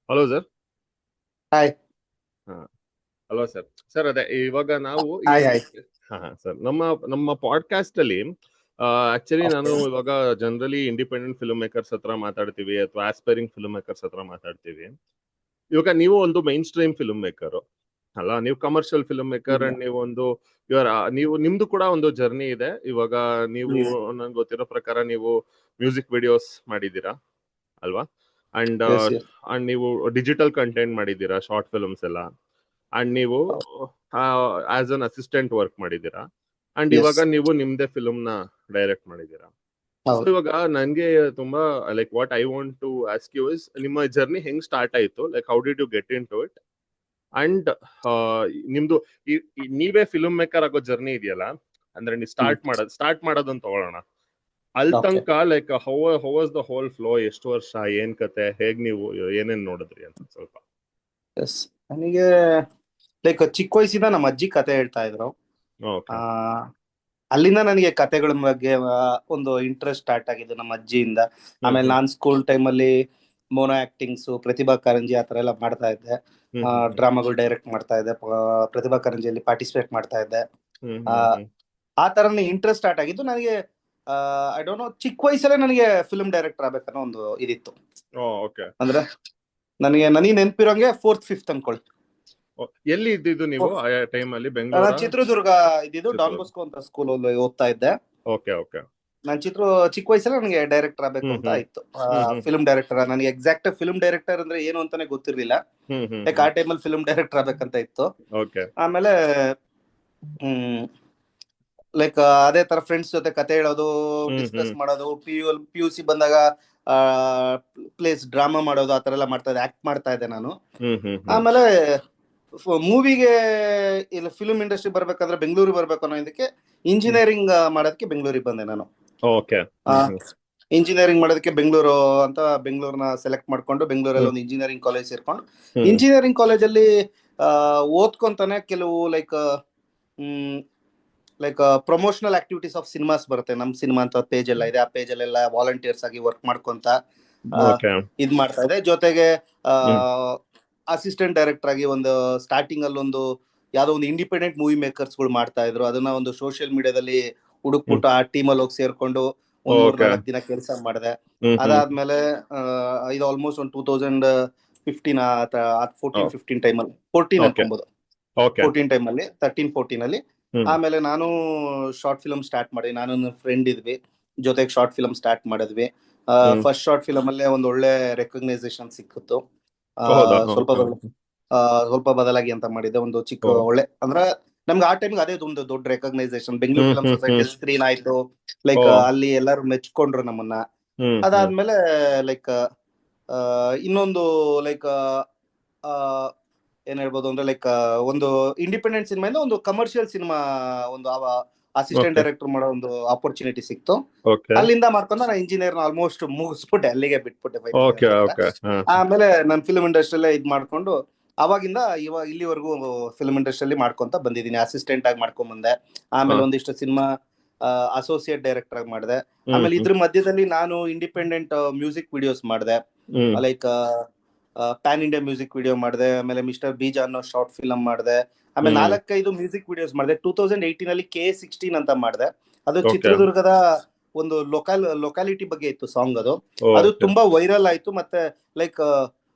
Hello sir. Hi. Hello sir. Sir ಅದೇ ಇವಾಗ ನಾವು ಹಾಯ್ ಹಾಯ್. ಸರ್ ನಮ್ಮ ಪಾಡ್ಕಾಸ್ಟ್ ಅಲ್ಲಿ ಆಕ್ಚುಲಿ ನಾನು Okay. ಇವಾಗ ಜನರಲಿ ಇಂಡಿಪೆಂಡೆಂಟ್ ಫಿಲ್ಮ್ ಮೇಕರ್ಸ್ ಹತ್ರ ಮಾತಾಡ್ತೀವಿ ಅಥವಾ ಆಸ್ಪೈರಿಂಗ್ ಫಿಲ್ಮ್ ಮೇಕರ್ಸ್ ಹತ್ರ ಮಾತಾಡ್ತೀವಿ. ಇವಾಗ ನೀವು ಒಂದು ಮೈನ್ ಸ್ಟ್ರೀಮ್ ಫಿಲ್ಮ್ ಮೇಕರ್ ಅಲ್ಲ, ನೀವು ಕಮರ್ಷಿಯಲ್ ಫಿಲ್ಮ್ ಮೇಕರ್ ಅಂಡ್ ನೀವು ಒಂದು ನೀವು ನಿಮ್ದು ಕೂಡ ಒಂದು ಜರ್ನಿ ಇದೆ. ಇವಾಗ ನೀವು ನನ್ಗೆ ಗೊತ್ತಿರೋ ಪ್ರಕಾರ ನೀವು ಮ್ಯೂಸಿಕ್ ವಿಡಿಯೋಸ್ ಮಾಡಿದ್ದೀರಾ ಅಲ್ವಾ? And Yes, yes. ಅಂಡ್ ನೀವು ಡಿಜಿಟಲ್ ಕಂಟೆಂಟ್ ಮಾಡಿದ್ದೀರಾ, ಶಾರ್ಟ್ ಫಿಲ್ಮ್ಸ್ ಎಲ್ಲ. ಅಂಡ್ ನೀವು ಆಸ್ ಅನ್ ಅಸಿಸ್ಟೆಂಟ್ ವರ್ಕ್ ಮಾಡಿದ್ದೀರಾ. And Yes. ಇವಾಗ ನೀವು ನಿಮ್ದೇ ಫಿಲ್ಮ್ ನ ಡೈರೆಕ್ಟ್ ಮಾಡಿದ್ದೀರಾ. ಸೊ ಹೌದು. ಇವಾಗ ನನ್ಗೆ ತುಂಬಾ like what I want to ask you is, ನಿಮ್ಮ ಜರ್ನಿ ಹೆಂಗ್ ಸ್ಟಾರ್ಟ್ ಆಯ್ತು? Like how did you get into it? And ನಿಮ್ದು ನೀವೇ ಫಿಲ್ಮ್ ಮೇಕರ್ ಆಗೋ ಜರ್ನಿ ಇದೆಯಲ್ಲ, ಅಂದ್ರೆ ನೀವು ಸ್ಟಾರ್ಟ್ ಮಾಡೋದನ್ನ ತಗೊಳ್ಳೋಣ. ಅಲ್ಲಿ Okay. ತನಕ like how was the whole flow? ಎಷ್ಟು ವರ್ಷ, ಏನ್ ಕತೆ, ಹೇಗ್ ನೀವು ಏನೇನ್ ನೋಡಿದ್ರಿ ಅಂತ ಸ್ವಲ್ಪ. Yes. ನನಗೆ ಲೈಕ್ ಚಿಕ್ಕ ವಯಸ್ಸಿಂದ ನಮ್ಮ ಅಜ್ಜಿ ಕತೆ ಹೇಳ್ತಾ ಇದ್ರು. ಓಕೆ. ಅಲ್ಲಿಂದ ನನಗೆ ಕತೆಗಳ ಬಗ್ಗೆ ಒಂದು ಇಂಟ್ರೆಸ್ಟ್ ಸ್ಟಾರ್ಟ್ ಆಗಿದ್ದು ನಮ್ಮ ಅಜ್ಜಿಯಿಂದ. ಆಮೇಲೆ ನಾನು ಸ್ಕೂಲ್ ಟೈಮಲ್ಲಿ ಮೋನೋ ಆಕ್ಟಿಂಗ್ಸ್, ಪ್ರತಿಭಾ ಕಾರಂಜಿ ಆ ಥರ ಎಲ್ಲ ಮಾಡ್ತಾ ಇದ್ದೆ. ಡ್ರಾಮಾಗಳು ಡೈರೆಕ್ಟ್ ಮಾಡ್ತಾ ಇದ್ದೆ. ಪ್ರತಿಭಾ ಕಾರಂಜಿಯಲ್ಲಿ ಪಾರ್ಟಿಸಿಪೇಟ್ ಮಾಡ್ತಾ ಇದ್ದೆ. ಆ ಥರನೇ ಇಂಟ್ರೆಸ್ಟ್ ಸ್ಟಾರ್ಟ್ ಆಗಿದ್ದು ನನಗೆ. ಐ ಡೋಂಟ್ ನೋ, ಚಿಕ್ಕ ವಯಸ್ಸಲ್ಲೇ ನನಗೆ ಫಿಲ್ಮ್ ಡೈರೆಕ್ಟರ್ ಆಗ್ಬೇಕನ್ನೋ ಒಂದು ಇದಿತ್ತು. ಅಂದ್ರೆ ನನಗೆ ನೆನಪಿರೋಂಗೆ 4th 5th ಅನ್ಕೊಳ್ಳಿ. ಎಲ್ಲಿ ಇದ್ದಿದ್ದು ನೀವು ಆ ಟೈಮ್ ಅಲ್ಲಿ? ನಾನು ಬೆಂಗಳೂರು, ಚಿತ್ರದುರ್ಗ ಇದ್ದಿದ್ದು ಡಾನ್ ಬಾಸ್ಕೋ ಅಂತ ಸ್ಕೂಲ್ ಓದ್ತಾ ಇದ್ದೆ. Okay okay. ನಾನು ಚಿಕ್ಕ ವಯಸ್ಸಲ್ಲಿ ನನಗೆ ಡೈರೆಕ್ಟರ್ ಆಗ್ಬೇಕು ಅಂತ ಇತ್ತು. Film director. ನನಗೆ ಎಕ್ಸಾಕ್ಟ್ ಫಿಲ್ಮ್ ಡೈರೆಕ್ಟರ್ ಅಂದ್ರೆ ಏನು ಅಂತಾನೆ ಗೊತ್ತಿರ್ಲಿಲ್ಲ. ಲೈಕ್ ಆ ಟೈಮಲ್ಲಿ ಫಿಲ್ಮ್ ಡೈರೆಕ್ಟರ್ ಆಗ್ಬೇಕಂತ ಇತ್ತು. ಆಮೇಲೆ ಲೈಕ್ ಅದೇ ತರ ಫ್ರೆಂಡ್ಸ್ ಜೊತೆ ಕತೆ ಹೇಳೋದು, ಡಿಸ್ಕಸ್ ಮಾಡೋದು. PUC ಬಂದಾಗ ಪ್ಲೇಸ್ ಡ್ರಾಮಾ ಮಾಡೋದು, ಆ ತರ ಎಲ್ಲ ಮಾಡ್ತಾ ಇದ್ದೆ. ಆಕ್ಟ್ ಮಾಡ್ತಾ ಇದ್ದೆ ನಾನು. ಆಮೇಲೆ ಮೂವಿಗೆ ಇಲ್ಲ ಫಿಲ್ಮ್ ಇಂಡಸ್ಟ್ರಿ ಬರ್ಬೇಕಂದ್ರೆ ಬೆಂಗಳೂರಿಗೆ ಬರ್ಬೇಕು ಅನ್ನೋ ಇದಕ್ಕೆ ಇಂಜಿನಿಯರಿಂಗ್ ಮಾಡೋದಕ್ಕೆ ಬೆಂಗಳೂರಿಗೆ ಬಂದೆ ನಾನು. ಇಂಜಿನಿಯರಿಂಗ್ ಮಾಡೋದಕ್ಕೆ ಬೆಂಗಳೂರು ಅಂತ ಬೆಂಗಳೂರನ್ನ ಸೆಲೆಕ್ಟ್ ಮಾಡ್ಕೊಂಡು ಬೆಂಗಳೂರಲ್ಲಿ ಒಂದು ಇಂಜಿನಿಯರಿಂಗ್ ಕಾಲೇಜ್ ಸೇರ್ಕೊಂಡು ಇಂಜಿನಿಯರಿಂಗ್ ಕಾಲೇಜಲ್ಲಿ ಓದ್ಕೊಂತಾನೆ ಕೆಲವು like promotional activities of cinemas ಬರುತ್ತೆ. ನಮ್ ಸಿನಿಮಾ ಅಂತ ಪೇಜ್ ಎಲ್ಲ ಇದೆ. ಆ ಪೇಜ್ ಅಲ್ಲೆಲ್ಲ ವಾಲಂಟಿಯರ್ಸ್ ಆಗಿ ವರ್ಕ್ ಮಾಡ್ಕೊಂತ ಇದ್ ಮಾಡ್ತಾ ಇದೆ. ಜೊತೆಗೆ ಅಸಿಸ್ಟೆಂಟ್ ಡೈರೆಕ್ಟರ್ ಆಗಿ ಒಂದು ಸ್ಟಾರ್ಟಿಂಗ್ ಅಲ್ಲಿ ಒಂದು ಯಾವ್ದೋ ಒಂದು ಇಂಡಿಪೆಂಡೆಂಟ್ ಮೂವಿ ಮೇಕರ್ಸ್ ಗಳು ಮಾಡ್ತಾ ಇದ್ರು. ಅದನ್ನ ಒಂದು ಸೋಷಿಯಲ್ ಮೀಡಿಯಾದಲ್ಲಿ ಹುಡುಕ್ಬಿಟ್ಟು ಆ ಟೀಮ್ ಅಲ್ಲಿ ಹೋಗಿ ಸೇರ್ಕೊಂಡು 3-4 ದಿನ ಕೆಲಸ ಮಾಡಿದೆ. ಅದಾದ್ಮೇಲೆ ಇದು ಆಲ್ಮೋಸ್ಟ್ ಒಂದು 2015 14-15 ಟೈಮಲ್ಲಿ 14 ಅನ್ಕೊಬಹುದು. 14 ಟೈಮಲ್ಲಿ 13-14 ಅಲ್ಲಿ ಆಮೇಲೆ ನಾನು ಶಾರ್ಟ್ ಫಿಲ್ಮ್ ಸ್ಟಾರ್ಟ್ ಮಾಡಿ, ನಾನು ನನ್ನ ಫ್ರೆಂಡ್ ಇದ್ವಿ, ಜೊತೆಗೆ ಶಾರ್ಟ್ ಫಿಲ್ಮ್ ಸ್ಟಾರ್ಟ್ ಮಾಡಿದ್ವಿ. ಫಸ್ಟ್ ಶಾರ್ಟ್ ಫಿಲ್ಮ್ ಅಲ್ಲೇ ಒಂದು ಒಳ್ಳೆ ರೆಕಗ್ನೈಸೇಷನ್ ಸಿಕ್ಕಿತ್ತು. ಸ್ವಲ್ಪ ಬದಲಾಗಿ ಅಂತ ಮಾಡಿದ್ದೆ. ಒಂದು ಚಿಕ್ಕ ಒಳ್ಳೆ ಅಂದ್ರೆ ನಮ್ಗೆ ಆ ಟೈಮ್ಗೆ ಅದೇ ಒಂದು ದೊಡ್ಡ recognisation. Bengaluru film society screen ಆಯ್ತು. ಲೈಕ್ ಅಲ್ಲಿ ಎಲ್ಲರೂ ಮೆಚ್ಕೊಂಡ್ರು ನಮ್ಮನ್ನ. ಅದಾದ್ಮೇಲೆ ಲೈಕ್ ಇನ್ನೊಂದು ಲೈಕ್ ಏನ್ ಹೇಳ್ಬೋದು ಅಂದ್ರೆ ಲೈಕ್ ಒಂದು ಇಂಡಿಪೆಂಡೆಂಟ್ ಸಿನಿಮಾಯಿಂದ ಒಂದು ಕಮರ್ಷಿಯಲ್ ಸಿನಿಮಾ ಒಂದು ಅಸಿಸ್ಟೆಂಟ್ ಡೈರೆಕ್ಟರ್ ಮಾಡೋ ಒಂದು ಆಪರ್ಚುನಿಟಿ ಸಿಕ್ತು. ಅಲ್ಲಿಂದ ಮಾಡ್ಕೊಂಡು ನಾನು ಇಂಜಿನಿಯರ್ ಆಲ್ಮೋಸ್ಟ್ ಮುಗಿಸ್ಬಿಟ್ಟೆ, ಅಲ್ಲಿಗೆ ಬಿಟ್ಬಿಟ್ಟೆ. ಆಮೇಲೆ ನಾನು ಫಿಲ್ಮ್ ಇಂಡಸ್ಟ್ರಿಯಲ್ಲೇ ಇದ್ ಮಾಡ್ಕೊಂಡು ಅವಾಗಿಂದ ಇಲ್ಲಿವರೆಗೂ ಫಿಲ್ಮ್ ಇಂಡಸ್ಟ್ರಿಯಲ್ಲಿ ಮಾಡ್ಕೊಂತ ಬಂದಿದ್ದೀನಿ. ಅಸಿಸ್ಟೆಂಟ್ ಆಗಿ ಮಾಡ್ಕೊಂಡ್ ಬಂದೆ. ಆಮೇಲೆ ಒಂದಿಷ್ಟು ಸಿನಿಮಾ ಅಸೋಸಿಯೇಟ್ ಡೈರೆಕ್ಟರ್ ಆಗಿ ಮಾಡಿದೆ. ಆಮೇಲೆ ಇದ್ರ ಮಧ್ಯದಲ್ಲಿ ನಾನು ಇಂಡಿಪೆಂಡೆಂಟ್ ಮ್ಯೂಸಿಕ್ ವಿಡಿಯೋಸ್ ಮಾಡಿದೆ. Like PAN India music video ಮಾಡಿದೆ. ಆಮೇಲೆ ಮಿಸ್ಟರ್ ಬೀಜಾ ಅನ್ನೋ ಶಾರ್ಟ್ ಫಿಲ್ಮ್ ಮಾಡಿದೆ. ಆಮೇಲೆ 4-5 ಮ್ಯೂಸಿಕ್ ವಿಡಿಯೋಸ್ ಮಾಡಿದೆ. 2018 ಅಲ್ಲಿ KA-16 ಅಂತ ಮಾಡಿದೆ. ಅದು ಚಿತ್ರದುರ್ಗದ ಒಂದು ಲೊಕ್ಯಾಲಿಟಿ ಬಗ್ಗೆ ಇತ್ತು ಸಾಂಗ್. ಅದು ತುಂಬಾ ವೈರಲ್ ಆಯ್ತು. ಮತ್ತೆ ಲೈಕ್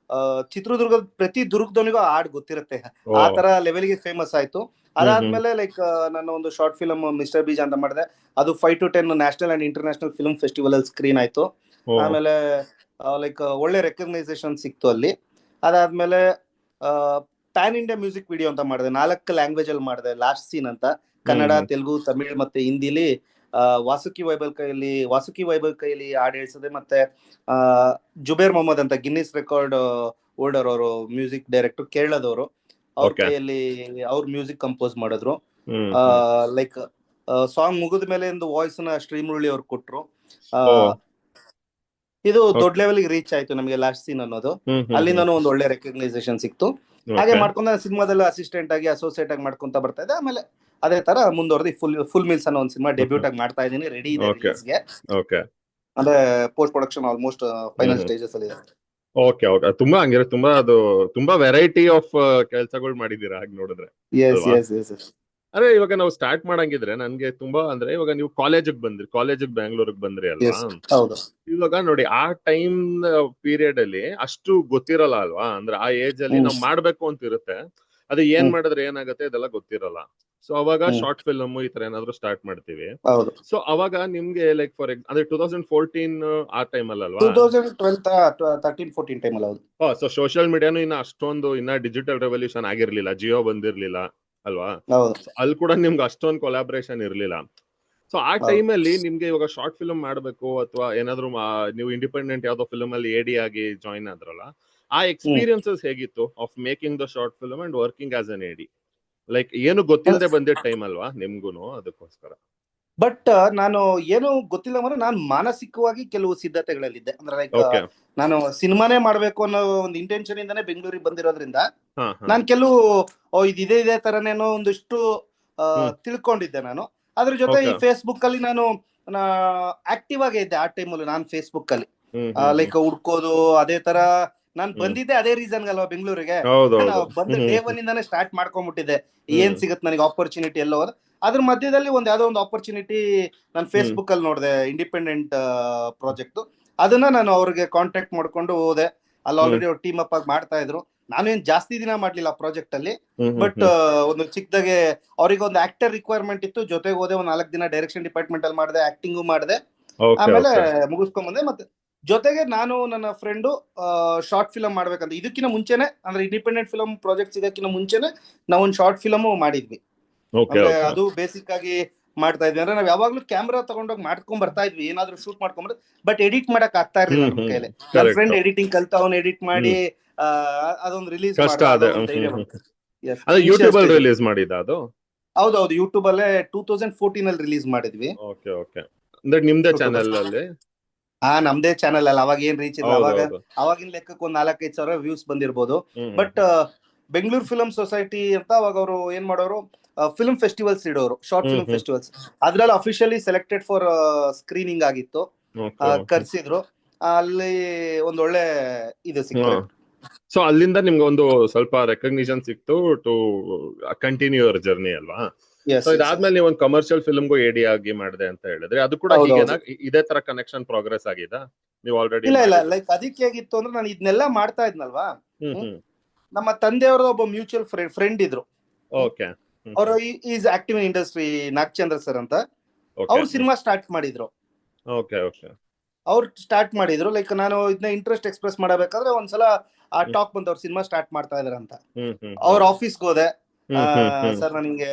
ಚಿತ್ರದುರ್ಗದ ಪ್ರತಿ ದುರ್ಗದವನಿಗೂ ಹಾಡ್ ಗೊತ್ತಿರುತ್ತೆ, ಆ ತರ ಲೆವೆಲ್ಗೆ ಫೇಮಸ್ ಆಯ್ತು. ಅದಾದ್ಮೇಲೆ ಲೈಕ್ ನನ್ನ ಒಂದು ಶಾರ್ಟ್ ಫಿಲ್ಮ್ ಮಿಸ್ಟರ್ ಬೀಜಾ ಅಂತ ಮಾಡಿದೆ. ಅದು 5 to 10 national and international film festival ಅಲ್ಲಿ ಸ್ಕ್ರೀನ್ ಆಯ್ತು. ಆಮೇಲೆ ಲೈಕ್ ಒಳ್ಳೆ ರೆಕಗ್ನೈಸೇಷನ್ ಸಿಕ್ತು ಅಲ್ಲಿ. ಅದಾದ್ಮೇಲೆ ಪ್ಯಾನ್ ಇಂಡಿಯಾ ಮ್ಯೂಸಿಕ್ ವಿಡಿಯೋ ಅಂತ ಮಾಡಿದೆ. 4 ಲ್ಯಾಂಗ್ವೇಜ್ ಅಲ್ಲಿ ಮಾಡಿದೆ. ಲಾಸ್ಟ್ ಸೀನ್ ಅಂತ ಕನ್ನಡ, ತೆಲುಗು, ತಮಿಳ್ ಮತ್ತೆ ಹಿಂದಿಲಿ ವಾಸುಕಿ ವೈಭವ್ ಕೈಯಲ್ಲಿ ಹಾಡು ಹೇಳ್ಸದೆ. ಮತ್ತೆ ಜುಬೇರ್ ಮೊಹಮ್ಮದ್ ಅಂತ ಗಿನ್ನಿಸ್ ರೆಕಾರ್ಡ್ ಹೋಲ್ಡರ್ ಅವರು, ಮ್ಯೂಸಿಕ್ ಡೈರೆಕ್ಟರ್, ಕೇರಳದವರು. ಅವ್ರ ಕೈಯಲ್ಲಿ ಅವ್ರ ಮ್ಯೂಸಿಕ್ ಕಂಪೋಸ್ ಮಾಡಿದ್ರು. ಲೈಕ್ ಸಾಂಗ್ ಮುಗಿದ ಮೇಲೆ ಒಂದು ವಾಯ್ಸ್ ನ ಶ್ರೀಮುರಳಿ ಅವ್ರು ಕೊಟ್ರು. ಇದು ದೊಡ್ಡ ಲೆವೆಲ್ಗೆ ರೀಚ್ ಆಯ್ತು ನಮಗೆ ಲಾಸ್ಟ್ ಸೀನ್ ಅನ್ನೋದು. ಅಲ್ಲಿಂದ ಒಂದು ಒಳ್ಳೆ ರೆಕಗ್ನೈಸೇಷನ್ ಸಿಕ್ತು. ಹಾಗೆ ಮಾಡ್ಕೊಂಡ ಸಿನಿಮಾದಲ್ಲಿ ಅಸಿಸ್ಟೆಂಟ್ ಆಗಿ, ಅಸೋಸಿಯೇಟ್ ಆಗಿ ಮಾಡ್ಕೊಂತ ಬರ್ತಾ ಇದ್ದೆ. ಆಮೇಲೆ ಅದೇ ತರ ಮುಂದುವರೆದು ಫುಲ್ ಮಿಲ್ಸ್ ಅನ್ನೋ ಒಂದು ಸಿನಿಮಾ ಡೆಬ್ಯೂಟ್ ಆಗಿ ಮಾಡ್ತಾ ಇದ್ದೀನಿ. ರೆಡಿ ಇದೆ ರಿಲೀಸ್ಗೆ. ಅಂದ್ರೆ post production almost final stages ಅಲ್ಲಿ ಇದೆ. ಓಕೆ ಓಕೆ, ತುಂಬಾ ಹಂಗಿರ ತುಂಬಾ ಅದು ತುಂಬಾ ವೆರೈಟಿ ಆಫ್ ಕೆಲಸಗಳು ಮಾಡಿದೀರಾ ಹಾಗೆ ನೋಡಿದ್ರೆ ಎಸ್ ಅಲ್ವಾ? ಎಸ್ ಎಸ್ ಎಸ್ ಅರೆ ಇವಾಗ ನಾವು ಸ್ಟಾರ್ಟ್ ಮಾಡಂಗಿದ್ರೆ ನನ್ಗೆ ತುಂಬಾ ಅಂದ್ರೆ ಇವಾಗ ನೀವು ಕಾಲೇಜಿಗೆ ಬ್ಯಾಂಗ್ಳೂರ್ಗೆ ಬಂದ್ರಿ ಅಲ್ವಾ? ಎಸ್ ಹೌದು. ಇವಾಗ ನೋಡಿ ಆ ಟೈಮ್ ಪೀರಿಯಡ್ ಅಲ್ಲಿ ಅಷ್ಟು ಗೊತ್ತಿರಲ್ಲ ಅಲ್ವಾ? ಅಂದ್ರೆ ಆ ಏಜ್ ಅಲ್ಲಿ ಹ್ಮ್ ನಾವ್ ಮಾಡ್ಬೇಕು ಅಂತ ಇರುತ್ತೆ, ಅದು ಏನ್ ಹ್ಮ್ ಮಾಡಿದ್ರೆ ಏನಾಗುತ್ತೆ ಇದೆಲ್ಲ ಗೊತ್ತಿರಲ್ಲ. ಸೊ ಅವಾಗ ಹ್ಮ್ ಶಾರ್ಟ್ ಫಿಲ್ಮ್ ಈ ತರ ಏನಾದ್ರು ಸ್ಟಾರ್ಟ್ ಮಾಡ್ತೀವಿ. ಹೌದು. ಸೊ ಅವಾಗ ನಿಮ್ಗೆ ಲೈಕ್ ಅಂದ್ರೆ 2014 ಆ ಟೈಮ್ ಟೂ ಅಲ್ವಾ? ತೌಸಂಡ್ 13-14 ಟೈಮಲ್ಲಿ ಹೌದು. ಸೊ ಸೋಷಿಯಲ್ ಮೀಡಿಯಾನು ಇನ್ನ ಅಷ್ಟೊಂದು ಇನ್ನ ಡಿಜಿಟಲ್ ರೆವಲ್ಯೂಷನ್ ಆಗಿರ್ಲಿಲ್ಲ, ಜಿಯೋ ಬಂದಿರ್ಲಿಲ್ಲ ಅಲ್ವಾ? ಹೌದು So ಅಲ್ಲಿ ಕೂಡ ನಿಮ್ಗೆ ಅಷ್ಟೊಂದು ಕೊಲಾಬ್ರೇಷನ್ ಇರ್ಲಿಲ್ಲ. ಸೊ ಆ ಹೌದು. ಟೈಮ್ ಅಲ್ಲಿ ನಿಮ್ಗೆ ಇವಾಗ ಶಾರ್ಟ್ ಫಿಲ್ಮ್ ಮಾಡ್ಬೇಕು ಅಥವಾ ಏನಾದ್ರು ನೀವು ಇಂಡಿಪೆಂಡೆಂಟ್ ಯಾವ್ದೋ ಫಿಲ್ಮ್ ಅಲ್ಲಿ ಎಡಿ ಆಗಿ ಜಾಯಿನ್ ಆದ್ರಲ್ಲ, ಆ ಹ್ಮ್ ಎಕ್ಸ್ಪೀರಿಯನ್ಸಸ್ ಹೇಗಿತ್ತು of making the short film and working as an ಎಡಿ? ಲೈಕ್ ಏನು ಗೊತ್ತಿಲ್ಲದೆ ಬಂದಿದ್ದ ಟೈಮ್ ಅಲ್ವಾ ನಿಮ್ಗೂನು, ಅದಕ್ಕೋಸ್ಕರ. ಬಟ್ ನಾನು ಏನು ಗೊತ್ತಿಲ್ಲ ಅಂದ್ರೆ ನಾನು ಮಾನಸಿಕವಾಗಿ ಕೆಲವು ಸಿದ್ಧತೆಗಳಲ್ಲಿದ್ದೆ. ಅಂದ್ರೆ ಲೈಕ್ ಓಕೆ. ನಾನು ಸಿನಿಮಾನೇ ಮಾಡ್ಬೇಕು ಅನ್ನೋ ಒಂದು ಇಂಟೆನ್ಷನ್ ಇಂದಾನೆ ಬೆಂಗಳೂರಿಗೆ ಬಂದಿರೋದ್ರಿಂದ ಹಾ ಹಾ. ನಾನು ಕೆಲವು ಇದೇ ತರನೇನೋ ಒಂದಿಷ್ಟು ಹ್ಮ್. ತಿಳ್ಕೊಂಡಿದ್ದೆ ನಾನು. ಅದ್ರ ಜೊತೆ ಈ ಓಕೆ. ಫೇಸ್ಬುಕ್ ಅಲ್ಲಿ ನಾನು ಆಕ್ಟಿವ್ ಆಗೇ ಇದ್ದೆ ಆ ಟೈಮಲ್ಲಿ. ನಾನು ಫೇಸ್ಬುಕ್ ಅಲ್ಲಿ ಹ್ಮ್ ಹ್ಮ್ ಹ್ಮ್. ಲೈಕ್ ಹುಡ್ಕೋದು ಅದೇ ತರ ನಾನು ಹ್ಮ್. ಬಂದಿದ್ದೆ ಅದೇ ರೀಸನ್ ಅಲ್ವಾ ಬೆಂಗಳೂರಿಗೆ. ಹೌದೌದು. ನಾವು ಬಂದ ಹ್ಮ್ ಡೇ ಹ್ಮ್ ಒನ್ ಇಂದಾನೆ ಸ್ಟಾರ್ಟ್ ಮಾಡ್ಕೊಂಡ್ಬಿಟ್ಟಿದ್ದೆ. ಏನ್ ಹ್ಮ್ ಸಿಗುತ್ತೆ ನನಗೆ ಆಪರ್ಚುನಿಟಿ ಎಲ್ಲೋ ಅದ್ರ ಮಧ್ಯದಲ್ಲಿ ಯಾವ್ದೋ ಒಂದು ಆಪರ್ಚುನಿಟಿ ನಾನು ಹ್ಮ್ ಫೇಸ್ಬುಕ್ ಅಲ್ಲಿ ನೋಡಿದೆ, ಇಂಡಿಪೆಂಡೆಂಟ್ ಪ್ರಾಜೆಕ್ಟ್. ಅದನ್ನ ನಾನು ಅವ್ರಿಗೆ ಕಾಂಟ್ಯಾಕ್ಟ್ ಮಾಡ್ಕೊಂಡು ಹೋದೆ. ಅಲ್ಲಿ ಹ್ಮ್ ಆಲ್ರೆಡಿ ಅವ್ರು ಟೀಮ್ ಅಪ್ ಆಗಿ ಮಾಡ್ತಾ ಇದ್ರು. ನಾನೇನ್ ಜಾಸ್ತಿ ದಿನ ಮಾಡ್ಲಿಲ್ಲ ಪ್ರಾಜೆಕ್ಟ್ ಅಲ್ಲಿ. ಹ್ಮ್ ಹ್ಮ್ ಬಟ್ ಒಂದು ಚಿಕ್ಕದಾಗೆ ಅವ್ರಿಗೆ ಒಂದು ಆಕ್ಟರ್ ರಿಕ್ವೈರ್ಮೆಂಟ್ ಇತ್ತು. ಜೊತೆಗೆ ಹೋದೆ, ಒಂದು 4 ದಿನ ಡೈರೆಕ್ಷನ್ ಡಿಪಾರ್ಟ್ಮೆಂಟ್ ಅಲ್ಲಿ ಮಾಡಿದೆ, ಆಕ್ಟಿಂಗು ಮಾಡಿದೆ. ಓಕೆ ಆಮೇಲೆ ಓಕೆ. ಮುಗಿಸ್ಕೊಂಡ್ ಬಂದೆ. ಮತ್ತೆ ಜೊತೆಗೆ ನಾನು ನನ್ನ ಫ್ರೆಂಡು ಶಾರ್ಟ್ ಫಿಲಮ್ ಮಾಡ್ಬೇಕಂತ ಇದಕ್ಕಿಂತ ಮುಂಚೆನೆ, ಅಂದ್ರೆ ಇಂಡಿಪೆಂಡೆಂಟ್ ಫಿಲಮ್ ಪ್ರಾಜೆಕ್ಟ್ ಸಿಗಕ್ಕಿಂತ ಮುಂಚೆನೆ ನಾವು ಒಂದು ಶಾರ್ಟ್ ಫಿಲಮ್ ಮಾಡಿದ್ವಿ. ಓಕೆ ಅಂದ್ರೆ ಓಕೆ. ಅದು ಬೇಸಿಕ್ ಆಗಿ ಮಾಡ್ತಾ ಇದ್ವಿ. ಅಂದ್ರೆ ನಾವ್ ಯಾವಾಗ್ಲೂ ಕ್ಯಾಮ್ರಾ ತಗೊಂಡೋಗಿ ಮಾಡ್ಕೊಂಡ್ ಬರ್ತಾ ಇದ್ವಿ, ಏನಾದ್ರು ಶೂಟ್ ಮಾಡ್ಕೊಂಡ್, ಬಟ್ ಎಡಿಟ್ ಮಾಡಕ್ ಆಗ್ತಾ ಇರ್ಲಿಲ್ಲ ಹ್ಮ್ ನಮ್ ಹ್ಮ್. ಕೈಲಿ. ನನ್ನ ಕರೆಕ್ಟ್. ಫ್ರೆಂಡ್ ಎಡಿಟಿಂಗ್ ಕಲ್ತ, ಅವ್ನು ಎಡಿಟ್ ಮಾಡಿ ಹ್ಮ್. ಅದೊಂದು ರಿಲೀಸ್ ಕಷ್ಟ ಮಾಡ್ದ. ಅದೇ. ಅದೊಂದು ಹ್ಮ್ ಧೈರ್ಯ ಹ್ಮ್ ಬಂತು. ಹ್ಮ್. ಎಸ್, ಅದು ಇನಿಷಿಯಲ್ ಯೂಟ್ಯೂಬ್ ಅಲ್ಲಿ ಸ್ಟೇಜ್. ರಿಲೀಸ್ ಮಾಡಿದ ಅದು? ಹೌದೌದು, ಯೂಟ್ಯೂಬ್ ಅಲ್ಲೇ 2014 ಅಲ್ಲಿ ರಿಲೀಸ್ ಮಾಡಿದ್ವಿ. Okay okay. ಅಂದ್ರೆ ನಿಮ್ದೇ ಯೂಟ್ಯೂಬ್ ಚಾನೆಲ್ ಅಲ್ಲಿ? ನಮ್ದೇ ಚಾನಲ್ ಅಲ್ಲ, ಅವಾಗ ಏನ್ ರೀಚ್ ಇಲ್ಲ. ಹೌದೌದು. ಅವಾಗಿನ ಲೆಕ್ಕಕ್ಕೆ ಒಂದು 4-5 ಸಾವಿರ ವ್ಯೂಸ್ ಬಂದಿರ್ಬೋದು. Hmm hmm but Bengaluru film society ಅಂತ ಅವಾಗ ಅವರು ಏನ್ ಮಾಡೋರು, ಫಿಲ್ಮ್ ಫೆಸ್ಟಿವಲ್ಸ್ ಇಡೋರು, short hmm film hmm. Festivals. ಅದ್ರಲ್ಲಿ ಅಫಿಷಿಯಲಿ ಸೆಲೆಕ್ಟೆಡ್ ಫಾರ್ ಸ್ಕ್ರೀನಿಂಗ್ ಆಗಿತ್ತು. Okay okay. ಕರ್ಸಿದ್ರು. ಅಲ್ಲಿ ಒಂದೊಳ್ಳೆ ಇದು ಸಿಕ್ತು. ಸೊ ಅಲ್ಲಿಂದ ನಿಮ್ಗೆ ಒಂದು ಸ್ವಲ್ಪ ರೆಕಗ್ನಿಷನ್ ಸಿಕ್ತು ಟು ಕಂಟಿನ್ಯೂ ಯುವರ್ ಜರ್ನಿ ಅಲ್ವಾ? ಎಸ್ ಸೊ ಎಸ್ ಎಸ್ ಇದಾದ್ಮೇಲೆ ನೀವು ಒಂದು ಕಮರ್ಷಿಯಲ್ ಫಿಲ್ಮ್ಗೂ ಎಡಿ ಆಗಿ ಮಾಡಿದೆ ಅಂತ ಹೇಳಿದ್ರೆ, ಅದು ಕೂಡ ಹೀಗೇನಾ? ಹೌದೌದು. ಇದೇ ತರ ಕನೆಕ್ಷನ್ ಪ್ರೋಗ್ರೆಸ್ ಆಗಿದೆ ನೀವು ಆಲ್ರೆಡಿ ಇಲ್ಲ ಇಲ್ಲ, ಮಾಡಿದ? ಲೈಕ್ ಅದಕ್ಕೆ ಹೇಗಿತ್ತು ಅಂದ್ರೆ, ನಾನು ಇದನ್ನೆಲ್ಲ ಮಾಡ್ತಾ ಇದ್ನಲ್ವಾ. ಹ್ಮ್ ಹ್ಮ್. ಹ್ಮ್. ನಮ್ಮ ತಂದೆಯವ್ರದ ಒಬ್ಬ ಮ್ಯೂಚುವಲ್ ಫ್ರೆಂಡ್ ಇದ್ರು. ಓಕೆ. ಅವರು is active in industry, Nagachandra sir ಅಂತ. ಓಕೆ ಅವ್ರು ಸಿನಿಮಾ ಸ್ಟಾರ್ಟ್ ಮಾಡಿದ್ರು. Okay okay. ಅವ್ರು ಸ್ಟಾರ್ಟ್ ಮಾಡಿದ್ರು. ಲೈಕ್ ನಾನು ಇದನ್ನ ಇಂಟ್ರೆಸ್ಟ್ ಎಕ್ಸ್ಪ್ರೆಸ್ ಮಾಡಬೇಕಾದ್ರೆ ಒಂದ್ಸಲ ಆ ಟಾಕ್ ಬಂತು, ಅವ್ರು ಸಿನಿಮಾ ಸ್ಟಾರ್ಟ್ ಮಾಡ್ತಾ ಇದಾರೆ ಅಂತ. ಹ್ಮ್ ಹ್ಮ್ ಅವ್ರ ಆಫೀಸ್ಗೆ ಹೋದೆ. ಹ್ಮ್ ಹ್ಮ್ ಹ್ಮ್ ಸರ್ ನಾನು ಹಿಂಗೆ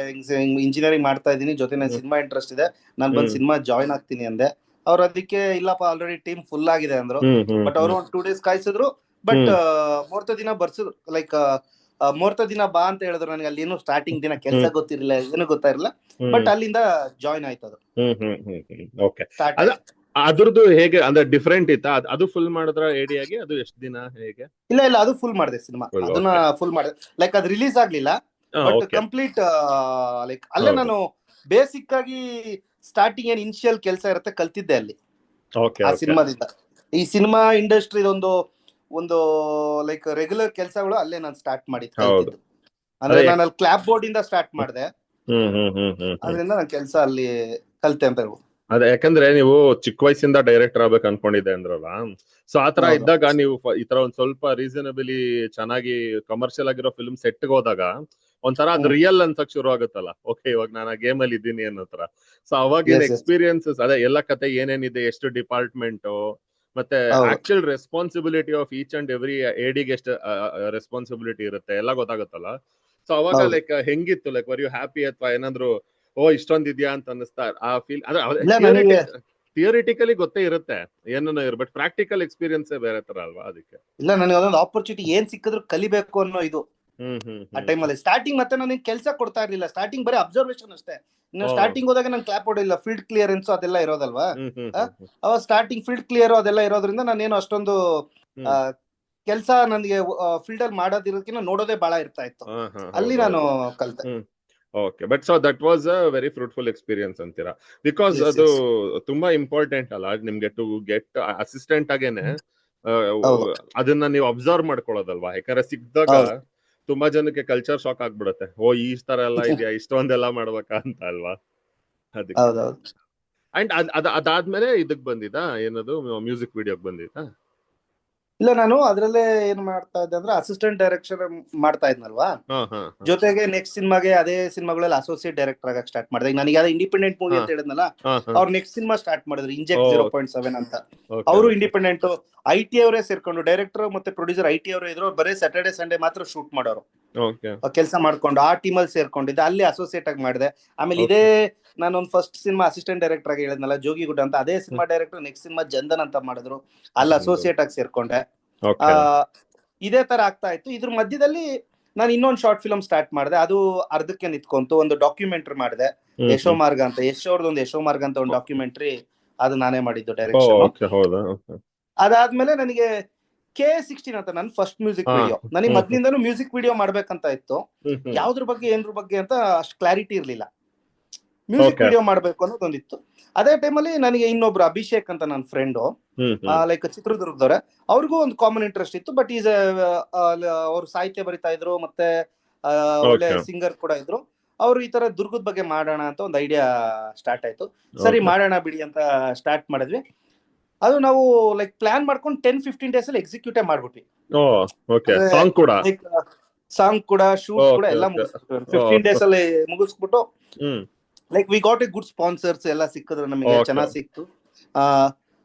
ಇಂಜಿನಿಯರಿಂಗ್ ಮಾಡ್ತಾ ಇದ್ದೀನಿ, ಜೊತೆ ನಾನು ಹ್ಮ್ ಸಿನಿಮಾ ಇಂಟ್ರೆಸ್ಟ್ ಇದೆ, ನಾನು ಬಂದು ಸಿನಿಮಾ ಜಾಯ್ನ್ ಆಗ್ತೀನಿ ಅಂದೆ. ಅವ್ರು ಅದಕ್ಕೆ ಇಲ್ಲಪ್ಪ ಆಲ್ರೆಡಿ ಟೀಮ್ ಫುಲ್ ಆಗಿದೆ ಅಂದ್ರು. ಹ್ಮ್ ಹ್ಮ್ ಬಟ್ ಅವರು ಒಂದು 2 days ಕಾಯಿಸಿದ್ರು. ಬಟ್ ಮುಹೂರ್ತ ದಿನ ಬರ್ಸಿದ್ರು. ಲೈಕ್ ಮುಹೂರ್ತ ದಿನ ಬಾ ಅಂತ ಹೇಳಿದ್ರು. ನನಗೆ ಅಲ್ಲಿ ಏನು ಸ್ಟಾರ್ಟಿಂಗ್ ದಿನ ಕೆಲಸ ಗೊತ್ತಿರಲಿಲ್ಲ, ಏನು ಗೊತ್ತಾಗಿರಲಿಲ್ಲ. ಬಟ್ ಅಲ್ಲಿಂದ ಜಾಯ್ನ್ ಆಯ್ತು, ಅದು ಓಕೆ. ಸ್ಟಾರ್ಟ್ ಅದ ಆಯ್ತು. ಅದ್ರದ್ದು ಹೇಗೆ ಅಂದ್ರೆ ಡಿಫ್ರೆಂಟ್ ಇತ್ತಾ? ಅದು ಫುಲ್ ಮಾಡಿದ್ರ ಎಡಿ ಆಗಿ? ಅದು ಎಷ್ಟು ದಿನ ಹೇಗೆ? ಇಲ್ಲ ಇಲ್ಲ, ಅದು ಫುಲ್ ಮಾಡಿದೆ ಸಿನಿಮಾ. ಫುಲ್. ಅದನ್ನ ಓಕೆ. ಫುಲ್ ಮಾಡಿದೆ. ಲೈಕ್ ಅದು ರಿಲೀಸ್ ಆಗ್ಲಿಲ್ಲ, ಬಟ್ ಓಕೆ. ಕಂಪ್ಲೀಟ್ ಲೈಕ್ ಅಲ್ಲೇ ಹೌದು. ನಾನು ಬೇಸಿಕ್ ಆಗಿ ಸ್ಟಾರ್ಟಿಂಗ್ ಏನ್ ಇನಿಷಿಯಲ್ ಕೆಲಸ ಇರುತ್ತೆ ಕಲ್ತಿದ್ದೆ ಅಲ್ಲಿ ಓಕೆ ಆ ಓಕೆ. ಸಿನಿಮಾದಿಂದ. ಈ ಸಿನಿಮಾ ಇಂಡಸ್ಟ್ರಿ ಒಂದು ಲೈಕ್ ರೆಗ್ಯುಲರ್ ಕೆಲಸಗಳು ಅಲ್ಲೇ ನಾನು ಸ್ಟಾರ್ಟ್ ಮಾಡಿದ್ ಹೌದು. ಕಲ್ತಿದ್ದು. ಅಂದ್ರೆ ನಾನು ಅಲ್ಲಿ ಕ್ಲಾಪ್ ಬೋರ್ಡ್ ಇಂದ ಸ್ಟಾರ್ಟ್ ಮಾಡಿದೆ. ಹ್ಮ್. ಅದರಿಂದ ನಾನು ಕೆಲಸ ಅಲ್ಲಿ ಕಲ್ತೆ ಅಂತ ಹೇಳ್ಬೋದು. ಅದೇ, ಯಾಕಂದ್ರೆ ನೀವು ಚಿಕ್ಕ ವಯಸ್ಸಿಂದ ಡೈರೆಕ್ಟರ್ ಆಗ್ಬೇಕು ಅನ್ಕೊಂಡಿದ್ದೆ ಅಂದ್ರಲ್ಲ. ಸೊ ಆತರ ಹೌದು. ಇದ್ದಾಗ ನೀವು ಈ ತರ ಒಂದ್ ಸ್ವಲ್ಪ ರೀಸನಬಲಿ ಚೆನ್ನಾಗಿ ಕಮರ್ಷಿಯಲ್ ಆಗಿರೋ ಫಿಲ್ಮ್ ಸೆಟ್ಗೆ ಹೋದಾಗ ಒಂಥರ ಅದು ರಿಯಲ್ ಅನ್ಸಕ್ ಶುರು ಆಗುತ್ತಲ್ಲ. ಓಕೆ, ಇವಾಗ ನಾನು ಆ ಗೇಮ್ ಅಲ್ಲಿ ಇದ್ದೀನಿ ಅನ್ನೋ ತರ. ಸೊ ಅವಾಗಿನ ಎಕ್ಸ್ಪೀರಿಯನ್ಸಸ್ ಅದೇ, ಎಲ್ಲ ಕತೆ ಏನೇನಿದೆ, ಎಷ್ಟು ಡಿಪಾರ್ಟ್ಮೆಂಟ್, ಮತ್ತೆ actual responsibility of each and every ಎಡಿಗೆ ಎಷ್ಟು ರೆಸ್ಪಾನ್ಸಿಬಿಲಿಟಿ ಇರುತ್ತೆ ಎಲ್ಲ ಗೊತ್ತಾಗುತ್ತಲ್ಲ. ಸೊ ಅವಾಗ ಲೈಕ್ ಹೆಂಗಿತ್ತು? ಲೈಕ್ ವರ್ ಯು ಹ್ಯಾಪಿ ಅಥವಾ ಏನಾದ್ರು ಇಷ್ಟೊಂದ್ ಇದ್ಯಾ ಅಂತ ಅನ್ನಿಸ್ತಾ ಆ ಫೀಲ್? ಥಿಯರಿಟಿಕಲಿ ಗೊತ್ತೇ ಇರುತ್ತೆ ಏನೋ ಬಟ್ ಪ್ರಾಕ್ಟಿಕಲ್ ಎಕ್ಸ್ಪೀರಿಯನ್ಸ್ ಬೇರೆ ತರ ಅಲ್ವಾ? ಅದಕ್ಕೆ ಇಲ್ಲ, ನನಗೆ ಅದೊಂದು ಆಪರ್ಚುನಿಟಿ ಏನ್ ಸಿಕ್ಕಿದ್ರು ಕಲಿಬೇಕು ಅನ್ನೋ ಇದು ಆ ಟೈಮಲ್ಲಿ. ಸ್ಟಾರ್ಟಿಂಗ್ ಮತ್ತೆ ನನಗೆ ಕೆಲಸ ಕೊಡ್ತಾ ಇರ್ಲಿಲ್ಲ. ಸ್ಟಾರ್ಟಿಂಗ್ ಬರೀ ಅಬ್ಸರ್ವೇಷನ್ ಅಷ್ಟೇ. ಸ್ಟಾರ್ಟಿಂಗ್ ಹೋದಾಗ ನಾನು ಕ್ಲಾಪ್ ಹೊಡಿಲ್ಲ, ಫೀಲ್ಡ್ ಕ್ಲಿಯರೆನ್ಸ್ ಅದೆಲ್ಲ ಇರೋದಲ್ವಾ. ಅವಾಗ ಸ್ಟಾರ್ಟಿಂಗ್ ಫೀಲ್ಡ್ ಕ್ಲಿಯರ್ ಅದೆಲ್ಲ ಇರೋದ್ರಿಂದ ನಾನೇನು ಅಷ್ಟೊಂದು ಕೆಲಸ ನನಗೆ ಫೀಲ್ಡ್ ಅಲ್ಲಿ ಮಾಡೋದಿರೋದಕ್ಕಿಂತ ನೋಡೋದೇ ಬಹಳ ಇರ್ತಾ ಇತ್ತು. ಅಲ್ಲಿ ನಾನು ಕಲಿತೆ. Okay, but so that was a very fruitful experience ಅಂತೀರಾ? ಬಿಕಾಸ್ ಅದು ತುಂಬಾ ಇಂಪಾರ್ಟೆಂಟ್ ಅಲ್ಲ ನಿಮ್ಗೆ ಟು ಗೆಟ್ ಅಸಿಸ್ಟೆಂಟ್ ಆಗೇನೆ ಹೌದು ಅದನ್ನ ನೀವು ಅಬ್ಸರ್ವ್ ಮಾಡ್ಕೊಳ್ಳೋದಲ್ವಾ, ಯಾಕಂದ್ರೆ ಸಿಕ್ಕಿದಾಗ ಹೌದು ತುಂಬಾ ಜನಕ್ಕೆ ಕಲ್ಚರ್ ಶಾಕ್ ಆಗ್ಬಿಡುತ್ತೆ. ಓ ಈ ತರ ಎಲ್ಲ ಇದೆಯಾ, ಇಷ್ಟೊಂದೆಲ್ಲ ಮಾಡ್ಬೇಕಾ ಅಂತ ಅಲ್ವಾ, ಅದಕ್ಕೆ. ಹೌದೌದು. ಅಂಡ್ ಅದಾದ್ಮೇಲೆ ಇದಕ್ ಬಂದಿದ್ದಾ, ಏನದು ಮ್ಯೂಸಿಕ್ ವಿಡಿಯೋಗ್ ಬಂದಿದ್ದಾ? ಇಲ್ಲ, ನಾನು ಅದ್ರಲ್ಲೇ ಏನ್ ಮಾಡ್ತಾ ಇದ್ದೆ ಅಂದ್ರೆ ಅಸಿಸ್ಟೆಂಟ್ ಡೈರೆಕ್ಷನ್ ಮಾಡ್ತಾ ಇದ್ನಲ್ವಾ, ಹಾ ಹಾ ಜೊತೆಗೆ ನೆಕ್ಸ್ಟ್ ಸಿನಿಮಾಗೆ ಅದೇ ಸಿನಿಮಾಗಳಲ್ಲಿ ಅಸೋಸಿಯೇಟ್ ಡೈರೆಕ್ಟರ್ ಆಗಕ್ಕೆ ಸ್ಟಾರ್ಟ್ ಮಾಡಿದೆ. ನನಗೆ ಯಾವ್ದು ಇಂಡಿಪೆಂಡೆಂಟ್ ಮೂವಿ ಹಾ ಅಂತ ಹೇಳಿದ್ನಲ್ಲ, ಹಾ ಹಾ ಅವ್ರು ನೆಕ್ಸ್ಟ್ ಸಿನಿಮಾ ಸ್ಟಾರ್ಟ್ ಮಾಡಿದ್ರು ಇಂಜೆಕ್ಟ್ ಓ 0.7 ಅಂತ. ಓಕೆ ಅವರು ಓಕೆ ಇಂಡಿಪೆಂಡೆಂಟ್, IT ಅವರೇ ಸೇರ್ಕೊಂಡು ಡೈರೆಕ್ಟರ್ ಮತ್ತೆ ಪ್ರೊಡ್ಯೂಸರ್ IT ಅವರೇ ಇದ್ರು. ಅವ್ರು ಬರೀ ಸ್ಯಾಟರ್ಡೆ ಸಂಡೇ ಮಾತ್ರ ಶೂಟ್ ಮಾಡೋರು, ಓಕೆ ಕೆಲಸ ಮಾಡ್ಕೊಂಡು ಆ ಟೀಮಲ್ಲಿ ಸೇರ್ಕೊಂಡಿದ್ದೆ. ಅಲ್ಲಿ ಅಸೋಸಿಯೇಟ್ ಆಗಿ ಮಾಡಿದೆ. ಆಮೇಲೆ ಇದೇ ಓಕೆ ನಾನೊಂದು ಫಸ್ಟ್ ಸಿನಿಮಾ ಅಸಿಸ್ಟೆಂಟ್ ಡೈರೆಕ್ಟರ್ ಆಗಿ ಹೇಳಿದ್ನಲ್ಲ ಜೋಗಿಗುಡ್ಡ ಅಂತ, ಅದೇ ಸಿನಿಮಾ ಡೈರೆಕ್ಟರ್ ನೆಕ್ಸ್ಟ್ ಸಿನಿಮಾ ಜಂದನ್ ಅಂತ ಮಾಡಿದ್ರು, ಅಲ್ಲಿ ಅಸೋಸಿಯೇಟ್ ಆಗಿ ಸೇರ್ಕೊಂಡೆ. ಆ ಓಕೆ ಇದೇ ತರ ಆಗ್ತಾ ಇತ್ತು. ಇದ್ರ ಮಧ್ಯದಲ್ಲಿ ನಾನು ಇನ್ನೊಂದು ಶಾರ್ಟ್ ಫಿಲ್ಮ್ ಸ್ಟಾರ್ಟ್ ಮಾಡಿದೆ. ಅದು ಅರ್ಧಕ್ಕೆ ನಿಂತ್ಕೊಂತು. ಒಂದು ಡಾಕ್ಯುಮೆಂಟ್ರಿ ಮಾಡಿದೆ, ಯಶೋ ಮಾರ್ಗ ಅಂತ. ಅವ್ರದ್ದು ಯಶೋ ಮಾರ್ಗ ಅಂತ ಒಂದು ಡಾಕ್ಯುಮೆಂಟ್ರಿ, ಅದು ನಾನೇ ಮಾಡಿದ್ದು ಡೈರೆಕ್ಷನ್. ಓಕೆ ಹೌದಾ ಓಕೆ ಅದಾದ್ಮೇಲೆ ನನಗೆ KA16 ಅಂತ ನನ್ನ ಫಸ್ಟ್ ಮ್ಯೂಸಿಕ್ ವಿಡಿಯೋ. ನನಗೆ ಮೊದ್ಲಿಂದನೂ ಮ್ಯೂಸಿಕ್ ವಿಡಿಯೋ ಮಾಡ್ಬೇಕಂತ ಇತ್ತು. ಯಾವ್ದ್ರ ಬಗ್ಗೆ ಏನ್ರ ಬಗ್ಗೆ ಅಂತ ಅಷ್ಟು ಕ್ಲಾರಿಟಿ ಇರ್ಲಿಲ್ಲ. ಮ್ಯೂಸಿಕ್ ವಿಡಿಯೋ ಮಾಡ್ಬೇಕು ಅನ್ನೋದೊಂದಿತ್ತು. ಅದೇ ಟೈಮಲ್ಲಿ ನನಗೆ ಇನ್ನೊಬ್ರು ಅಭಿಷೇಕ್ ಅಂತ ನನ್ನ ಫ್ರೆಂಡು, ಲೈಕ್ ಚಿತ್ರದುರ್ಗದವ್ರೆ, ಅವ್ರಿಗೂ ಒಂದು ಕಾಮನ್ ಇಂಟ್ರೆಸ್ಟ್ ಇತ್ತು. ಬಟ್ ಈಸ್ ಅವ್ರು ಸಾಹಿತ್ಯ ಬರಿತಾ ಇದ್ರು, ಮತ್ತೆ ಒಳ್ಳೆ ಸಿಂಗರ್ ಕೂಡ ಇದ್ರು. ಅವ್ರು ಈ ತರ ದುರ್ಗದ ಬಗ್ಗೆ ಮಾಡೋಣ ಅಂತ ಒಂದು ಐಡಿಯಾ ಸ್ಟಾರ್ಟ್ ಆಯ್ತು. ಸರಿ ಮಾಡೋಣ ಬಿಡಿ ಅಂತ ಸ್ಟಾರ್ಟ್ ಮಾಡಿದ್ವಿ. ಅದು ನಾವು ಲೈಕ್ ಪ್ಲಾನ್ ಮಾಡ್ಕೊಂಡು 10-15 ಡೇಸ್ ಅಲ್ಲಿ ಎಕ್ಸಿಕ್ಯೂಟೇ ಮಾಡ್ಬಿಟ್ವಿ. ಲೈಕ್ ಸಾಂಗ್ ಕೂಡ ಶೂಟ್ ಕೂಡ ಎಲ್ಲ ಮುಗಿಸ್ಬಿಟ್ಟು 15 ಡೇಸ್ ಅಲ್ಲಿ ಮುಗಿಸ್ಬಿಟ್ಟು, like we got a good sponsors ಎಲ್ಲ ಸಿಕ್ಕಿದ್ರು ನಮಗೆ, ಚೆನ್ನಾಗಿ ಸಿಕ್ತು.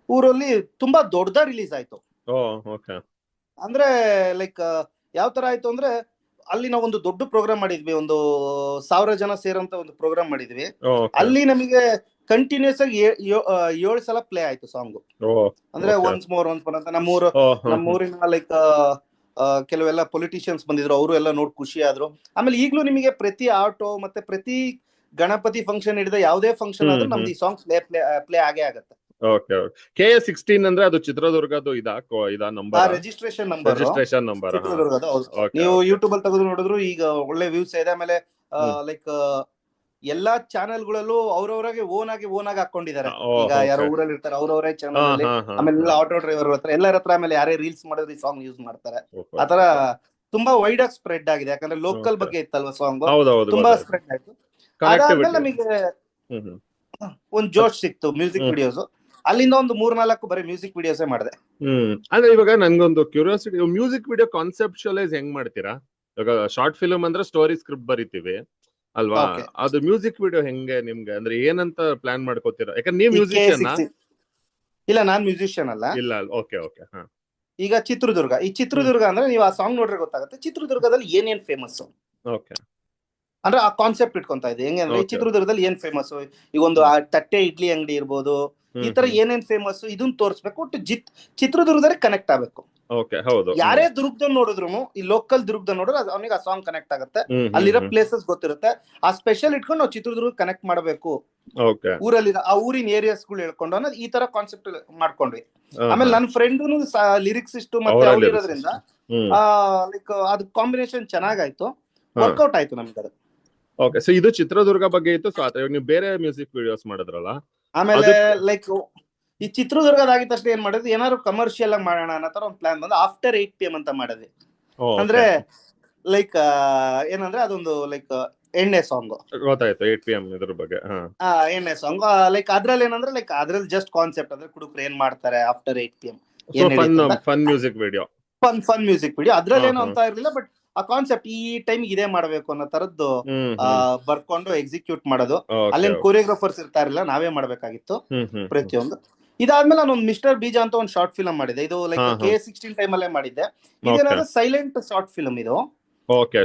ಊರಲ್ಲಿ ತುಂಬಾ ದೊಡ್ಡದ ರಿಲೀಸ್ ಆಯ್ತು. ಅಂದ್ರೆ ಲೈಕ್ ಯಾವ ತರ ಆಯ್ತು ಅಂದ್ರೆ, ಅಲ್ಲಿ ನಾವು ಒಂದು ದೊಡ್ಡ ಪ್ರೋಗ್ರಾಮ್ ಮಾಡಿದ್ವಿ, ಒಂದು 1000 ಜನ ಸೇರೋಂತ ಒಂದು ಪ್ರೋಗ್ರಾಮ್ ಮಾಡಿದ್ವಿ. ಅಲ್ಲಿ ನಮಗೆ ಕಂಟಿನ್ಯೂಸ್ ಆಗಿ 7 ಸಲ ಪ್ಲೇ ಆಯ್ತು ಸಾಂಗ್. ಅಂದ್ರೆ ಒನ್ಸ್ ಮೋರ್ ಅಂತ ನಮ್ಮೂರಿನ ಲೈಕ್ ಕೆಲವೆಲ್ಲ ಪೊಲಿಟಿಷಿಯನ್ಸ್ ಬಂದಿದ್ರು, ಅವರು ಎಲ್ಲ ನೋಡಿ ಖುಷಿ ಆದ್ರು. ಆಮೇಲೆ ಈಗ್ಲೂ ನಿಮಗೆ ಪ್ರತಿ ಆಟೋ ಮತ್ತೆ ಪ್ರತಿ ಗಣಪತಿ ಫಂಕ್ಷನ್ ಹಿಡಿದ ಯಾವುದೇ ಫಂಕ್ಷನ್ ಆದ್ರೂ ನಮ್ದು ಈ ಸಾಂಗ್ ಪ್ಲೇ ಆಗೇ ಆಗತ್ತೆ. KA16 ಅಂದ್ರೆ ಅದು ಚಿತ್ರದುರ್ಗದ್ದು ಇದಾ ನಂಬರ್, ರಿಜಿಸ್ಟ್ರೇಷನ್ ನಂಬರ್ ಚಿತ್ರದುರ್ಗದ. ನೀವು ಯೂಟ್ಯೂಬ್ ಅಲ್ಲಿ ತೆಗೆದು ನೋಡಿದ್ರು ಈಗ ಒಳ್ಳೆ ವ್ಯೂಸ್ ಇದೆ. ಆಮೇಲೆ ಲೈಕ್ ಎಲ್ಲಾ ಚಾನೆಲ್ಗಳಲ್ಲೂ ಅವ್ರವ್ರಾಗೆ ಓನ್ ಆಗಿ ಹಾಕೊಂಡಿದ್ದಾರೆ. ಈಗ ಯಾರೋ ಊರಲ್ಲಿ ಇರ್ತಾರೆ ಅವ್ರವರೇ ಚಾನಲ್ ಅಲ್ಲಿ, ಆಮೇಲೆ ಆಟೋ ಡ್ರೈವರ್ ಹತ್ರ ಎಲ್ಲರ ಹತ್ರ, ಆಮೇಲೆ ಯಾರೇ ರೀಲ್ಸ್ ಮಾಡಿದ್ರೆ ಈ ಸಾಂಗ್ ಯೂಸ್ ಮಾಡ್ತಾರೆ. ಆತರ ತುಂಬಾ ವೈಡ್ ಆಗಿ ಸ್ಪ್ರೆಡ್ ಆಗಿದೆ, ಯಾಕಂದ್ರೆ ಲೋಕಲ್ ಬಗ್ಗೆ ಇತ್ತಲ್ವಾ ಸಾಂಗ್, ತುಂಬಾ ಸ್ಪ್ರೆಡ್ ಆಯ್ತು. ಅದಾದ್ಮೇಲೆ ನಮಗೆ ಒಂದ್ ಜೋಶ್ ಸಿಕ್ತು ಮ್ಯೂಸಿಕ್ ವಿಡಿಯೋಸ್. ಅಲ್ಲಿಂದ ಒಂದು 3-4 ಬರೀ ಮ್ಯೂಸಿಕ್ ವಿಡಿಯೋಸೇ ಮಾಡಿದೆ. ಅಂದ್ರೆ ಇವಾಗ ನನ್ಗೊಂದು ಕ್ಯೂರಿಯಾಸಿಟಿ, ಮ್ಯೂಸಿಕ್ ವಿಡಿಯೋ ಕಾನ್ಸೆಪ್ಚುಯಲೈಸ್ ಹೆಂಗ್ ಮಾಡ್ತೀರಾ? ಇವಾಗ ಶಾರ್ಟ್ ಫಿಲ್ಮ್ ಅಂದ್ರೆ ಸ್ಟೋರಿ ಸ್ಕ್ರಿಪ್ಟ್ ಬರಿತೀವಿ ಅಲ್ವಾ, ಅದು ಮ್ಯೂಸಿಕ್ ವಿಡಿಯೋ ಹೆಂಗೆ ನಿಮ್ಗೆ, ಅಂದ್ರೆ ಏನಂತ ಪ್ಲಾನ್ ಮಾಡ್ಕೋತೀರಾ? ಯಾಕಂದ್ರೆ ನೀವು ಮ್ಯೂಸಿಷಿಯನ್? ಇಲ್ಲ, ನಾನ್ ಮ್ಯೂಸಿಷಿಯನ್ ಅಲ್ಲ. ಇಲ್ಲ, ಓಕೆ. ಈಗ ಚಿತ್ರದುರ್ಗ ಅಂದ್ರೆ ನೀವು ಆ ಸಾಂಗ್ ನೋಡ್ರೆ ಗೊತ್ತಾಗುತ್ತೆ ಚಿತ್ರದುರ್ಗದಲ್ಲಿ ಏನೇನ್ ಫೇಮಸ್. ಅಂದ್ರೆ ಆ ಕಾನ್ಸೆಪ್ಟ್ ಇಟ್ಕೊಂತ ಇದೆ ಹೆಂಗೆ ಅಂದ್ರೆ, ಈ ಚಿತ್ರದುರ್ಗದಲ್ಲಿ ಏನ್ ಫೇಮಸ್, ಈಗ ಒಂದು ತಟ್ಟೆ ಇಡ್ಲಿ ಅಂಗಡಿ ಇರ್ಬೋದು, ಈ ತರ ಏನೇನ್ ಫೇಮಸ್ ಇದನ್ನ ತೋರಿಸ್ಬೇಕು. ಒಟ್ಟು ಚಿತ್ರದುರ್ಗದಲ್ಲಿ ಕನೆಕ್ಟ್ ಆಗ್ಬೇಕು. ಯಾರೇ ದುರ್ಗದ ನೋಡಿದ್ರು, ಈ ಲೋಕಲ್ ದುರ್ಗದ ನೋಡಿದ್ರೆ ಅವನಿಗೆ ಆ ಸಾಂಗ್ ಕನೆಕ್ಟ್ ಆಗುತ್ತೆ. ಅಲ್ಲಿರೋ ಪ್ಲೇಸಸ್ ಗೊತ್ತಿರುತ್ತೆ. ಆ ಸ್ಪೆಷಲ್ ಇಟ್ಕೊಂಡು ನಾವು ಚಿತ್ರದುರ್ಗ ಕನೆಕ್ಟ್ ಮಾಡಬೇಕು, ಊರಲ್ಲಿ ಆ ಊರಿನ ಏರಿಯಾಸ್ ಗಳು ಹೇಳ್ಕೊಂಡು ಅನ್ನೋದು ಈ ತರ ಕಾನ್ಸೆಪ್ಟ್ ಮಾಡ್ಕೊಂಡ್ವಿ. ಆಮೇಲೆ ನನ್ನ ಫ್ರೆಂಡ್ನು ಲಿರಿಕ್ಸ್ ಇಷ್ಟು ಮತ್ತೆ ಅವ್ರು ಇರೋದ್ರಿಂದ ಲೈಕ್ ಅದು ಕಾಂಬಿನೇಷನ್ ಚೆನ್ನಾಗಾಯ್ತು, ವರ್ಕೌಟ್ ಆಯ್ತು ನಮ್ಗೆ ಅದು. ಓಕೆ, ಸೊ ಇದು ಚಿತ್ರದುರ್ಗ ಬಗ್ಗೆ ಇತ್ತು. ಸೊ ನೀವು ಬೇರೆ ಮ್ಯೂಸಿಕ್ ವಿಡಿಯೋಸ್ ಮಾಡಿದ್ರಲ್ಲ, ಆಮೇಲೆ ಲೈಕ್ ಈ ಚಿತ್ರದುರ್ಗದ ಆಗಿದ ತಕ್ಷಣ ಏನ್ ಮಾಡಿದ್ವಿ, ಏನಾದ್ರು ಕಮರ್ಷಿಯಲ್ ಆಗಿ ಮಾಡೋಣ ಅನ್ನೋ ತರ ಒಂದು ಪ್ಲಾನ್ ಬಂದು ಆಫ್ಟರ್ 8 PM ಅಂತ ಮಾಡಿದ್ವಿ. ಅಂದ್ರೆ ಲೈಕ್ ಏನಂದ್ರೆ ಅದೊಂದು ಲೈಕ್ ಎಣ್ಣೆ ಸಾಂಗ್. ಗೊತ್ತಾಯ್ತು, 8 PM ಇದ್ರ ಬಗ್ಗೆ. ಎಣ್ಣೆ ಸಾಂಗ್ ಲೈಕ್ ಅದ್ರಲ್ಲಿ ಏನಂದ್ರೆ ಲೈಕ್ ಅದ್ರಲ್ಲಿ ಜಸ್ಟ್ ಕಾನ್ಸೆಪ್ಟ್ ಅಂದ್ರೆ ಕುಡುಕ್ರು ಏನ್ ಮಾಡ್ತಾರೆ after 8 PM, fun music video. Fun music video. ಅದ್ರಲ್ಲಿ ಏನು ಅಂತ ಇರ್ಲಿಲ್ಲ, ಬಟ್ ಆ ಕಾನ್ಸೆಪ್ಟ್ ಈ ಟೈಮ್ ಇದೇ ಮಾಡ್ಬೇಕು ಅನ್ನೋ ತರದ್ದು ಬರ್ಕೊಂಡು ಎಕ್ಸಿಕ್ಯೂಟ್ ಮಾಡೋದು. ಅಲ್ಲೇನ್ ಕೊರಿಯೋಗ್ರಾಫರ್ಸ್ ಇರ್ತಾ ಇರಲಿಲ್ಲ, ನಾವೇ ಮಾಡ್ಬೇಕಾಗಿತ್ತು ಪ್ರತಿಯೊಂದು. ಇದಾದ್ಮೇಲೆ ನಾನೊಂದು ಮಿಸ್ಟರ್ ಬೀಜ ಅಂತ ಒಂದು ಶಾರ್ಟ್ ಫಿಲ್ಮ್ ಮಾಡಿದೆ. ಇದು ಲೈಕ್ KA16 ಟೈಮ್ ಅಲ್ಲೇ ಮಾಡಿದ್ದೆ. ಇದೇನಾದ್ರೆ ಸೈಲೆಂಟ್ ಶಾರ್ಟ್ ಫಿಲ್ಮ್. ಇದು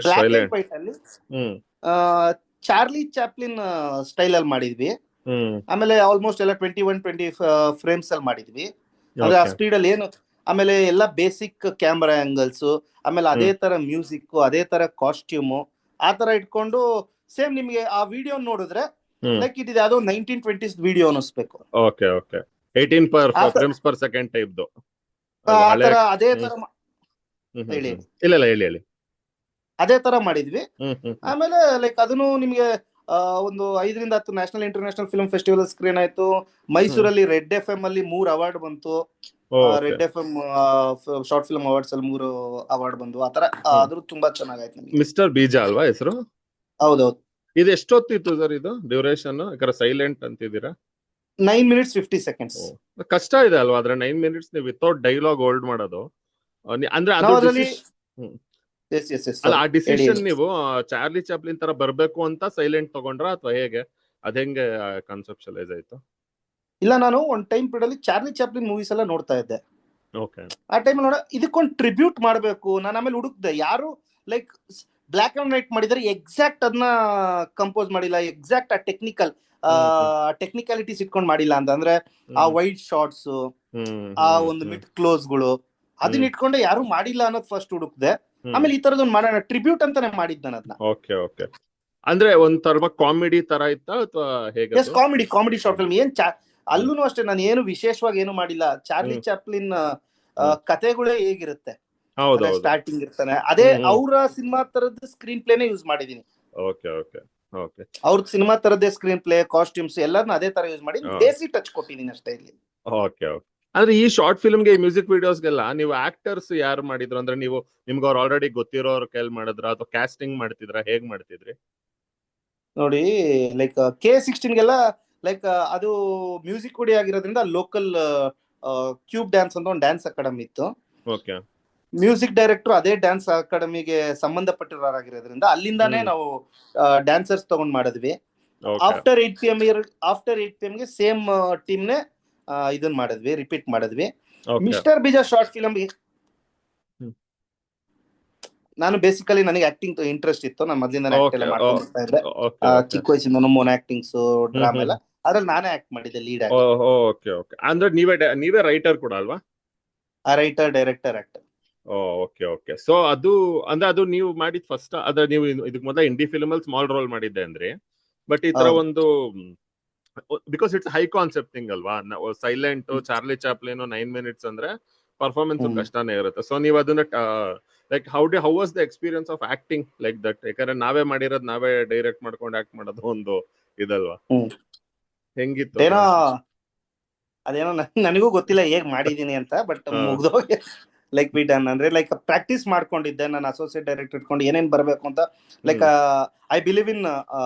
ಬ್ಲಾಕ್ ಅಂಡ್ ವೈಟ್ ಅಲ್ಲಿ ಚಾರ್ಲಿ ಚಾಪ್ಲಿನ್ ಸ್ಟೈಲ್ ಅಲ್ಲಿ ಮಾಡಿದ್ವಿ. ಆಮೇಲೆ ಆಲ್ಮೋಸ್ಟ್ ಎಲ್ಲ 21-20 ಫ್ರೇಮ್ಸ್ ಅಲ್ಲಿ ಮಾಡಿದ್ವಿ. ಅದೇ ಆ ಸ್ಪೀಡ್ ಅಲ್ಲಿ ಏನು, ಆಮೇಲೆ ಎಲ್ಲ ಬೇಸಿಕ್ ಕ್ಯಾಮ್ರಾ ಆಂಗಲ್ಸ್, ಆಮೇಲೆ ಅದೇ ತರ ಮ್ಯೂಸಿಕ್, ಅದೇ ತರ ಕಾಸ್ಟ್ಯೂಮು, ಆ ತರ ಇಟ್ಕೊಂಡು ಸೇಮ್ ನಿಮ್ಗೆ ಆ ವಿಡಿಯೋ ನೋಡಿದ್ರೆ ಲೈಕ್ ಇಟ್ ಇದೆ ಯಾವ್ದೋ 1920s ವಿಡಿಯೋ ಅನಿಸ್ಬೇಕು. 18 ಫ್ರೇಮ್ಸ್ ಪರ್ ಸೆಕೆಂಡ್ ಟೈಪ್ದು ಅದೇ ತರ ಹೇಳಿ. ಇಲ್ಲ ಹೇಳಿ. ಅದೇ ತರ ಮಾಡಿದ್ವಿ. ಆಮೇಲೆ ಲೈಕ್ ಅದನ್ನು ನಿಮ್ಗೆ ಒಂದು 5-10 national international film festival screen ಆಯ್ತು. ಮೈಸೂರಲ್ಲಿ ರೆಡ್ FM ಅಲ್ಲಿ 3 ಅವಾರ್ಡ್ ಬಂತು. Okay. Red F M short film awards ಅಲ್ಲಿ 3 ಅವಾರ್ಡ್ ಬಂದು ಆತರ. ಅದ್ರ ತುಂಬಾ ಚೆನ್ನಾಗಾಯ್ತು ನಮಗೆ. ಮಿಸ್ಟರ್ ಬೀಜ ಅಲ್ವಾ ಹೆಸರು? ಹೌದೌದು. ಇದು ಎಷ್ಟೊತ್ತಿತ್ತು ಸರ್ ಇದು ಡ್ಯೂರೇಷನ್? ಯಾಕಂದ್ರೆ ಸೈಲೆಂಟ್ ಅಂತಿದ್ದೀರಾ. 9 minutes 50 seconds. ಕಷ್ಟ ಇದೆ ಅಲ್ವಾ ಆದ್ರೆ 9 minutes ನೀವು ವಿತೌಟ್ ಡೈಲಾಗ್ ಹೋಲ್ಡ್ ಮಾಡೋದು. ಅಂದ್ರೆ ಅದು ನಾವು ಅದರಲ್ಲಿ ಅಲ್ಲ, ಆ ಡಿಸಿಷನ್ ನೀವು ಚಾರ್ಲಿ ಚಾಪ್ಲಿನ್ ತರ ಬರ್ಬೇಕು ಅಂತ ಸೈಲೆಂಟ್ ತಗೊಂಡ್ರ ಅಥವಾ ಹೇಗೆ? ಅದ್ ಹೆಂಗೆ ಕಾನ್ಸೆಪ್ಷಲೈಸ್ ಆಯ್ತು? ಇಲ್ಲ, ನಾನು ಒಂದ್ ಟೈಮ್ ಪೀರಿಯಡ್ ಅಲ್ಲಿ ಚಾರ್ಲಿ ಚಾಪ್ಲಿನ್ ಮೂವೀಸ್ ಎಲ್ಲ ನೋಡ್ತಾ ಇದ್ದೆ. ಓಕೆ. ಆ ಟೈಮ್ ನೋಡ ಇದಕ್ಕೊಂದು ಟ್ರಿಬ್ಯೂಟ್ ಮಾಡ್ಬೇಕು. ನಾನು ಆಮೇಲೆ ಹುಡುಕ್ದೆ, ಯಾರು ಲೈಕ್ ಬ್ಲಾಕ್ ಅಂಡ್ ವೈಟ್ ಮಾಡಿದ್ರೆ ಎಕ್ಸಾಕ್ಟ್ ಅದನ್ನ ಕಂಪೋಸ್ ಮಾಡಿಲ್ಲ, ಎಕ್ಸಾಕ್ಟ್ ಆ ಟೆಕ್ನಿಕಾಲಿಟೀಸ್ ಇಟ್ಕೊಂಡು ಮಾಡಿಲ್ಲ ಅಂತ. ಅಂದ್ರೆ ಆ ವೈಟ್ ಶಾರ್ಟ್ಸ್, ಆ ಒಂದು ಮಿಡ್ ಕ್ಲೋಸ್ಗಳು, ಅದನ್ನ ಇಟ್ಕೊಂಡೆ ಯಾರು ಮಾಡಿಲ್ಲ ಅನ್ನೋದು ಫಸ್ಟ್ ಹುಡುಕ್ದೆ. ಆಮೇಲೆ ಈ ತರದೊಂದು ಮಾಡೋಣ ಟ್ರಿಬ್ಯೂಟ್ ಅಂತಾನೆ ಮಾಡಿದ್ ನಾನು ಅದನ್ನ. Okay okay. ಅಂದ್ರೆ ಒಂದ್ ತರ ಕಾಮಿಡಿ ತರ ಇತ್ತಾ ಅಥವಾ ಹೇಗೆ? Yes, comedy short film. ಏನ್ ಅಲ್ಲೂ ಅಷ್ಟೇ ನಾನು ಏನು ವಿಶೇಷವಾಗಿ ಏನು ಮಾಡಿಲ್ಲ. ಚಾರ್ಲಿ ಚಾಪ್ಲಿನ್ ಕತೆಗಳೇ ಹೇಗಿರುತ್ತೆ, ಸ್ಟಾರ್ಟಿಂಗ್ ಇರ್ತಾನೆ ಅದೇ ಅವ್ರ ಸಿನಿಮಾ ತರದ್ ಸ್ಕ್ರೀನ್ ಪ್ಲೇನೇ ಯೂಸ್ ಮಾಡಿದೀನಿ. Okay okay okay. ಅವ್ರ ಸಿನಿಮಾ ತರದ್ದೇ ಸ್ಕ್ರೀನ್ ಪ್ಲೇ, ಕಾಸ್ಟ್ಯೂಮ್ಸ್ ಎಲ್ಲಾನು ಅದೇ ತರ ಯೂಸ್ ಮಾಡಿ ದೇಸಿ ಟಚ್ ಕೊಟ್ಟಿದೀನಿ ಅಷ್ಟೇ ಇಲ್ಲಿ. Okay okay. ಅಂದ್ರೆ ಈ ಶಾರ್ಟ್ ಫಿಲ್ಮ್ಗೆ, ಮ್ಯೂಸಿಕ್ ವಿಡಿಯೋಸ್ಗೆಲ್ಲ ನೀವು ಆಕ್ಟರ್ಸ್ ಯಾರು ಮಾಡಿದ್ರು? ಅಂದ್ರೆ ನೀವು ನಿಮ್ಗೆ ಅವ್ರು ಆಲ್ರೆಡಿ ಗೊತ್ತಿರೋರ್ ಕೈಲಿ ಮಾಡಿದ್ರ ಅಥವಾ ಕ್ಯಾಸ್ಟಿಂಗ್ ಮಾಡ್ತಿದ್ರ, ಹೇಗ್ ಮಾಡ್ತಿದ್ರಿ? ನೋಡಿ, ಲೈಕ್ K16ಗೆಲ್ಲ ಲೈಕ್ ಅದು ಮ್ಯೂಸಿಕ್ ವಿಡಿಯೋ ಆಗಿರೋದ್ರಿಂದ ಲೋಕಲ್ ಕ್ಯೂಬ್ ಡ್ಯಾನ್ಸ್ ಅಂತ ಒಂದು ಡ್ಯಾನ್ಸ್ ಅಕಾಡೆಮಿ ಇತ್ತು. ಓಕೆ. ಮ್ಯೂಸಿಕ್ ಡೈರೆಕ್ಟರ್ ಅದೇ ಡ್ಯಾನ್ಸ್ ಅಕಾಡೆಮಿಗೆ ಸಂಬಂಧಪಟ್ಟಿರೋರಾಗಿರೋದ್ರಿಂದ ಅಲ್ಲಿಂದಾನೇ ನಾವು ಡ್ಯಾನ್ಸರ್ಸ್ ತಗೊಂಡ್ ಮಾಡಿದ್ವಿ. ಆಫ್ಟರ್ 8 PM ಗೆ ಸೇಮ್ ಟೀಮ್ನೇ ಇದನ್ ಮಾಡಿದ್ವಿ, ರಿಪೀಟ್ ಮಾಡಿದ್ವಿ. ಮಿಸ್ಟರ್ ಬೀಜಾ ಶಾರ್ಟ್ ಫಿಲ್ಮ್ ನಾನು ಬೇಸಿಕಲಿ ನನಗೆ ಆಕ್ಟಿಂಗ್ ಇಂಟ್ರೆಸ್ಟ್ ಇತ್ತು. ನಾನು ಮೊದಲಿಂದ ಆಕ್ಟ್ ಎಲ್ಲ ಮಾಡ್ಕೊಂಡು ಬರ್ತಾ ಇದ್ದೆ ಚಿಕ್ಕ ವಯಸ್ಸಿಂದ. ಮೋನ್ ಆಕ್ಟಿಂಗ್ಸ್, ಡ್ರಾಮಾ ಎಲ್ಲ ಅದ್ರಲ್ಲಿ ನಾನೇ ಆಕ್ಟ್ ಮಾಡಿದ್ದೆ, ಲೀಡ್ ಆಗಿ. Okay okay. ಅಂದ್ರೆ ನೀವೇ ರೈಟರ್ ಕೂಡ ಅಲ್ವಾ? Writer, director, actor. Okay okay. So ಅದು ಅಂದ್ರೆ ಅದು ನೀವು ಮಾಡಿದ್ ಫಸ್ಟ್, ಅದ್ರ ನೀವು ಇದಕ್ ಮೊದಲ ಇಂಡಿ ಫಿಲ್ಮ್ ಅಲ್ಲಿ ಸ್ಮಾಲ್ ರೋಲ್ ಮಾಡಿದ್ದೆ ಅಂದ್ರೆ, ಬಟ್ ಈ ತರ ಒಂದು because it's high concept thing ಅಲ್ವಾ. ಸೈಲೆಂಟ್ ಚಾರ್ಲಿ ಚಾಪ್ಲಿನ್ 9 minutes ಅಂದ್ರೆ ಪರ್ಫಾರ್ಮೆನ್ಸ್ ಕಷ್ಟನೇ ಇರುತ್ತೆ. ಸೊ ನೀವು ಅದನ್ನ like how was the experience of acting like that? ಯಾಕಂದ್ರೆ ನಾವೇ ಮಾಡಿರೋದು, ನಾವೇ ಡೈರೆಕ್ಟ್ ಮಾಡ್ಕೊಂಡು ಆಕ್ಟ್ ಮಾಡೋದು ಒಂದು ಇದಲ್ವಾ, ಹೆಂಗಿತ್ತು? ಅದೇನೋ ನನಗೂ ಗೊತ್ತಿಲ್ಲ ಹೇಗ್ ಮಾಡಿದೀನಿ ಅಂತ, ಬಟ್ ಮುಗ್ದೋಗಿ ಲೈಕ್ ಬಿ ಡನ್. ಅಂದ್ರೆ ಲೈಕ್ ಪ್ರಾಕ್ಟೀಸ್ ಮಾಡ್ಕೊಂಡಿದ್ದೆ. ನಾನು ಅಸೋಸಿಯೇಟ್ ಡೈರೆಕ್ಟರ್ ಇಟ್ಕೊಂಡು ಏನೇನ್ ಬರ್ಬೇಕು ಅಂತ. Like I believe in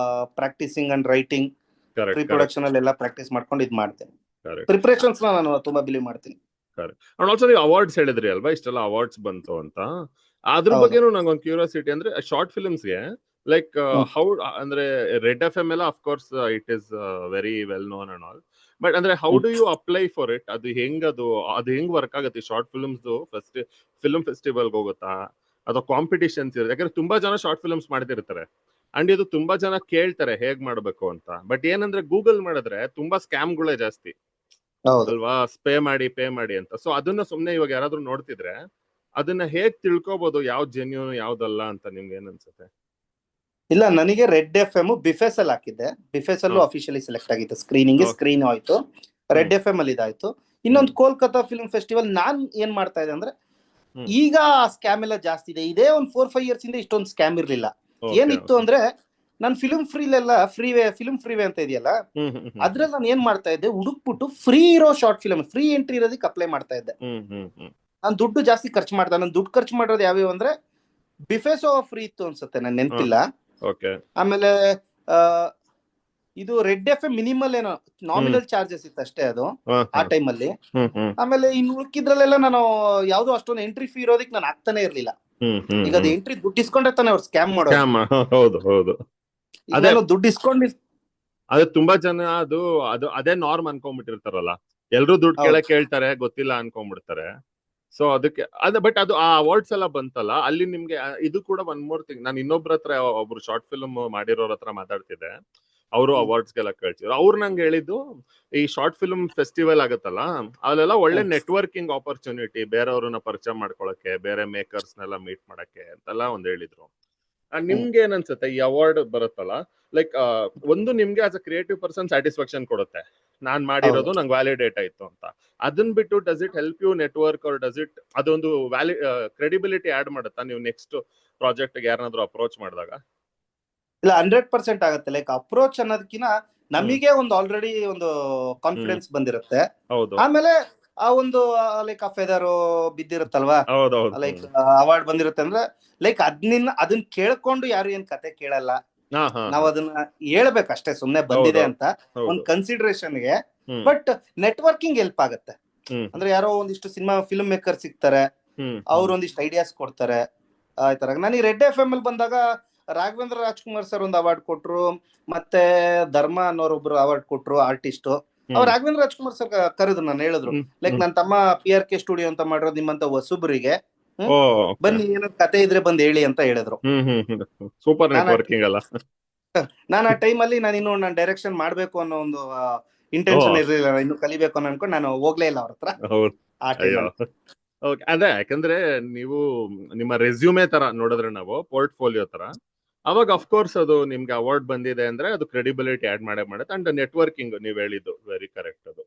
practising and writing. Pre production ಅಲ್ಲಿ ಎಲ್ಲ ಪ್ರಾಕ್ಟೀಸ್ ಮಾಡ್ಕೊಂಡು ಇದ್ ಮಾಡ್ತೇನೆ. ಪ್ರಿಪರೇಷನ್ಸ್ ನಾನು ತುಂಬಾ ಬಿಲೀವ್ ಮಾಡ್ತೀನಿ. ಅಂಡ್ ಆಲ್ಸೋ ನೀವು ಅವಾರ್ಡ್ಸ್ ಹೇಳಿದ್ರಿ ಅಲ್ವಾ, ಇಷ್ಟೆಲ್ಲ ಅವಾರ್ಡ್ಸ್ ಬಂತು ಅಂತ. ಅದ್ರ ಬಗ್ಗೆನೂ ನಂಗೊಂದು ಕ್ಯೂರಿಯಾಸಿಟಿ. ಅಂದ್ರೆ ಶಾರ್ಟ್ ಫಿಲ್ಮ್ಸ್ಗೆ ಲೈಕ್ ಹೌ ಅಂದ್ರೆ ರೆಡ್ FM ಎಲ್ಲ of course it is very well known and all, but ಅಂದ್ರೆ how do you apply for it? ಅದು ಹೆಂಗ್ ವರ್ಕ್ ಆಗುತ್ತೆ? ಶಾರ್ಟ್ ಫಿಲ್ಮ್ಸ್ ಫಿಲ್ಮ್ ಫೆಸ್ಟಿವಲ್ಗೆ ಹೋಗುತ್ತಾ ಅಥವಾ ಕಾಂಪಿಟಿಷನ್ಸ್ ಇರುತ್ತೆ? ಯಾಕಂದ್ರೆ ತುಂಬಾ ಜನ ಶಾರ್ಟ್ ಫಿಲ್ಮ್ಸ್ ಮಾಡ್ತಿರ್ತಾರೆ ಅಂಡ್ ಇದು ತುಂಬಾ ಜನ ಕೇಳ್ತಾರೆ ಹೇಗ್ ಮಾಡ್ಬೇಕು ಅಂತ. ಬಟ್ ಏನಂದ್ರೆ ಗೂಗಲ್ ಮಾಡಿದ್ರೆ ತುಂಬಾ ಸ್ಕ್ಯಾಮ್ಗಳೇ ಜಾಸ್ತಿ ಅಲ್ವಾ, ಪೇ ಮಾಡಿ ಅಂತ. ಸೊ ಅದನ್ನ ಸುಮ್ನೆ ಇವಾಗ ಯಾರಾದ್ರೂ ನೋಡ್ತಿದ್ರೆ ಅದನ್ನ ಹೇಗ್ ತಿಳ್ಕೊಬಹುದು ಯಾವ್ದು ಜೆನ್ಯೂನ್ ಯಾವ್ದಲ್ಲ ಅಂತ? ನಿಮ್ಗೆ ಏನ್ ಅನ್ಸುತ್ತೆ? ಇಲ್ಲ, ನನಗೆ ರೆಡ್ FM ಬಿಫೆಸ್ ಅಲ್ಲಿ ಹಾಕಿದ್ದೆ. ಬಿಫೆಸ್ ಅಲ್ಲೂ ಅಫಿಷಿಯಲಿ ಸೆಲೆಕ್ಟ್ ಆಗಿತ್ತು. ಸ್ಕ್ರೀನ್ ಆಯ್ತು, ರೆಡ್ FM ಅಲ್ಲಿ ಇದಾಯ್ತು. ಇನ್ನೊಂದು ಕೋಲ್ಕತ್ತಾ ಫಿಲ್ಮ್ ಫೆಸ್ಟಿವಲ್ ನಾನ್ ಏನ್ ಮಾಡ್ತಾ ಇದೆ ಅಂದ್ರೆ, ಈಗ ಸ್ಕ್ಯಾಮ್ ಎಲ್ಲ ಜಾಸ್ತಿ ಇದೆ. ಇದೇ ಒಂದು 4-5 years ಇಂದ ಇಷ್ಟೊಂದು ಸ್ಕ್ಯಾಮ್ ಇರ್ಲಿಲ್ಲ. ಏನಿತ್ತು ಅಂದ್ರೆ, ನಾನು ಫಿಲ್ಮ್ ಫ್ರೀವೇ ಅಂತ ಇದೆಯಲ್ಲ, ಅದ್ರಲ್ಲಿ ನಾನು ಏನ್ ಮಾಡ್ತಾ ಇದ್ದೆ, ಹುಡುಕ್ಬಿಟ್ಟು ಫ್ರೀ ಇರೋ ಶಾರ್ಟ್ ಫಿಲ್ಮ್, ಫ್ರೀ ಎಂಟ್ರಿ ಇರೋದಕ್ಕೆ ಅಪ್ಲೈ ಮಾಡ್ತಾ ಇದ್ದೆ. ನಾನು ದುಡ್ಡು ಜಾಸ್ತಿ ಖರ್ಚು ಮಾಡ್ದೆ. ನಾನು ದುಡ್ಡು ಖರ್ಚು ಮಾಡೋದು ಯಾವ್ಯಾವ ಅಂದ್ರೆ, ಬಿಫೆಸೋ ಫ್ರೀ ಇತ್ತು ಅನ್ಸುತ್ತೆ, ನನ್ ನೆನಪಿಲ್ಲ. ಆಮೇಲೆ ಇದು ರೆಡ್ FM ಮಿನಿಮಲ್ ಏನೋ ನಾಮಿನಲ್ ಚಾರ್ಜಸ್ ಇತ್ತು ಅಷ್ಟೇ ಅದು ಆ ಟೈಮ್ ಅಲ್ಲಿ. ಆಮೇಲೆ ಇನ್ನು ಉಳ್ಕಿದ್ರಲ್ಲೆಲ್ಲ ನಾನು ಯಾವ್ದು ಅಷ್ಟೊಂದು ಎಂಟ್ರಿ ಫೀ ಇರೋದಕ್ಕೆ ನಾನು ಆಗ್ತಾನೆ ಇರ್ಲಿಲ್ಲ. ಈಗ ಅದು ಎಂಟ್ರಿ ದುಡ್ಡು ಇಸ್ಕೊಂಡ್ರೆ ತಾನೆ ಅವ್ರು ಸ್ಕ್ಯಾಮ್ ಮಾಡೋದು. ಹೌದು, ಅದೇ ದುಡ್ಡು ಇಸ್ಕೊಂಡಿ ಅದೇ ತುಂಬಾ ಜನ ಅದು ಅದೇ ನಾರ್ಮ್ ಅನ್ಕೊಂಡ್ಬಿಟ್ಟಿರ್ತಾರಲ್ಲ, ಎಲ್ರು ದುಡ್ಡು ಕೇಳ್ತಾರೆ, ಗೊತ್ತಿಲ್ಲ ಅನ್ಕೊಂಡ್ಬಿಡ್ತಾರೆ. ಸೊ ಅದಕ್ಕೆ ಬಟ್ ಅದು ಆ ಅವಾರ್ಡ್ಸ್ ಎಲ್ಲ ಬಂತಲ್ಲ, ಅಲ್ಲಿ ನಿಮ್ಗೆ ಇದು ಕೂಡ ಒನ್ ಮೋರ್ ಥಿಂಗ್. ನಾನು ಇನ್ನೊಬ್ರ ಹತ್ರ, ಒಬ್ರು ಶಾರ್ಟ್ ಫಿಲ್ಮ್ ಮಾಡಿರೋರ ಹತ್ರ ಮಾತಾಡ್ತಿದ್ದೆ. ಅವರು ಅವಾರ್ಡ್ಸ್ಗೆಲ್ಲ ಕೇಳ್ತಿದ್ರು. ಅವ್ರು ನಂಗೆ ಹೇಳಿದ್ದು, ಈ ಶಾರ್ಟ್ ಫಿಲ್ಮ್ ಫೆಸ್ಟಿವಲ್ ಆಗುತ್ತಲ್ಲ, ಅಲ್ಲೆಲ್ಲ ಒಳ್ಳೆ ನೆಟ್ವರ್ಕಿಂಗ್ ಆಪರ್ಚುನಿಟಿ, ಬೇರೆಯವ್ರನ್ನ ಪರಿಚಯ ಮಾಡ್ಕೊಳಕ್ಕೆ, ಬೇರೆ ಮೇಕರ್ಸ್ನೆಲ್ಲ ಮೀಟ್ ಮಾಡಕ್ಕೆ ಅಂತೆಲ್ಲ ಒಂದ್ ಹೇಳಿದ್ರು. ನಿಮ್ಗೆ ಏನ್ ಅನ್ಸುತ್ತೆ ಈ ಅವಾರ್ಡ್ ಬರುತ್ತಲ್ಲ, ಲೈಕ್ ಒಂದು ನಿಮ್ಗೆ as a creative person satisfaction ಕೊಡುತ್ತೆ, ನಾನ್ ಮಾಡಿರೋದು ನಂಗೆ ವ್ಯಾಲಿಡೇಟ್ ಆಯ್ತು ಅಂತ. ಅದನ್ ಬಿಟ್ಟು does it help you network, or does it ಅದೊಂದು ಕ್ರೆಡಿಬಿಲಿಟಿ ಆಡ್ ಮಾಡುತ್ತಾ ನೀವು ನೆಕ್ಸ್ಟ್ ಪ್ರಾಜೆಕ್ಟ್ ಯಾರನ್ನಾದ್ರೂ ಅಪ್ರೋಚ್ ಮಾಡಿದಾಗ? ಇಲ್ಲ, 100% ಆಗುತ್ತೆ. ಲೈಕ್ ಅಪ್ರೋಚ್ ಅನ್ನೋದಕ್ಕಿಂತ ನಮಗೆ ಒಂದು ಆಲ್ರೆಡಿ ಒಂದು ಕಾನ್ಫಿಡೆನ್ಸ್ ಬಂದಿರುತ್ತೆ. ಆಮೇಲೆ ಆ ಒಂದು ಲೈಕ್ ಆ ಫೆದರ್ ಬಿದ್ದಿರುತ್ತಲ್ವಾ, ಹೌದೌದು. ಲೈಕ್ ಅವಾರ್ಡ್ ಬಂದಿರುತ್ತೆ ಅಂದ್ರೆ ಲೈಕ್ ಅದನ್ನ ಕೇಳ್ಕೊಂಡು ಯಾರು ಏನ್ ಕತೆ ಕೇಳಲ್ಲ. ನಾವ್ ಅದನ್ನ ಹೇಳ್ಬೇಕಷ್ಟೇ ಸುಮ್ನೆ ಬಂದಿದೆ ಅಂತ ಒಂದ್ ಕನ್ಸಿಡರೇಷನ್ಗೆ. ಬಟ್ ನೆಟ್ವರ್ಕಿಂಗ್ ಹೆಲ್ಪ್ ಆಗತ್ತೆ. ಅಂದ್ರೆ ಯಾರೋ ಒಂದಿಷ್ಟು ಸಿನಿಮಾ ಫಿಲ್ಮ್ ಮೇಕರ್ ಸಿಗ್ತಾರೆ, ಅವ್ರು ಒಂದಿಷ್ಟು ಐಡಿಯಾಸ್ ಕೊಡ್ತಾರೆ. ಆಯ್ತರ ನನಗೆ ರೆಡ್ ಎಫ್ ಎಂ ಅಲ್ಲಿ ಬಂದಾಗ ರಾಘವೇಂದ್ರ ರಾಜ್ಕುಮಾರ್ ಸರ್ ಒಂದು ಅವಾರ್ಡ್ ಕೊಟ್ರು, ಮತ್ತೆ ಧರ್ಮ ಅನ್ನೋರೊಬ್ರು ಅವಾರ್ಡ್ ಕೊಟ್ರು ಆರ್ಟಿಸ್ಟ್. ಅವ್ರು ರಾಘವೇಂದ್ರ ರಾಜ್ಕುಮಾರ್ ಸರ್ ಕರೆದ್ರು, ನಾನು ಹೇಳಿದ್ರು ಲೈಕ್ ನನ್ನ ತಮ್ಮ PRK ಸ್ಟುಡಿಯೋ ಅಂತ ಮಾಡಿರೋದು ನಿಮ್ಮಂತ ಹೊಸಬ್ರಿಗೆ, ಬನ್ನಿ ಏನೋ ಕತೆ ಇದ್ರೆ ಬಂದ್ ಹೇಳಿ ಅಂತ ಹೇಳಿದ್ರು. ಸೂಪರ್ ನೆಟ್ವರ್ಕಿಂಗ್ ಅಲ್ಲ. ನಾನು ಆ ಟೈಮ್ ಅಲ್ಲಿ ನಾನು ಇನ್ನು ಡೈರೆಕ್ಷನ್ ಮಾಡ್ಬೇಕು ಅನ್ನೋ ಒಂದು ಇಂಟೆನ್ಷನ್ ಇರ್ಲಿಲ್ಲ, ಇನ್ನು ಕಲಿಬೇಕು ಅನ್ನೋ ಅನ್ಕೊಂಡು ನಾನು ಹೋಗ್ಲೇ ಇಲ್ಲ ಅವ್ರ ಹತ್ರ. ಅದೇ ಯಾಕಂದ್ರೆ ನೀವು ನಿಮ್ಮ ರೆಸ್ಯೂಮೆ ತರ ನೋಡಿದ್ರೆ ನಾವು ಪೋರ್ಟ್ಫೋಲಿಯೋ ತರ, ಅವಾಗ ಅಫ್ಕೋರ್ಸ್ ಅದು ನಿಮ್ಗೆ ಅವಾರ್ಡ್ ಬಂದಿದೆ ಅಂದ್ರೆ ಅದು ಕ್ರೆಡಿಬಿಲಿಟಿ ಆಡ್ ಮಾಡೇ ಮಾಡುತ್ತೆ. ಅಂಡ್ ನೆಟ್ವರ್ಕಿಂಗ್ ನೀವ್ ಹೇಳಿದ್ದು ವೆರಿ ಕರೆಕ್ಟ್ ಅದು.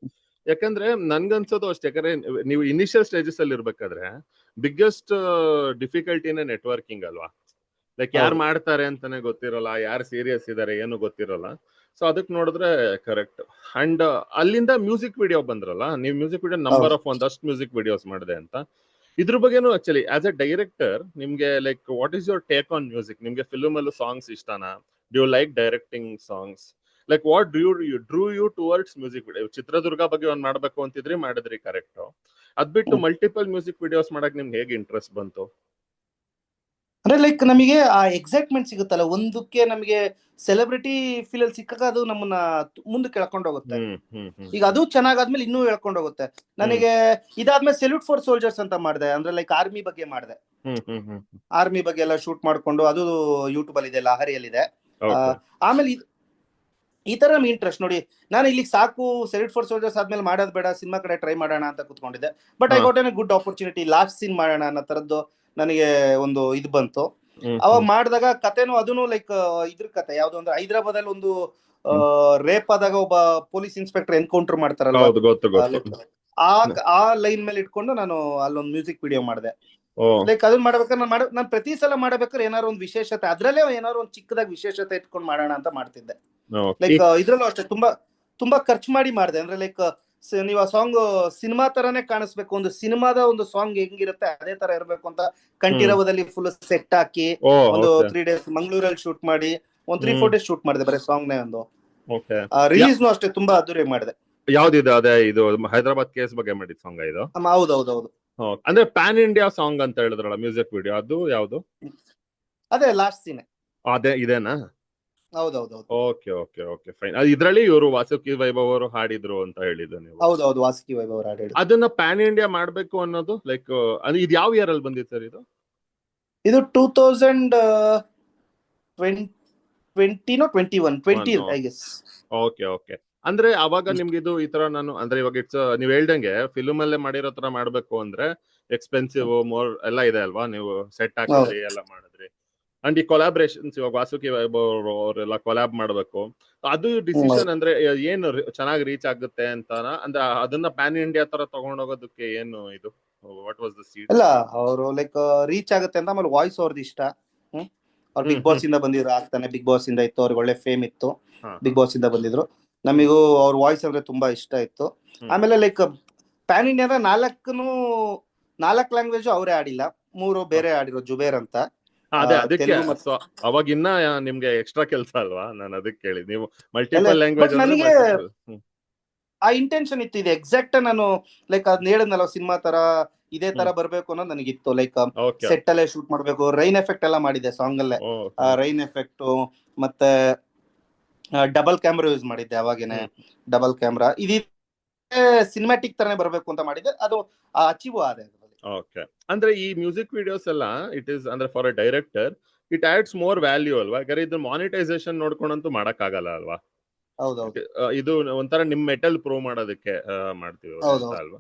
ಯಾಕಂದ್ರೆ ನನ್ಗನ್ಸೋದು ಅಷ್ಟೇ, ಯಾಕಂದ್ರೆ ನೀವು ಇನಿಷಿಯಲ್ ಸ್ಟೇಜಸ್ ಅಲ್ಲಿ ಇರ್ಬೇಕಾದ್ರೆ ಬಿಗ್ಗೆಸ್ಟ್ ಡಿಫಿಕಲ್ಟಿನೇ ನೆಟ್ವರ್ಕಿಂಗ್ ಅಲ್ವಾ. ಲೈಕ್ ಯಾರು ಮಾಡ್ತಾರೆ ಅಂತಾನೆ ಗೊತ್ತಿರಲ್ಲ, ಯಾರು ಸೀರಿಯಸ್ ಇದಾರೆ ಏನು ಗೊತ್ತಿರಲ್ಲ. ಸೊ ಅದಕ್ಕೆ ನೋಡಿದ್ರೆ ಕರೆಕ್ಟ್. ಅಂಡ್ ಅಲ್ಲಿಂದ ಮ್ಯೂಸಿಕ್ ವಿಡಿಯೋ ಬಂದ್ರಲ್ಲ, ನೀವು ಮ್ಯೂಸಿಕ್ ವಿಡಿಯೋ ನಂಬರ್ ಆಫ್ ಒಂದಷ್ಟು ಮ್ಯೂಸಿಕ್ ವಿಡಿಯೋಸ್ ಮಾಡಿದೆ ಅಂತ. ಇದ್ರ ಬಗ್ಗೆನೂ ಆಕ್ಚುಲಿ ಆಸ್ ಎ ಡೈರೆಕ್ಟರ್ ನಿಮ್ಗೆ like what is your take on music? ನಿಮ್ಗೆ ಫಿಲ್ಮ್ ಅಲ್ಲೂ ಸಾಂಗ್ಸ್ ಇಷ್ಟನಾ? Do you like directing songs? Like what drew you towards music video? Chitradurga ಬಗ್ಗೆ ಒಂದ್ ಮಾಡ್ಬೇಕು ಅಂತಿದ್ರಿ, ಮಾಡಿದ್ರಿ, ಕರೆಕ್ಟ್. ಅದ್ ಬಿಟ್ಟು ಮಲ್ಟಿಪಲ್ ಮ್ಯೂಸಿಕ್ ವಿಡಿಯೋಸ್ ಮಾಡಕ್ ನಿಮ್ಗೆ ಹೇಗೆ ಇಂಟ್ರೆಸ್ಟ್ ಬಂತು? ಅಂದ್ರೆ ಲೈಕ್ ನಮಗೆ ಆ ಎಕ್ಸೈಟ್ಮೆಂಟ್ ಸಿಗುತ್ತಲ್ಲ, ಒಂದಕ್ಕೆ ನಮಗೆ ಸೆಲೆಬ್ರಿಟಿ ಫೀಲ್ ಅಲ್ಲಿ ಸಿಕ್ಕಾಗ ಅದು ನಮ್ಮನ್ನ ಮುಂದಕ್ಕೆ ಎಳ್ಕೊಂಡು ಹೋಗುತ್ತೆ. ಈಗ ಅದು ಚೆನ್ನಾಗಾದ್ಮೇಲೆ ಇನ್ನೂ ಎಳ್ಕೊಂಡು ಹೋಗುತ್ತೆ. ನನಗೆ ಇದಾದ್ಮೇಲೆ ಸೆಲ್ಯೂಟ್ ಫಾರ್ ಸೋಲ್ಜರ್ಸ್ ಅಂತ ಮಾಡಿದೆ, ಅಂದ್ರೆ ಲೈಕ್ ಆರ್ಮಿ ಬಗ್ಗೆ ಮಾಡಿದೆ. ಆರ್ಮಿ ಬಗ್ಗೆ ಎಲ್ಲ ಶೂಟ್ ಮಾಡ್ಕೊಂಡು ಅದು ಯೂಟ್ಯೂಬ್ ಅಲ್ಲಿ ಇದೆ, ಲಹರಿಯಲ್ಲಿ ಇದೆ. ಆಮೇಲೆ ಈ ತರ ಇಂಟ್ರೆಸ್ಟ್ ನೋಡಿ, ನಾನು ಇಲ್ಲಿಗೆ ಸಾಕು ಸೆಲ್ಯೂಟ್ ಫಾರ್ ಸೋಲ್ಜರ್ಸ್ ಆದ್ಮೇಲೆ ಮಾಡೋದ್ ಬೇಡ, ಸಿನಿಮಾ ಕಡೆ ಟ್ರೈ ಮಾಡೋಣ ಅಂತ ಕುತ್ಕೊಂಡಿದ್ದೆ. But I got an good opportunity, last scene ಮಾಡೋಣ ಅನ್ನೋ ತರದ್ದು ನನಗೆ ಒಂದು ಇದು ಬಂತು. ಅವಾಗ ಮಾಡಿದಾಗ ಕತೆನೂ ಅದನ್ನು ಲೈಕ್ ಇದ್ರ ಕತೆ ಯಾವ್ದು ಅಂದ್ರೆ ಹೈದರಾಬಾದ್ ಅಲ್ಲಿ ಒಂದು ರೇಪ್ ಆದಾಗ ಒಬ್ಬ ಪೊಲೀಸ್ ಇನ್ಸ್ಪೆಕ್ಟರ್ ಎನ್ಕೌಂಟರ್ ಮಾಡ್ತಾರಲ್ಲ, ಆ ಲೈನ್ ಮೇಲೆ ಇಟ್ಕೊಂಡು ನಾನು ಅಲ್ಲೊಂದು ಮ್ಯೂಸಿಕ್ ವಿಡಿಯೋ ಮಾಡಿದೆ. ಲೈಕ್ ಅದನ್ನ ಮಾಡ್ಬೇಕಾದ್ರೆ ನಾನು ಪ್ರತಿ ಸಲ ಮಾಡಬೇಕಾದ್ರೆ ಏನಾದ್ರು ಒಂದು ವಿಶೇಷತೆ, ಅದ್ರಲ್ಲೇ ಏನಾದ್ರು ಒಂದು ಚಿಕ್ಕದಾಗಿ ವಿಶೇಷತೆ ಇಟ್ಕೊಂಡು ಮಾಡೋಣ ಅಂತ ಮಾಡ್ತಿದ್ದೆ. ಲೈಕ್ ಇದ್ರಲ್ಲೂ ಅಷ್ಟೇ ತುಂಬಾ ಖರ್ಚು ಮಾಡಿ ಮಾಡಿದೆ. ಅಂದ್ರೆ ಲೈಕ್ ನೀವು ಆ ಸಾಂಗ್ ಸಿನಿಮಾ ತರಾನೇ ಕಾಣಿಸ್ಬೇಕು, ಒಂದು ಸಿನಿಮಾದ ಒಂದು ಸಾಂಗ್ ಹೆಂಗಿರುತ್ತೆ ಅದೇ ತರ ಇರ್ಬೇಕು ಅಂತ ಕಂಠೀರವದಲ್ಲಿ ಫುಲ್ ಸೆಟ್ ಹಾಕಿ ಒಂದು 3 days ಮಂಗಳೂರಲ್ಲಿ ಶೂಟ್ ಮಾಡಿ ಒಂದು 3-4 days ಶೂಟ್ ಮಾಡಿದೆ ಬರೀ ಸಾಂಗ್ ನೇ. ಒಂದು ರಿಲೀಸ್ ನು ಅಷ್ಟೇ ತುಂಬಾ ಅದ್ದೂರಿ ಮಾಡಿದೆ. ಯಾವ್ದಿದೆ? ಅದೇ ಇದು ಹೈದರಾಬಾದ್ ಕೇಸ್ ಬಗ್ಗೆ ಮಾಡಿದ ಸಾಂಗ್ ಇದು? ಹೌದೌದು. ಅಂದ್ರೆ ಪ್ಯಾನ್ ಇಂಡಿಯಾ ಸಾಂಗ್ ಅಂತ ಹೇಳಿದ್ರಲ್ಲ ಮ್ಯೂಸಿಕ್ ವಿಡಿಯೋ, ಅದು ಯಾವ್ದು? ಅದೇ ಲಾಸ್ಟ್ ಸೀನ್. ಅದೇ ಇದೇನಾ? ಹೌದೌದು. Okay okay okay fine. ಇದ್ರಲ್ಲಿ ಇವರು ವಾಸುಕಿ ವೈಭವ್ ಅವರು ಹಾಡಿದ್ರು ಅಂತ ಹೇಳಿದ್ರು ನೀವು? ಹೌದೌದು, ವಾಸುಕಿ ವೈಭವ್ ಅವರು ಹಾಡಿದ್ರು. ಅದನ್ನ ಪ್ಯಾನ್ ಇಂಡಿಯಾ ಮಾಡ್ಬೇಕು ಅನ್ನೋದು ಲೈಕ್ ಇದು ಯಾವ ಇಯರ್ ಅಲ್ಲಿ ಬಂದಿತ್ತು ಸರ್ ಇದು? ಇದು 2021 ಐ ಗೆಸ್. Okay okay. ಅಂದ್ರೆ ಅವಾಗ ನಿಮ್ಗೆ ಇದು ಈ ತರ ನಾನು ಅಂದ್ರೆ ಇವಾಗ ಇಟ್ಸ್ ನೀವ್ ಹೇಳ್ದಂಗೆ ಫಿಲ್ಮ್ ಅಲ್ಲೇ ಮಾಡಿರೋ ತರ ಮಾಡ್ಬೇಕು ಅಂದ್ರೆ ಎಕ್ಸ್ಪೆನ್ಸಿವ್ ಮೋರ್ ಎಲ್ಲ ಇದೆ ಅಲ್ವಾ, ನೀವು ಸೆಟ್ ಹಾಕಿದ್ರಿ ಎಲ್ಲ ಮಾಡಿದ್ರಿ. ಅಂಡ್ ಈ ಕೊಲಾಬ್ರೇಷನ್ಸ್ ಇವಾಗ ವಾಸುಕಿ ವೈಭವ್ ಅವರೆಲ್ಲ ಕೊಲಾಬ್ ಮಾಡ್ಬೇಕು, ಅದು ಡಿಸಿಷನ್ ಅಂದ್ರೆ ಏನು ಚೆನ್ನಾಗಿ ರೀಚ್ ಆಗುತ್ತೆ ಅಂತಾನ? ಅಂದ್ರೆ ಅದನ್ನ ಪ್ಯಾನ್ ಇಂಡಿಯಾ ತರ ತಗೊಂಡೋಗೋದಕ್ಕೆ ಏನು ಇದು ವಾಟ್ ವಾಸ್ ದ ಸೀಡ್? ಇಲ್ಲ, ಅವರು ಲೈಕ್ ರೀಚ್ ಆಗುತ್ತೆ ಅಂತ. ಆಮೇಲೆ ವಾಯ್ಸ್ ಅವ್ರದ್ದು ಇಷ್ಟ. ಅವ್ರು ಬಿಗ್ ಬಾಸ್ ಇಂದ ಬಂದಿದ್ರು, ಆಗ್ತಾನೆ ಬಿಗ್ ಬಾಸ್ ಇಂದ ಇತ್ತು, ಅವ್ರಿಗೆ ಒಳ್ಳೆ ಫೇಮ್ ಇತ್ತು, ಬಿಗ್ ಬಾಸ್ ಇಂದ ಬಂದಿದ್ರು. ನಮಿಗೂ ಅವ್ರ ವಾಯ್ಸ್ ಅಂದ್ರೆ ತುಂಬಾ ಇಷ್ಟ ಇತ್ತು. ಆಮೇಲೆ ಲೈಕ್ ಪ್ಯಾನ್ ಇಂಡಿಯಾ 4 ಲ್ಯಾಂಗ್ವೇಜ್ ಅವರೇ ಆಡಿಲ್ಲ, 3 ಬೇರೆ ಆಡಿರೋ, ಜುಬೇರ್ ಅಂತ. ಅದಕ್ಕೆ ಅವಾಗ ಇನ್ನ ನಿಮ್ಗೆ ಎಕ್ಸ್ಟ್ರಾ ಕೆಲಸ ಅಲ್ವಾ, ನಾನು ಅದಕ್ಕೆ ಕೇಳಿ. ನೀವು ಮಲ್ಟಿಪಲ್ ಲ್ಯಾಂಗ್ವೇಜ್ ನನಗೆ ಆ ಇಂಟೆನ್ಷನ್ ಇತ್ತು, ಇದು ಎಕ್ಸಾಕ್ಟ್ ನಾನು ಲೈಕ್ ಅದ್ನ ಹೇಳಿದ್ನಲ್ಲ ಸಿನಿಮಾ ತರ ಇದೇ ತರ ಬರ್ಬೇಕು ಅನ್ನೋದು ನನಗಿತ್ತು. ಲೈಕ್ ಸೆಟ್ ಅಲ್ಲೇ ಶೂಟ್ ಮಾಡ್ಬೇಕು, ರೈನ್ ಎಫೆಕ್ಟ್ ಎಲ್ಲ ಮಾಡಿದ್ದೆ ಸಾಂಗ್ ಅಲ್ಲೇ. ರೈನ್ ಎಫೆಕ್ಟ್ ಮತ್ತೆ ಡಬಲ್ ಕ್ಯಾಮ್ರಾ ಯೂಸ್ ಮಾಡಿದ್ದೆ, ಅವಾಗೇನೆ ಡಬಲ್ ಕ್ಯಾಮ್ರಾ. ಇದು ಸಿನಿಮ್ಯಾಟಿಕ್ ತರನೇ ಬರ್ಬೇಕು ಅಂತ ಮಾಡಿದ್ದೆ, ಅದು ಅಚೀವ್ ಆದ. ಓಕೆ. ಅಂದ್ರೆ ಈ ಮ್ಯೂಸಿಕ್ ವಿಡಿಯೋಸ್ ಎಲ್ಲ ಇಟ್ ಇಸ್ ಅಂದ್ರೆ for a director it adds more value ಅಲ್ವಾ? ಯಾಕಂದ್ರೆ ಇದು ಮಾನಿಟೈಸೇಷನ್ ನೋಡ್ಕೊಂಡಂತೂ ಮಾಡಕ್ ಆಗಲ್ಲ ಅಲ್ವಾ? ಹೌದೌದು. ಇದು ಒಂಥರ ನಿಮ್ ಮೆಟಲ್ ಪ್ರೂವ್ ಮಾಡೋದಕ್ಕೆ ಮಾಡ್ತೀವಿ ಅಲ್ವಾ?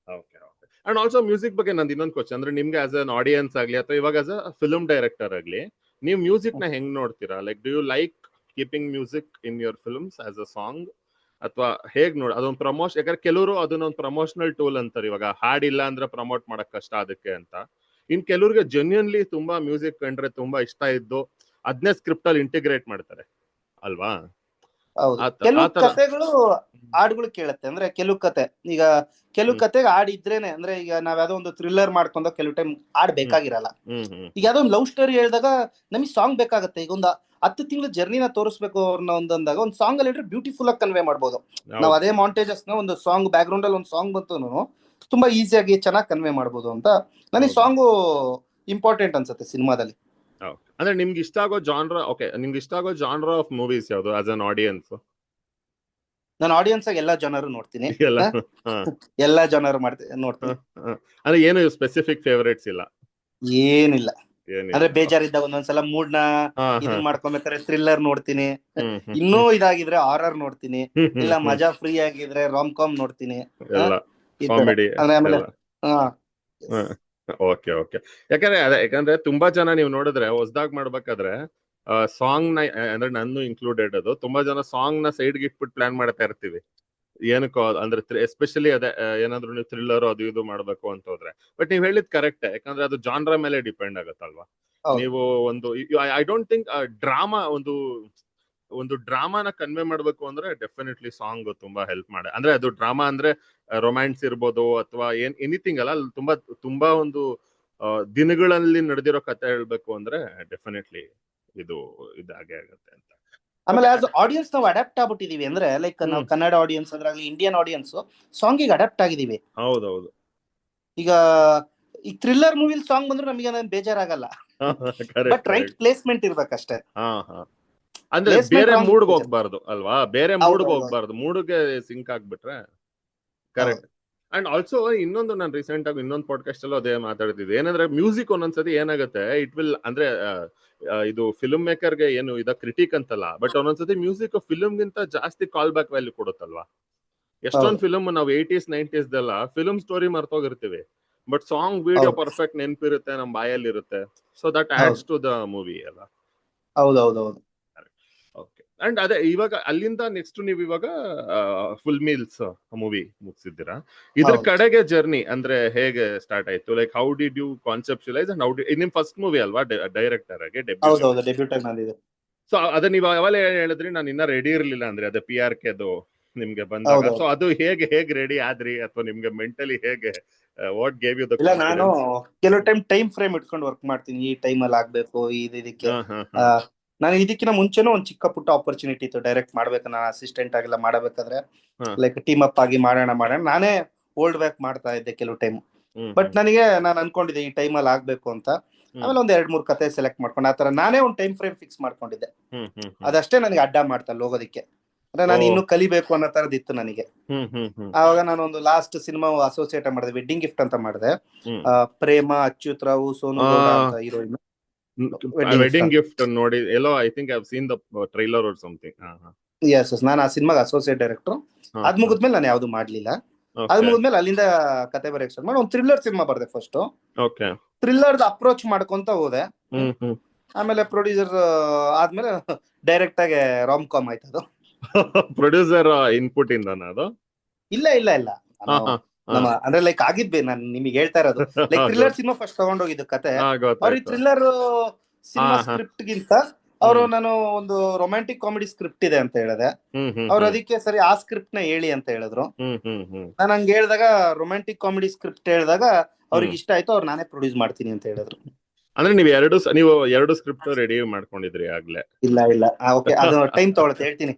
Okay okay. And also music ಬಗ್ಗೆ ನಂದು ಇನ್ನೊಂದು ಕ್ವಶನ್, ಅಂದ್ರೆ ನಿಮ್ಗೆ ಆಸ್ ಅನ್ ಆಡಿಯನ್ಸ್ ಆಗ್ಲಿ ಅಥವಾ ಇವಾಗ ಆಸ್ ಅ ಫಿಲ್ಮ್ ಡೈರೆಕ್ಟರ್ ಆಗ್ಲಿ, ನೀವು ಮ್ಯೂಸಿಕ್ ನ ಹೆಂಗ್ ನೋಡ್ತೀರಾ? Like do you like keeping music in your films as a song, ಅಥವಾ ಹೇಗ್ ನೋಡಿ ಅದೊಂದು ಪ್ರಮೋಷನ್? ಯಾಕಂದ್ರೆ ಕೆಲವರು ಅದನ್ನೊಂದು ಪ್ರಮೋಷನಲ್ ಟೂಲ್ ಅಂತಾರೆ, ಇವಾಗ ಹಾಡಿಲ್ಲ ಅಂದ್ರೆ ಪ್ರಮೋಟ್ ಮಾಡಕ್ ಕಷ್ಟ ಅದಕ್ಕೆ ಅಂತ. ಇನ್ ಕೆಲವ್ರಿಗೆ ಜೆನ್ಯೂನ್ಲಿ ತುಂಬಾ ಮ್ಯೂಸಿಕ್ ಕಂಡ್ರೆ ತುಂಬಾ ಇಷ್ಟ ಇದ್ದು ಅದನ್ನೇ ಸ್ಕ್ರಿಪ್ಟ್ ಅಲ್ಲಿ ಇಂಟಿಗ್ರೇಟ್ ಮಾಡ್ತಾರೆ ಅಲ್ವಾ? ಹೌದು, ಕೆಲವು ಕತೆಗಳು ಹಾಡುಗಳು ಕೇಳುತ್ತೆ. ಅಂದ್ರೆ ಕೆಲವು ಕತೆ, ಈಗ ಕೆಲವು ಕತೆಗೆ ಹಾಡ್ ಇದ್ರೇನೆ, ಅಂದ್ರೆ ಈಗ ನಾವ್ ಯಾವ್ದೋ ಒಂದು ಥ್ರಿಲ್ಲರ್ ಮಾಡ್ಕೊಂಡ ಕೆಲವು ಟೈಮ್ ಹಾಡ್ ಬೇಕಾಗಿರಲ್ಲ. ಈಗ ಯಾವ್ದೋ ಒಂದು ಲವ್ ಸ್ಟೋರಿ ಹೇಳಿದಾಗ ನಮಗೆ ಸಾಂಗ್ ಬೇಕಾಗತ್ತೆ. ಈಗ ಒಂದು 10 ತಿಂಗಳು ಜರ್ನಿನ ತೋರಿಸ್ಬೇಕು ಅವ್ರನ್ನ ಒಂದಂದಾಗ ಒಂದು ಸಾಂಗ್ ಅಲ್ಲಿ ಇಟ್ರೆ ಬ್ಯೂಟಿಫುಲ್ ಆಗಿ ಕನ್ವೆ ಮಾಡ್ಬೋದು. ನಾವ್ ಅದೇ ಮಾಂಟೇಜಸ್ ನ ಒಂದು ಸಾಂಗ್ ಬ್ಯಾಕ್ ಗ್ರೌಂಡ್ ಅಲ್ಲಿ ಒಂದು ಸಾಂಗ್ ಬಂತು ತುಂಬಾ ಈಸಿಯಾಗಿ ಚೆನ್ನಾಗಿ ಕನ್ವೆ ಮಾಡ್ಬೋದು ಅಂತ ನನಗೆ ಸಾಂಗು ಇಂಪಾರ್ಟೆಂಟ್ ಅನ್ಸುತ್ತೆ ಸಿನಿಮಾದಲ್ಲಿ. ಅಂದ್ರೆ ನಿಮ್ಗೆ ಇಷ್ಟ ಆಗೋ ಜಾನ್ರ, ಓಕೆ, ನಿಮ್ಗೆ ಇಷ್ಟ ಆಗೋ ಜಾನ್ರ ಆಫ್ ಮೂವೀಸ್ ಯಾವುದು ಆಸ್ ಅನ್ ಆಡಿಯನ್ಸ್? ನಾನು ಆಡಿಯನ್ಸ್ ಆಗಿ ಎಲ್ಲಾ ಜನರು ನೋಡ್ತೀನಿ, ಎಲ್ಲಾ ಜನರು ನೋಡ್ತೀನಿ. ಅಂದ್ರೆ ಏನು ಸ್ಪೆಸಿಫಿಕ್ ಫೇವರೇಟ್ಸ್ ಇಲ್ಲ? ಏನಿಲ್ಲ, ಅಂದ್ರೆ ಬೇಜಾರಿದ್ದಾಗ ಒಂದೊಂದ್ಸಲ ಮೂಡ್ ನ ಇದನ್ ಮಾಡ್ಕೊಬೇಕಾದ್ರೆ ಥ್ರಿಲ್ಲರ್ ನೋಡ್ತೀನಿ, ಇನ್ನೂ ಇದಾಗಿದ್ರೆ ಹಾರರ್ ನೋಡ್ತೀನಿ, ಇಲ್ಲ ಮಜಾ ಫ್ರೀ ಆಗಿದ್ರೆ ರಾಮ್ ಕಾಮ್ ನೋಡ್ತೀನಿ, ಕಾಮಿಡಿ. ಆಮೇಲೆ ಓಕೆ ಓಕೆ. ಯಾಕಂದ್ರೆ ತುಂಬಾ ಜನ ನೀವು ನೋಡಿದ್ರೆ ಹೊಸದಾಗ್ ಮಾಡ್ಬೇಕಾದ್ರೆ ಸಾಂಗ್ ನ, ಅಂದ್ರೆ ನನ್ನ ಇನ್ಕ್ಲೂಡೆಡ್, ಅದು ತುಂಬಾ ಜನ ಸಾಂಗ್ ನ ಸೈಡ್ಗೆ ಇಟ್ಬಿಟ್ಟು ಪ್ಲಾನ್ ಮಾಡ್ತಾ ಇರ್ತೀವಿ. ಏನಕ್ಕೋ ಅಂದ್ರೆ ಎಸ್ಪೆಷಲಿ ಅದೇ ಏನಾದ್ರು ನೀವು ಥ್ರಿಲ್ಲರ್ ಅದು ಇದು ಮಾಡ್ಬೇಕು ಅಂತ ಹೋದ್ರೆ. ಬಟ್ ನೀವ್ ಹೇಳಿದ್ ಕರೆಕ್ಟ್, ಯಾಕಂದ್ರೆ ಅದು ಜಾನ್ರ ಮೇಲೆ ಡಿಪೆಂಡ್ ಆಗತ್ತಲ್ವಾ. ನೀವು ಒಂದು ಐ ಡೋಂಟ್ ಥಿಂಕ್ ಡ್ರಾಮಾ, ಒಂದು ಡ್ರಾಮಾನ ಕನ್ವೆ ಮಾಡ್ಬೇಕು ಅಂದ್ರೆ ಡೆಫಿನೆಟ್ಲಿ ಸಾಂಗ್ ತುಂಬಾ ಹೆಲ್ಪ್ ಮಾಡ. ಅಂದ್ರೆ ಅದು ಡ್ರಾಮಾ ಅಂದ್ರೆ ರೊಮ್ಯಾನ್ಸ್ ಇರ್ಬೋದು ಅಥವಾ ಎನಿಥಿಂಗ್ ಅಲ್ಲ, ತುಂಬಾ ಒಂದು ದಿನಗಳಲ್ಲಿ ನಡೆದಿರೋ ಕತೆ ಹೇಳ್ಬೇಕು ಅಂದ್ರೆ ಡೆಫಿನೆಟ್ಲಿ ಇದಾಗೆ ಆಗುತ್ತೆ ಅಂತ. ಆಮೇಲೆ ಆಸ್ ಆಡಿಯನ್ಸ್ ನಾವು ಅಡಾಪ್ಟ್ ಆಗ್ಬಿಟ್ಟಿದೀವಿ. ಅಂದ್ರೆ ಲೈಕ್ ನಾವು ಕನ್ನಡ ಆಡಿಯನ್ಸ್ ಅಂದ್ರೆ ಇಂಡಿಯನ್ ಆಡಿಯನ್ಸ್ ಸಾಂಗಿಗೆ ಅಡಾಪ್ಟ್ ಆಗಿದೀವಿ. ಹೌದೌದು. ಈಗ ಈ ಥ್ರಿಲ್ಲರ್ ಮೂವಿಲ್ ಸಾಂಗ್ ಬಂದ್ರೆ ನಮಗೆ ಬೇಜಾರಾಗಲ್ಲ, ಬಟ್ ರೈಟ್ ಪ್ಲೇಸ್ಮೆಂಟ್ ಇರ್ಬೇಕಷ್ಟೇ. ಅಂದ್ರೆ ಬೇರೆ ಮೂಡ್ಗೆ ಹೋಗ್ಬಾರ್ದು ಅಲ್ವಾ, ಬೇರೆ ಮೂಡ್ಗೆ ಹೋಗ್ಬಾರ್ದು, ಮೂಡ್ಗೆ ಸಿಂಕ್ ಆಗ್ಬಿಟ್ರೆ ಕರೆಕ್ಟ್. ಅಂಡ್ ಆಲ್ಸೋ ಇನ್ನೊಂದು, ನಾನು ರೀಸೆಂಟ್ ಆಗಿ ಇನ್ನೊಂದು ಪಾಡ್ಕಾಸ್ಟ್ ಅಲ್ಲೂ ಅದೇ ಮಾತಾಡ್ತಿದ್ದೆ, ಏನಂದ್ರೆ ಮ್ಯೂಸಿಕ್ ಒಂದೊಂದ್ಸತಿ ಏನಾಗುತ್ತೆ, ಇಟ್ ವಿಲ್ ಅಂದ್ರೆ ಇದು ಫಿಲ್ಮ್ ಮೇಕರ್ಗೆ ಏನು ಕ್ರಿಟಿಕ್ ಅಂತಲ್ಲ, ಬಟ್ ಒಂದೊಂದ್ಸತಿ ಮ್ಯೂಸಿಕ್ ಫಿಲ್ಮ್ ಗಿಂತ ಜಾಸ್ತಿ ಕಾಲ್ ಬ್ಯಾಕ್ ವ್ಯಾಲ್ಯೂ ಕೊಡುತ್ತಲ್ವಾ. ಎಷ್ಟೊಂದು ಫಿಲ್ಮ್ ನಾವು 80s 90s ಫಿಲ್ಮ್ ಸ್ಟೋರಿ ಮರ್ತೋಗಿರ್ತೀವಿ, ಬಟ್ ಸಾಂಗ್ ವಿಡಿಯೋ ಪರ್ಫೆಕ್ಟ್ ನೆನಪಿರುತ್ತೆ, ನಮ್ ಬಾಯಲ್ಲಿ ಇರುತ್ತೆ. So that adds to the movie ಅಲ್ಲ. ಹೌದೌದೌದು. ಓಕೆ. ಅಂಡ್ ಅದೇ ಇವಾಗ ಅಲ್ಲಿಂದ ನೆಕ್ಸ್ಟ್ ನೀವು ಇವಾಗ ಫುಲ್ ಮೀಲ್ಸ್ ಮೂವಿ ಮುಗಿಸಿದ್ದೀರಾ. ಇದ್ರ ಕಡೆಗೆ ಜರ್ನಿ ಅಂದ್ರೆ ಹೇಗೆ ಸ್ಟಾರ್ಟ್ ಆಯ್ತು? Like how did you conceptualise and how ನಿಮ್ ಫಸ್ಟ್ ಮೂವಿ ಅಲ್ವಾ ಡೈರೆಕ್ಟರ್ ಆಗಿ ಡೆಬ್ಯೂಟ್? ಸೊ ಅದ ನೀವು ಯಾವಾಗ ಹೇಳಿದ್ರಿ, ನಾನು ಇನ್ನ ರೆಡಿ ಇರ್ಲಿಲ್ಲ ಅಂದ್ರೆ ಅದೇ PRK ಅದು ನಿಮ್ಗೆ ಬಂದಾಗ. ಸೊ ಅದು ಹೇಗೆ ರೆಡಿ ಆದ್ರಿ, ಅಥವಾ ನಿಮ್ಗೆ ಮೆಂಟಲಿ ಹೇಗೆ, what gave you the confidence? ನಾನು ಕೆಲವು ಟೈಮ್ ಫ್ರೇಮ್ ಇಟ್ಕೊಂಡು ವರ್ಕ್ ಮಾಡ್ತೀನಿ, ಈ ಟೈಮ್ ಅಲ್ಲಿ ಆಗ್ಬೇಕು ಇದಕ್ಕೆ. ನಾನು ಇದಕ್ಕಿಂತ ಮುಂಚೆನೂ ಒಂದು ಚಿಕ್ಕ ಪುಟ್ಟ ಆಪರ್ಚುನಿಟಿ ಇತ್ತು ಡೈರೆಕ್ಟ್ ಮಾಡ್ಬೇಕು, ನಾನು ಅಸಿಸ್ಟೆಂಟ್ ಆಗಿಲ್ಲ ಮಾಡಬೇಕಾದ್ರೆ, ಲೈಕ್ ಟೀಮ್ ಅಪ್ ಆಗಿ ಮಾಡೋಣ ನಾನೇ ಹೋಲ್ಡ್ ಬ್ಯಾಕ್ ಮಾಡ್ತಾ ಇದ್ದೆ ಕೆಲವು ಟೈಮ್. ಬಟ್ ನಾನು ಅನ್ಕೊಂಡಿದ್ದೆ ಈ ಟೈಮ್ ಅಲ್ಲಿ ಆಗ್ಬೇಕು ಅಂತ. ಆಮೇಲೆ ಒಂದ್ 2-3 ಕತೆ ಸೆಲೆಕ್ಟ್ ಮಾಡ್ಕೊಂಡು ಆತರ ನಾನೇ ಒಂದು ಟೈಮ್ ಫ್ರೇಮ್ ಫಿಕ್ಸ್ ಮಾಡ್ಕೊಂಡಿದ್ದೆ. ಅದಷ್ಟೇ ನನಗೆ ಅಡ್ಡ ಮಾಡ್ತಾ ಹೋಗೋದಿಕ್ಕೆ, ಅಂದ್ರೆ ನಾನು ಇನ್ನೂ ಕಲಿಬೇಕು ಅನ್ನೋ ತರದಿತ್ತು ನನಗೆ. ಆವಾಗ ನಾನು ಒಂದು ಲಾಸ್ಟ್ ಸಿನಿಮಾ ಅಸೋಸಿಯೇಟ್ ಮಾಡಿದೆ, ವೆಡ್ಡಿಂಗ್ ಗಿಫ್ಟ್ ಅಂತ ಮಾಡಿದೆ. ಪ್ರೇಮ, ಅಚ್ಯುತ್ ರಾವ್, ಸೋನು ಗೌಡ ಅಂತ ಹೀರೋಯಿನ್. ವೆಡ್ಡಿಂಗ್ ಗಿಫ್ಟ್ ನೋಡಿ ಎಲ್ಲೋ, I think I have seen the trailer or something. Yes, ನಾನು ಆ ಸಿನಿಮಾಗೆ ಅಸೋಸಿಯೇಟ್ ಡೈರೆಕ್ಟರ್. ಅದ್ ಮುಗಿದ್ಮೇಲೆ ನಾನು ಯಾವ್ದು ಮಾಡ್ಲಿಲ್ಲ. ಅದ್ ಮುಗಿದ್ಮೇಲೆ ಅಲ್ಲಿಂದ ಕತೆ ಬರೆಯಕ್ ಸ್ಟಾರ್ಟ್ ಮಾಡಿ ಒಂದು ಥ್ರಿಲ್ಲರ್ ಸಿನಿಮಾ ಬರ್ದೆ ಫಸ್ಟ್. ಥ್ರಿಲ್ಲರ್ ಅಪ್ರೋಚ್ ಮಾಡ್ಕೊಂತ ಹೋದೆ. ಆಮೇಲೆ ಪ್ರೊಡ್ಯೂಸರ್ ಆದ್ಮೇಲೆ ಡೈರೆಕ್ಟ್ ಆಗಿ ರಾಮ್ ಕಾಮ್ ಆಯ್ತು ಅದು. ಪ್ರೊಡ್ಯೂಸರ್ ಇನ್ಪುಟ್ ಇಂದ ಅದು? ಇಲ್ಲ ಅಂದ್ರೆ ಲೈಕ್ ಆಗಿದ್ವಿ, ನಾನು ನಿಮಗೆ ಹೇಳ್ತಾ ಇರೋದು ಲೈಕ್ ಥ್ರಿಲ್ಲರ್ ಸಿನಿಮಾ ಫಸ್ಟ್ ತಗೊಂಡೋಗಿದ್ದು ಕತೆ. ಅವ್ರಿಗೆ ಥ್ರಿಲ್ಲರ್ ಸಿನಿಮಾ ಸ್ಕ್ರಿಪ್ಟ್ ಗಿಂತ ಅವರು ನಾನು ಒಂದು ರೊಮ್ಯಾಂಟಿಕ್ ಕಾಮಿಡಿ ಸ್ಕ್ರಿಪ್ಟ್ ಇದೆ ಅಂತ ಹೇಳಿದೆ. ಅವ್ರು ಅದಕ್ಕೆ ಸರಿ ಆ ಸ್ಕ್ರಿಪ್ಟ್ ನ ಹೇಳಿ ಅಂತ ಹೇಳಿದ್ರು. ನಾನು ಹಂಗೆ ಹೇಳಿದಾಗ ರೊಮ್ಯಾಂಟಿಕ್ ಕಾಮಿಡಿ ಸ್ಕ್ರಿಪ್ಟ್ ಹೇಳಿದಾಗ ಅವ್ರಿಗೆ ಇಷ್ಟ ಆಯ್ತು, ಅವ್ರು ನಾನೇ ಪ್ರೊಡ್ಯೂಸ್ ಮಾಡ್ತೀನಿ ಅಂತ ಹೇಳಿದ್ರು. ಅಂದ್ರೆ ನೀವು ಎರಡು ಸ್ಕ್ರಿಪ್ಟ್ ರೆಡಿ ಮಾಡ್ಕೊಂಡಿದ್ರಿ ಆಗ್ಲೇ? ಇಲ್ಲ ಓಕೆ, ಅದು ಟೈಮ್ ತಗೊಳುತ್ತೆ, ಹೇಳ್ತೀನಿ.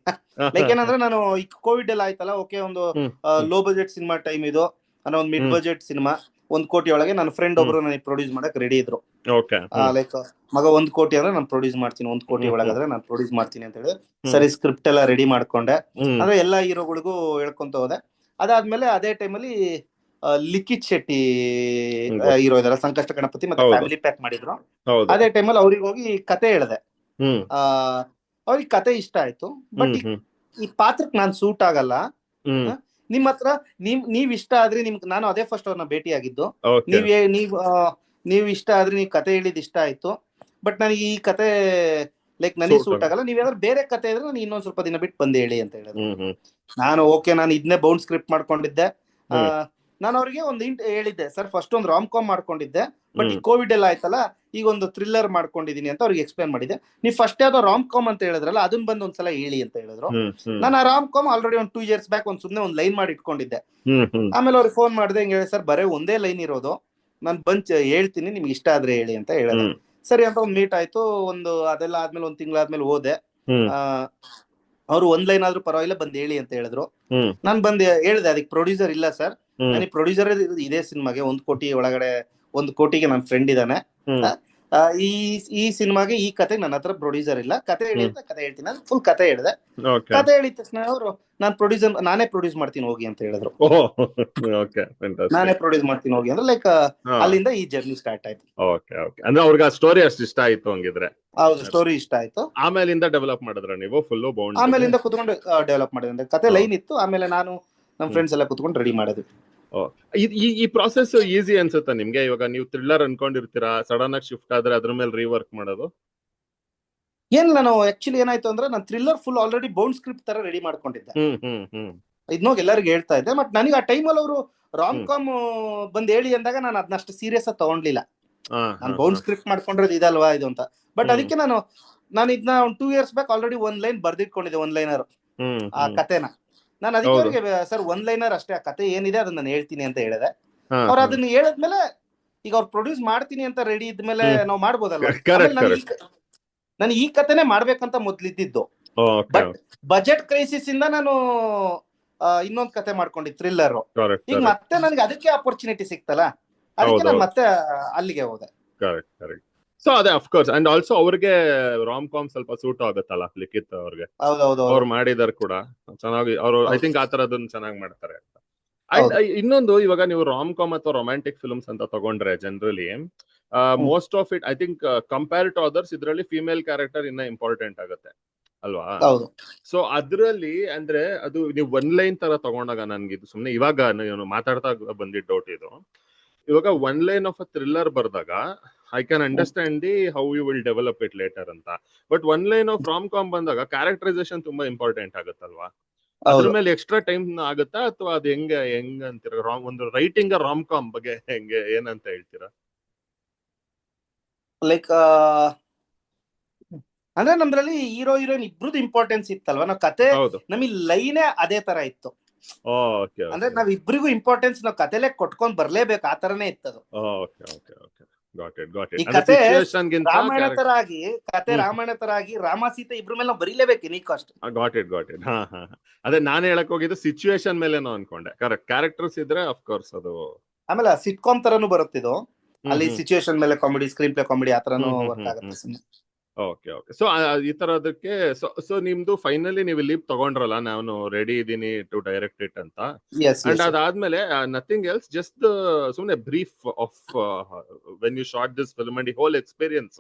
ಲೈಕ್ ಏನಂದ್ರೆ ನಾನು ಈಗ ಕೋವಿಡ್ ಎಲ್ಲ ಆಯ್ತಲ್ಲ, ಓಕೆ ಒಂದು ಲೋ ಬಜೆಟ್ ಸಿನಿಮಾ ಟೈಮ್ ಇದು, ನಾನು ಒಂದು ಮಿಡ್ ಬಜೆಟ್ ಸಿನಿಮಾ 1 ಕೋಟಿ ಒಳಗೆ ನನ್ನ ಫ್ರೆಂಡ್ ಒಬ್ರು ನನಗೆ ಪ್ರೊಡ್ಯೂಸ್ ಮಾಡಕ್ ರೆಡಿ ಇದ್ರು. ಲೈಕ್ ಮಗ 1 ಕೋಟಿ ಅಂದ್ರೆ ನಾನು ಪ್ರೊಡ್ಯೂಸ್ ಮಾಡ್ತೀನಿ, 1 ಕೋಟಿ ಒಳಗಾದ್ರೆ ನಾನು ಪ್ರೊಡ್ಯೂಸ್ ಮಾಡ್ತೀನಿ ಅಂತ ಹೇಳಿ ಸರಿ ಸ್ಕ್ರಿಪ್ಟ್ ಎಲ್ಲ ರೆಡಿ ಮಾಡ್ಕೊಂಡೆ. ಅಂದ್ರೆ ಎಲ್ಲಾ ಹೀರೋಗಳಿಗೂ ಹೇಳ್ಕೊಂತ ಹೋದೆ. ಅದಾದ್ಮೇಲೆ ಅದೇ ಟೈಮಲ್ಲಿ ಲಿಖಿತ್ ಶೆಟ್ಟಿ ಹೀರೋ ಇದಾರೆ, ಸಂಕಷ್ಟ ಗಣಪತಿ ಮತ್ತೆ ಫ್ಯಾಮಿಲಿ ಪ್ಯಾಕ್ ಮಾಡಿದ್ರು. ಅದೇ ಟೈಮಲ್ಲಿ ಅವ್ರಿಗೆ ಹೋಗಿ ಕತೆ ಹೇಳಿದೆ. ಅವ್ರಿಗೆ ಕತೆ ಇಷ್ಟ ಆಯ್ತು, ಬಟ್ ಈ ಪಾತ್ರಕ್ಕೆ ನಾನ್ ಸೂಟ್ ಆಗಲ್ಲ, ನಿಮ್ ಹತ್ರ ನೀವ್ ಇಷ್ಟ ಆದ್ರೆ ನಾನು ಅದೇ ಫಸ್ಟ್ ಅವ್ರನ್ನ ಭೇಟಿ ಆಗಿದ್ದು. ನೀವ್ ಇಷ್ಟ ಆದ್ರೆ ನೀವ್ ಕತೆ ಹೇಳಿದ್ ಇಷ್ಟ ಆಯ್ತು, ಬಟ್ ನನಗೆ ಈ ಕತೆ ಲೈಕ್ ನನಗೆ ಸೂಟ್ ಆಗಲ್ಲ, ನೀವೇನಾದ್ರು ಬೇರೆ ಕತೆ ಇದ್ರೆ ನಾನು ಇನ್ನೊಂದ್ ಸ್ವಲ್ಪ ದಿನ ಬಿಟ್ಟು ಬಂದು ಹೇಳಿ ಅಂತ ಹೇಳಿದ್ರು. ನಾನು ಓಕೆ, ನಾನು ಇದನ್ನೇ ಬೌಂಡ್ ಸ್ಕ್ರಿಪ್ಟ್ ಮಾಡ್ಕೊಂಡಿದ್ದೆ. ನಾನು ಅವ್ರಿಗೆ ಒಂದು ಹೇಳಿದ್ದೆ, ಸರ್ ಫಸ್ಟ್ ಒಂದು ರಾಮ್ ಕಾಮ್ ಮಾಡ್ಕೊಂಡಿದ್ದೆ, ಬಟ್ ಈ ಕೋವಿಡ್ ಎಲ್ಲ ಆಯ್ತಲ್ಲ, ಈಗ ಒಂದು ಥ್ರಿಲ್ಲರ್ ಮಾಡ್ಕೊಂಡಿದೀನಿ ಅಂತ ಅವ್ರಿಗೆ ಎಕ್ಸ್ಪ್ಲೇನ್ ಮಾಡಿದೆ. ನೀವು ಫಸ್ಟ್ ಯಾವ್ದೋ ರಾಮ್ ಕಾಮ್ ಅಂತ ಹೇಳಿದ್ರಲ್ಲ, ಅದನ್ನ ಬಂದು ಒಂದ್ಸಲ ಹೇಳಿ ಅಂತ ಹೇಳಿದ್ರು. ನಾನು ಆ ರಾಮ್ ಕಾಮ್ ಆಲ್ರೆಡಿ ಒಂದು 2 years ಬ್ಯಾಕ್ ಸುಮ್ನೆ ಒಂದು ಲೈನ್ ಮಾಡಿ ಇಟ್ಕೊಂಡಿದ್ದೆ. ಆಮೇಲೆ ಅವ್ರಿಗೆ ಫೋನ್ ಮಾಡಿದೆ, ಹಿಂಗೆ ಹೇಳಿ ಸರ್ ಬರೇ ಒಂದೇ ಲೈನ್ ಇರೋದು, ನಾನು ಬಂಚ್ ಹೇಳ್ತೀನಿ, ನಿಮ್ಗೆ ಇಷ್ಟ ಆದ್ರೆ ಹೇಳಿ ಅಂತ ಹೇಳಿದೆ. ಸರಿ ಅಂತ ಒಂದು ಮೀಟ್ ಆಯ್ತು. ಅದೆಲ್ಲ ಆದ್ಮೇಲೆ 1 ತಿಂಗಳಾದ್ಮೇಲೆ ಹೋದೆ. ಅವ್ರು 1 ಲೈನ್ ಆದ್ರೂ ಪರವಾಗಿಲ್ಲ ಬಂದ್ ಹೇಳಿ ಅಂತ ಹೇಳಿದ್ರು. ನಾನ್ ಬಂದ್ ಹೇಳಿದೆ, ಅದಕ್ಕೆ ಪ್ರೊಡ್ಯೂಸರ್ ಇಲ್ಲ ಸರ್, ನನಗೆ ಪ್ರೊಡ್ಯೂಸರ್ ಇದೇ ಸಿನಿಮಾಗೆ 1 ಕೋಟಿ ಒಳಗಡೆ, 1 ಕೋಟಿಗೆ ನನ್ನ ಫ್ರೆಂಡ್ ಇದ್ದಾನೆ. ಈ ಸಿನಿಮಾಗೆ ಈ ಕತೆ ನನ್ನ ಹತ್ರ ಪ್ರೊಡ್ಯೂಸರ್ ಇಲ್ಲ, ಕತೆ ಹೇಳಿ ಅಂತ ಕತೆ ಹೇಳ್ತೀನಿ. ನಾನು ಫುಲ್ ಕತೆ ಹೇಳಿದೆ. ಕತೆ ಹೇಳಿದ ತಕ್ಷಣ ಅವರು ನಾನೇ ಪ್ರೊಡ್ಯೂಸ್ ಮಾಡ್ತೀನಿ ಹೋಗಿ ಅಂತ ಹೇಳಿದ್ರು. ನಾನೇ ಪ್ರೊಡ್ಯೂಸ್ ಮಾಡ್ತೀನಿ ಹೋಗಿ ಅಂದ್ರೆ ಲೈಕ್ ಅಲ್ಲಿಂದ ಈ ಜರ್ನಿ ಸ್ಟಾರ್ಟ್ ಆಯ್ತು. ಅಂದ್ರೆ ಅವ್ರಿಗೆ ಆ ಸ್ಟೋರಿ ಅಷ್ಟು ಇಷ್ಟ ಆಯ್ತು ಹಂಗಿದ್ರೆ. ಹೌದು, ಸ್ಟೋರಿ ಇಷ್ಟ ಆಯ್ತು. ಆಮೇಲಿಂದ ಡೆವಲಪ್ ಮಾಡಿದ್ರ ನೀವು ಫುಲ್ ಬೌಂಡ್? ಆಮೇಲಿಂದ ಕುತ್ಕೊಂಡು ಡೆವಲಪ್ ಮಾಡಿದ್ರೆ ಕತೆ ಲೈನ್ ಇತ್ತು. ಆಮೇಲೆ ನಾನು ನಮ್ಮ ಫ್ರೆಂಡ್ಸ್ ಎಲ್ಲ ಕುತ್ಕೊಂಡು ರೆಡಿ ಮಾಡಿದ್ವಿ. ಈ ಪ್ರಾಸೆಸ್ ಈಸಿ ಅನ್ಸುತ್ತಾ ನಿಮ್ಗೆ? ಇವಾಗ ನೀವು ಥ್ರಿಲ್ಲರ್ ಅನ್ಕೊಂಡಿರ್ತೀರಾ, ಸಡನ್ ಆಗಿ ಶಿಫ್ಟ್ ಆದ್ರೆ ಅದ್ರ ಮೇಲೆ ರೀವರ್ಕ್ ಮಾಡೋದು ಏನಿಲ್ಲ. ನಾವು ಆಕ್ಚುಲಿ ಏನಾಯ್ತು ಅಂದ್ರೆ, ನಾನು thriller full already bound script ತರ ರೆಡಿ ಮಾಡ್ಕೊಂಡಿದ್ದೆ. ಇದನ್ನೋಗಿ ಎಲ್ಲರಿಗೂ ಹೇಳ್ತಾ ಇದ್ದೆ. ಬಟ್ ನನಗೆ ಆ ಟೈಮಲ್ಲಿ ಅವರು ರಾಮ್ ಕಾಮ್ ಬಂದ್ ಹೇಳಿ ಅಂದಾಗ ನಾನು ಅದನ್ನಷ್ಟು ಸೀರಿಯಸ್ ಆಗಿ ತಗೊಂಡ್ಲಿಲ್ಲ. ನಾನು ಬೌಂಡ್ ಸ್ಕ್ರಿಪ್ಟ್ ಮಾಡ್ಕೊಂಡಿರೋದು ಇದಲ್ವಾ ಇದು ಅಂತ. ಬಟ್ ಅದಕ್ಕೆ ನಾನು ಇದನ್ನ ಒಂದು 2 years ಬ್ಯಾಕ್ ಆಲ್ರೆಡಿ 1 ಲೈನ್ ಬರ್ದಿಟ್ಕೊಂಡಿದ್ದೆ, 1 ಲೈನರ್ ಆ ಕತೆನ. ನಾನು ಅದಕ್ಕೆ ಅವ್ರಿಗೆ ಸರ್ 1 ಲೈನರ್ ಅಷ್ಟೇ, ಆ ಕತೆ ಏನಿದೆ ಅದನ್ನ ನಾನು ಹೇಳ್ತೀನಿ ಅಂತ ಹೇಳಿದೆ. ಅವ್ರು ಅದನ್ನ ಹೇಳಿದ್ಮೇಲೆ ಈಗ ಅವ್ರು ಪ್ರೊಡ್ಯೂಸ್ ಮಾಡ್ತೀನಿ ಅಂತ ರೆಡಿ ಇದ್ಮೇಲೆ ನಾವು ಮಾಡ್ಬೋದಲ್ವಾ. ನಾನು ಈ ಕತೆನೆ ಮಾಡ್ಬೇಕಂತ ಮೊದ್ಲಿದ್ದು. ಬಟ್ ಬಜೆಟ್ ಕ್ರೈಸಿಸ್ ಇಂದ ನಾನು ಇನ್ನೊಂದು ಕತೆ ಮಾಡ್ಕೊಂಡಿದ್ದೆ, ಥ್ರಿಲ್ಲರ್. ಈಗ ಮತ್ತೆ ನನಗೆ ಅದಕ್ಕೆ ಆಪರ್ಚುನಿಟಿ ಸಿಕ್ತಲ್ಲ, ಅದಕ್ಕೆ ನಾನು ಮತ್ತೆ ಅಲ್ಲಿಗೆ ಹೋದೆ. ಸೊ ಅದೇ ಅಫ್ಕೋರ್ಸ್. ಅಂಡ್ ಆಲ್ಸೋ ಅವ್ರಿಗೆ ರಾಮ್ ಕಾಮ್ ಸ್ವಲ್ಪ ಸೂಟ್ ಆಗುತ್ತಲ್ಲ ಲಿಖಿತ್ ಅವ್ರಿಗೆ. ಅವ್ರು ಮಾಡಿದಾರೆ ಕೂಡ ಚೆನ್ನಾಗಿ. ಅವರು ಐ ಥಿಂಕ್ ಆ ತರದನ್ನ ಚೆನ್ನಾಗಿ ಮಾಡ್ತಾರೆ. ಅಂಡ್ ಇನ್ನೊಂದು, ಇವಾಗ ನೀವು ರಾಮ್ ಕಾಮ್ ಅಥವಾ ರೊಮ್ಯಾಂಟಿಕ್ ಫಿಲ್ಮ್ಸ್ ಅಂತ ತಗೊಂಡ್ರೆ generally most of it I think compare to others ಇದ್ರಲ್ಲಿ ಫಿಮೇಲ್ ಕ್ಯಾರೆಕ್ಟರ್ ಇನ್ನ ಇಂಪಾರ್ಟೆಂಟ್ ಆಗುತ್ತೆ ಅಲ್ವಾ? ಸೊ ಅದ್ರಲ್ಲಿ ಅಂದ್ರೆ ಅದು ನೀವು 1 ಲೈನ್ ತರ ತಗೊಂಡಾಗ ನನ್ಗೆ ಇದು ಸುಮ್ನೆ ಇವಾಗ ಮಾತಾಡ್ತಾ ಬಂದಿದ್ದ ಡೌಟ್ ಇದು. ಇವಾಗ 1 ಲೈನ್ ಆಫ್ ಅ ಥ್ರಿಲ್ಲರ್ ಬರ್ದಾಗ I can understand the how you will develop it later ಅಂತ. But 1 line of rom com ಬಂದಾಗ ಕ್ಯಾರೆಕ್ಟರೈಸೇಷನ್ ತುಂಬಾ ಇಂಪಾರ್ಟೆಂಟ್ ಆಗುತ್ತಲ್ವಾ? ಅದ್ರ ಮೇಲೆ ಎಕ್ಸ್ಟ್ರಾ ಟೈಮ್ ಆಗುತ್ತಾ ಅಥವಾ ಅದು ಹೆಂಗ ಅಂತೀರಾ? ಒಂದು ರೈಟಿಂಗ್ ರಾಮ್ ಕಾಮ್ ಬಗ್ಗೆ ಹೆಂಗೆ ಏನಂತ ಹೇಳ್ತೀರಾ? ಲೈಕ್ ಅಂದ್ರೆ ನಮ್ದ್ರಲ್ಲಿ ಹೀರೋ ಹೀರೋಯಿನ್ ಇಬ್ರದ್ದು ಇಂಪಾರ್ಟೆನ್ಸ್ ಇತ್ತಲ್ವಾ. ನಾವು ಕತೆ ನಮಗೆ ಲೈನೇ ಅದೇ ತರ ಇತ್ತು. ಅಂದ್ರೆ ನಾವ್ ಇಬ್ರಿಗೂ ಇಂಪಾರ್ಟೆನ್ಸ್ ನಾವು ಕತೆಲೆ ಕೊಟ್ಕೊಂಡ್ ಬರ್ಲೇಬೇಕು, ಆ ತರನೇ ಇತ್ತದು. ಈ ಕತೆ ರಾಮಾಯಣ ತರ ಆಗಿ, ರಾಮಾಯಣ ತರ ಆಗಿ ರಾಮ ಸೀತೆ ಇಬ್ರ ಮೇಲೆ ನಾವು ಬರೀಲೇಬೇಕು. Got it. ಅದೇ ನಾನು ಹೇಳಕ್ ಹೋಗಿದ್ದು ಸಿಚುವೇಶನ್ ಮೇಲೆ ಅನ್ಕೊಂಡೆ. ಕರೆಕ್ಟ್, ಕ್ಯಾರೆಕ್ಟರ್ಸ್ ಇದ್ರೆ ಆಫ್ ಕೋರ್ಸ್ ಅದು. ಆಮೇಲೆ ಸಿಟ್ಕಾಮ್ ತರನು ಬರುತ್ತಿದ್ದು, ಅಲ್ಲಿ ಸಿಚುವೇಶನ್ ಮೇಲೆ ಕಾಮಿಡಿ, ಸ್ಕ್ರೀನ್ ಪ್ಲೇ ಕಾಮಿಡಿ ಆ ತರನು ವರ್ಕ್ ಆಗುತ್ತೆ. ಓಕೆ. ಸೊ ಈ ತರದಕ್ಕೆ ಸೊ ನಿಮ್ದು ಫೈನಲಿ ನೀವು ಲೀವ್ ತಗೊಂಡ್ರಲ್ಲ, ನಾನು ರೆಡಿ ಇದೀನಿ ಟು ಡೈರೆಕ್ಟ್ ಇಟ್ ಅಂತ. ಅಂಡ್ ಅದಾದ್ಮೇಲೆ ನಥಿಂಗ್ ಎಲ್ಸ್, ಜಸ್ಟ್ ಸುಮ್ನೆ brief of when you shot this film and whole experience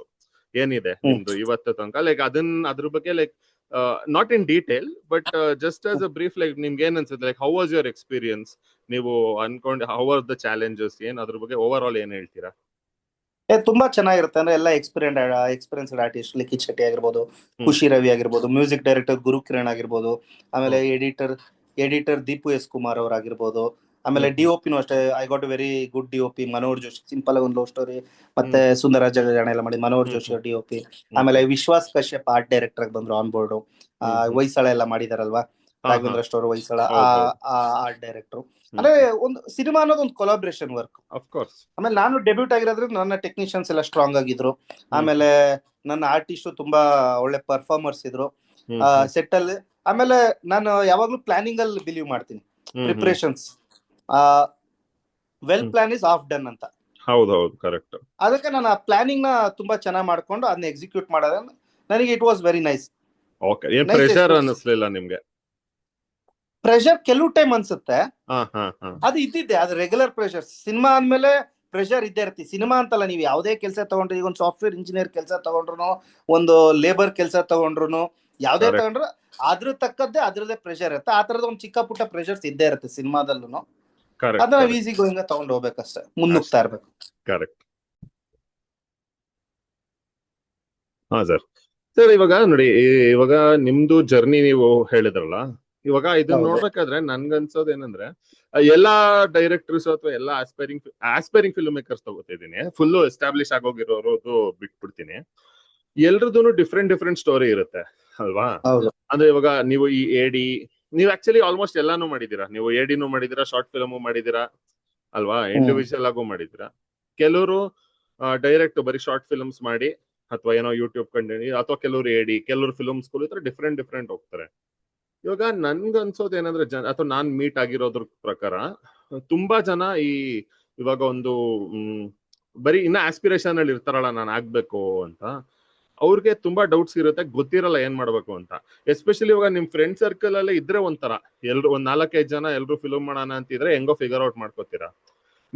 ಏನಿದೆ ನಿಮ್ದು ಇವತ್ತು ತನಕ. ಲೈಕ್ ಅದ್ರ ಬಗ್ಗೆ like not in detail but just as a brief, like ನಿಮ್ಗೆ ಏನ್ ಅನ್ಸುತ್ತೆ? Like how was your experience? ನೀವು ಅನ್ಕೊಂಡು ಹೌ ಆರ್ ದ ಚಾಲೆಂಜಸ್, ಏನ್ ಅದ್ರ ಬಗ್ಗೆ ಓವರ್ ಆಲ್ ಏನ್ ಹೇಳ್ತೀರಾ? ತುಂಬಾ ಚೆನ್ನಾಗಿರುತ್ತೆ. ಅಂದ್ರೆ ಎಲ್ಲ ಎಕ್ಸ್ಪೀರಿಯನ್ಸ್ಡ್ ಆರ್ಟಿಸ್ಟ್, ಲಿಖಿತ್ ಶೆಟ್ಟಿ ಆಗಿರ್ಬೋದು, ಖುಷಿ ರವಿ ಆಗಿರ್ಬೋದು, ಮ್ಯೂಸಿಕ್ ಡೈರೆಕ್ಟರ್ ಗುರು ಕಿರಣ್ ಆಗಿರ್ಬೋದು, ಆಮೇಲೆ ಎಡಿಟರ್ ದೀಪು ಎಸ್ ಕುಮಾರ್ ಅವರಾಗಿರ್ಬೋದು, ಆಮೇಲೆ DOP ಅಷ್ಟೇ. I got very good DOP Manohar Joshi. Simple ಆಗಿ ಒಂದು ಲವ್ ಸ್ಟೋರಿ ಮತ್ತೆ ಸುಂದರರಾಜ ಜನ ಎಲ್ಲ ಮಾಡಿ ಮನೋಹರ್ ಜೋಶಿ DOP. ಆಮೇಲೆ ವಿಶ್ವಾಸ್ ಕಶ್ಯಪ್ ಆರ್ಟ್ ಡೈರೆಕ್ಟರ್ ಆಗಿ ಬಂದ್ರು ಆನ್ ಬೋರ್ಡ್. ಹೊಯ್ಸಳ ಎಲ್ಲ ಮಾಡಿದಾರಲ್ವಾ, Raghavendra Store Hoysala art director. ಅಂದ್ರೆ ಒಂದು ಸಿನಿಮಾ ಅನ್ನೋದು ಒಂದು ಕೊಲಾಬ್ರೇಷನ್ ವರ್ಕ್. ಆಮೇಲೆ ನಾನು ಡೆಬ್ಯೂಟ್ ಆಗಿರೋದ್ರಿಂದ ನನ್ನ ಟೆಕ್ನಿಷಿಯನ್ಸ್ ಎಲ್ಲ ಸ್ಟ್ರಾಂಗ್ ಆಗಿದ್ರು. ಆಮೇಲೆ ನನ್ನ ಆರ್ಟಿಸ್ಟ್ ತುಂಬಾ ಒಳ್ಳೆ ಪರ್ಫಾರ್ಮರ್ಸ್ ಇದ್ರು ಸೆಟ್ ಅಲ್ಲಿ. ಆಮೇಲೆ ನಾನು ಯಾವಾಗ್ಲೂ ಪ್ಲಾನಿಂಗ್ ಅಲ್ಲಿ ಬಿಲೀವ್ ಮಾಡ್ತೀನಿ. Preparations well plan is half done ಅಂತ. ಹೌದೌದು, ಕರೆಕ್ಟ್. ಅದಕ್ಕೆ ನಾನು ಆ ಪ್ಲಾನಿಂಗ್ ನ ತುಂಬಾ ಚೆನ್ನಾಗಿ ಮಾಡ್ಕೊಂಡು ಅದನ್ನ ಎಕ್ಸಿಕ್ಯೂಟ್ ಮಾಡೋದ ನನಗೆ it was very nice. Okay. ಏನ್ ಪ್ರೆಷರ್ ಅನ್ನಿಸ್ಲಿಲ್ಲ ನಿಮ್ಗೆ? ಪ್ರೆಷರ್ ಕೆಲವು ಟೈಮ್ ಅನ್ಸುತ್ತೆ, ಅದು ಇದ್ದಿದ್ದೆ. ಅದು ರೆಗ್ಯುಲರ್ ಪ್ರೆಷರ್. ಸಿನಿಮಾ ಅಂದ್ಮೇಲೆ ಪ್ರೆಷರ್ ಇದ್ದೇ ಇರ್ತಿ. ಸಿನಿಮಾ ಅಂತಲ್ಲ, ನೀವು ಯಾವುದೇ ಕೆಲಸ ತಗೊಂಡ್ರೆ, ಈಗ ಒಂದು ಸಾಫ್ಟ್ವೇರ್ ಇಂಜಿನಿಯರ್ ಕೆಲಸ ತಗೊಂಡ್ರು, ಒಂದು ಲೇಬರ್ ಕೆಲಸ ತಗೊಂಡ್ರು, ಯಾವ್ದೇ ತಗೊಂಡ್ರು ಅದ್ರ ತಕ್ಕದ್ದೇ ಅದ್ರದೇ ಪ್ರೆಷರ್ ಇರುತ್ತೆ. ಆ ತರದ ಒಂದು ಚಿಕ್ಕ ಪುಟ್ಟ ಪ್ರೆಷರ್ಸ್ ಇದ್ದೇ ಇರುತ್ತೆ ಸಿನಿಮಾದಲ್ಲೂ. ಅದನ್ನ ಈಸಿ ಗೋಯಿಂಗ್ ತಗೊಂಡು ಹೋಗ್ಬೇಕಷ್ಟೇ, ಮುನ್ನುಗ್ತಾ ಇರ್ಬೇಕು. ಕರೆಕ್ಟ್. ಹಾ ಸರ್. ಇವಾಗ ನೋಡಿ, ಇವಾಗ ನಿಮ್ದು ಜರ್ನಿ ನೀವು ಹೇಳಿದ್ರಲ್ಲ, ಇವಾಗ ಇದನ್ನ ಹೌದು. ನೋಡ್ಬೇಕಾದ್ರೆ ನನ್ಗನ್ಸೋದ್ ಏನಂದ್ರೆ ಎಲ್ಲಾ ಡೈರೆಕ್ಟರ್ಸ್ ಅಥವಾ ಎಲ್ಲಾ ಆಸ್ಪೈರಿಂಗ್ ಫಿಲ್ಮ್ ಮೇಕರ್ಸ್ ತಗೋತಿದೀನಿ, ಫುಲ್ ಎಸ್ಟಾಬ್ಲಿಷ್ ಆಗೋಗಿರೋದು ಬಿಟ್ಬಿಡ್ತೀನಿ. ಎಲ್ರದೂನು ಡಿಫ್ರೆಂಟ್ ಸ್ಟೋರಿ ಇರುತ್ತೆ ಅಲ್ವಾ? ಹೌದು. ಅಂದ್ರೆ ಇವಾಗ ನೀವು ಈ ಎಡಿ, ನೀವು ಆಕ್ಚುಲಿ ಆಲ್ಮೋಸ್ಟ್ ಎಲ್ಲಾನು ಮಾಡಿದೀರಾ. ನೀವು ಎಡಿನೂ ಮಾಡಿದೀರಾ, ಶಾರ್ಟ್ ಫಿಲ್ಮು ಮಾಡಿದೀರಾ ಅಲ್ವಾ, ಇಂಡಿವಿಜುವಲ್ ಆಗು ಮಾಡಿದೀರಾ. ಕೆಲವರು ಡೈರೆಕ್ಟ್ ಬರೀ ಶಾರ್ಟ್ ಫಿಲ್ಮ್ಸ್ ಮಾಡಿ ಅಥವಾ ಏನೋ ಯೂಟ್ಯೂಬ್ ಕಂಡು, ಅಥವಾ ಕೆಲವರು ಎಡಿ, ಕೆಲವರು ಫಿಲ್ಮ್ ಸ್ಕೂಲ್, ಈ ತರ ಡಿಫ್ರೆಂಟ್ ಹೋಗ್ತಾರೆ. ಇವಾಗ ನನ್ಗನ್ಸೋದ್ ಏನಂದ್ರೆ ಅಥವಾ ನಾನ್ ಮೀಟ್ ಆಗಿರೋದ್ರ ಪ್ರಕಾರ ತುಂಬಾ ಜನ ಇವಾಗ ಒಂದು ಬರೀ ಇನ್ನ ಆಸ್ಪಿರೇಷನ್ ಅಲ್ಲಿ ಇರ್ತಾರಲ್ಲ, ನಾನ್ ಆಗ್ಬೇಕು ಅಂತ, ಅವ್ರಿಗೆ ತುಂಬಾ ಡೌಟ್ಸ್ ಇರುತ್ತೆ, ಗೊತ್ತಿರಲ್ಲ ಏನ್ ಮಾಡ್ಬೇಕು ಅಂತ. ಎಸ್ಪೆಷಲಿ ಇವಾಗ ನಿಮ್ ಫ್ರೆಂಡ್ ಸರ್ಕಲ್ ಅಲ್ಲೇ ಇದ್ರೆ ಒಂಥರ, ಎಲ್ರು ಒಂದ್ 4-5 ಜನ ಎಲ್ರು ಫಿಲ್ಮ್ ಮಾಡೋಣ ಅಂತಿದ್ರೆ ಹೆಂಗೋ ಫಿಗರ್ ಔಟ್ ಮಾಡ್ಕೋತೀರಾ.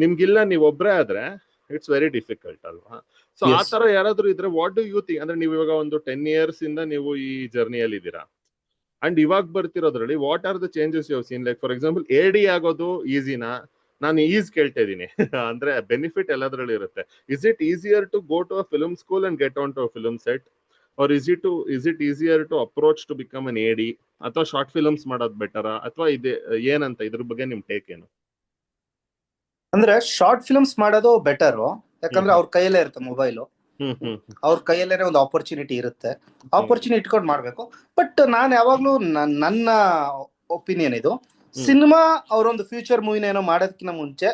ನಿಮ್ಗಿಲ್ಲ, ನೀವ್ ಒಬ್ರೇ ಆದ್ರೆ ಇಟ್ಸ್ ವೆರಿ ಡಿಫಿಕಲ್ಟ್ ಅಲ್ವಾ? ಸೊ ಆ ತರ ಯಾರಾದ್ರೂ ಇದ್ರೆ ವಾಟ್ ಡು ಯು ಥಿಂಕ್? ಅಂದ್ರೆ ನೀವು ಇವಾಗ ಒಂದು 10 years ಇಂದ ನೀವು ಈ ಜರ್ನಿಯಲ್ಲಿ ಇದ್ದೀರಾ, ಅಂಡ್ ಇವಾಗ ಬರ್ತಿರೋದ್ರಲ್ಲಿ what are the changes you seen? Like for example AD ಆಗೋದು ಈಸಿನಾ? ನಾನು ಕೇಳ್ತಾ ಇದ್ದೀನಿ ಅಂದ್ರೆ ಬೆನಿಫಿಟ್ ಎಲ್ಲದ್ರಲ್ಲಿ ಇರುತ್ತೆ. Is it easier to go to a film school and get on to a film set, or is it easier to approach to become an AD, ಅಥವಾ short films ಮಾಡೋದು ಬೆಟರಾ, ಅಥವಾ ಇದೆ ಏನಂತ ಇದ್ರ ಬಗ್ಗೆ ನಿಮ್ ಟೇಕ್ ಏನು? ಅಂದ್ರೆ ಶಾರ್ಟ್ ಫಿಲ್ಮ್ಸ್ ಮಾಡೋದು ಬೆಟರ್, ಯಾಕಂದ್ರೆ ಅವ್ರ ಕೈಯಲ್ಲೇ ಇರುತ್ತೆ ಮೊಬೈಲು, ಅವ್ರ ಕೈಯಲ್ಲೇನೆ ಒಂದು ಆಪರ್ಚುನಿಟಿ ಇರುತ್ತೆ, ಆಪರ್ಚುನಿಟಿ ಇಟ್ಕೊಂಡು ಮಾಡ್ಬೇಕು. ಬಟ್ ನಾನು ಯಾವಾಗ್ಲೂ ನನ್ನ ಒಪಿನಿಯನ್ ಇದು, ಸಿನಿಮಾ ಅವರೊಂದು ಫ್ಯೂಚರ್ ಮೂವಿನ ಏನೋ ಮಾಡೋದಕ್ಕಿಂತ ಮುಂಚೆ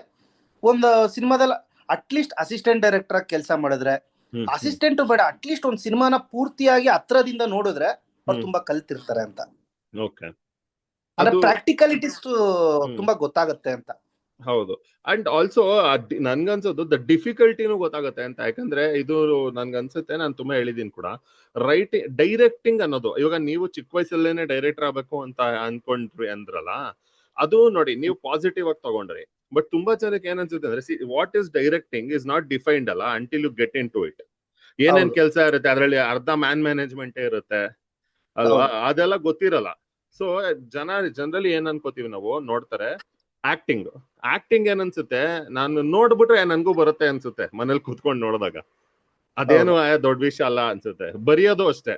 ಒಂದು ಸಿನಿಮಾದಲ್ಲಿ ಅಟ್ಲೀಸ್ಟ್ ಅಸಿಸ್ಟೆಂಟ್ ಡೈರೆಕ್ಟರ್ ಆಗಿ ಕೆಲಸ ಮಾಡಿದ್ರೆ, ಅಸಿಸ್ಟೆಂಟ್ ಬೇಡ, ಅಟ್ಲೀಸ್ಟ್ ಒಂದು ಸಿನಿಮಾನ ಪೂರ್ತಿಯಾಗಿ ಹತ್ರದಿಂದ ನೋಡಿದ್ರೆ ಅವ್ರು ತುಂಬಾ ಕಲ್ತಿರ್ತಾರೆ ಅಂತ. ಅಂದ್ರೆ ಪ್ರಾಕ್ಟಿಕಲಿಟೀಸ್ ತುಂಬಾ ಗೊತ್ತಾಗುತ್ತೆ ಅಂತ. ಹೌದು. ಅಂಡ್ ಆಲ್ಸೋ ನನ್ಗನ್ಸೋದು ದ ಡಿಫಿಕಲ್ಟಿನೂ ಗೊತ್ತಾಗುತ್ತೆ ಅಂತ. ಯಾಕಂದ್ರೆ ಇದು ನನ್ಗನ್ಸುತ್ತೆ, ನಾನು ತುಂಬಾ ಹೇಳಿದೀನಿ ಕೂಡ, ಡೈರೆಕ್ಟಿಂಗ್ ಅನ್ನೋದು, ಇವಾಗ ನೀವು ಚಿಕ್ಕ ವಯಸ್ಸಲ್ಲೇನೆ ಡೈರೆಕ್ಟರ್ ಆಗ್ಬೇಕು ಅಂತ ಅನ್ಕೊಂಡ್ರಿ ಅಂದ್ರಲ್ಲ, ಅದು ನೋಡಿ ನೀವು ಪಾಸಿಟಿವ್ ಆಗಿ ತಗೊಂಡ್ರಿ. ಬಟ್ ತುಂಬಾ ಜನಕ್ಕೆ ಏನನ್ಸುತ್ತೆ ಅಂದ್ರೆ, what is directing is not defined ಅಲ್ಲ until you get into it. ಏನೇನ್ ಕೆಲಸ ಇರುತ್ತೆ ಅದ್ರಲ್ಲಿ, ಅರ್ಧ ಮ್ಯಾನೇಜ್ಮೆಂಟ್ ಇರುತ್ತೆ ಅಲ್ವಾ, ಅದೆಲ್ಲ ಗೊತ್ತಿರಲ್ಲ. ಸೊ ಜನರಲಿ ಏನ್ ಅನ್ಕೋತೀವಿ ನಾವು, ನೋಡ್ತಾರೆ ಆಕ್ಟಿಂಗ್ ಏನ್ ಅನ್ಸುತ್ತೆ, ನಾನು ನೋಡ್ಬಿಟ್ರೆ ನನ್ಗೂ ಬರುತ್ತೆ ಅನ್ಸುತ್ತೆ ಮನೇಲಿ ಕುತ್ಕೊಂಡು ನೋಡಿದಾಗ, ಅದೇನು ದೊಡ್ಡ ವಿಷಯ ಅಲ್ಲ ಅನ್ಸುತ್ತೆ. ಬರೆಯೋದು ಅಷ್ಟೇ,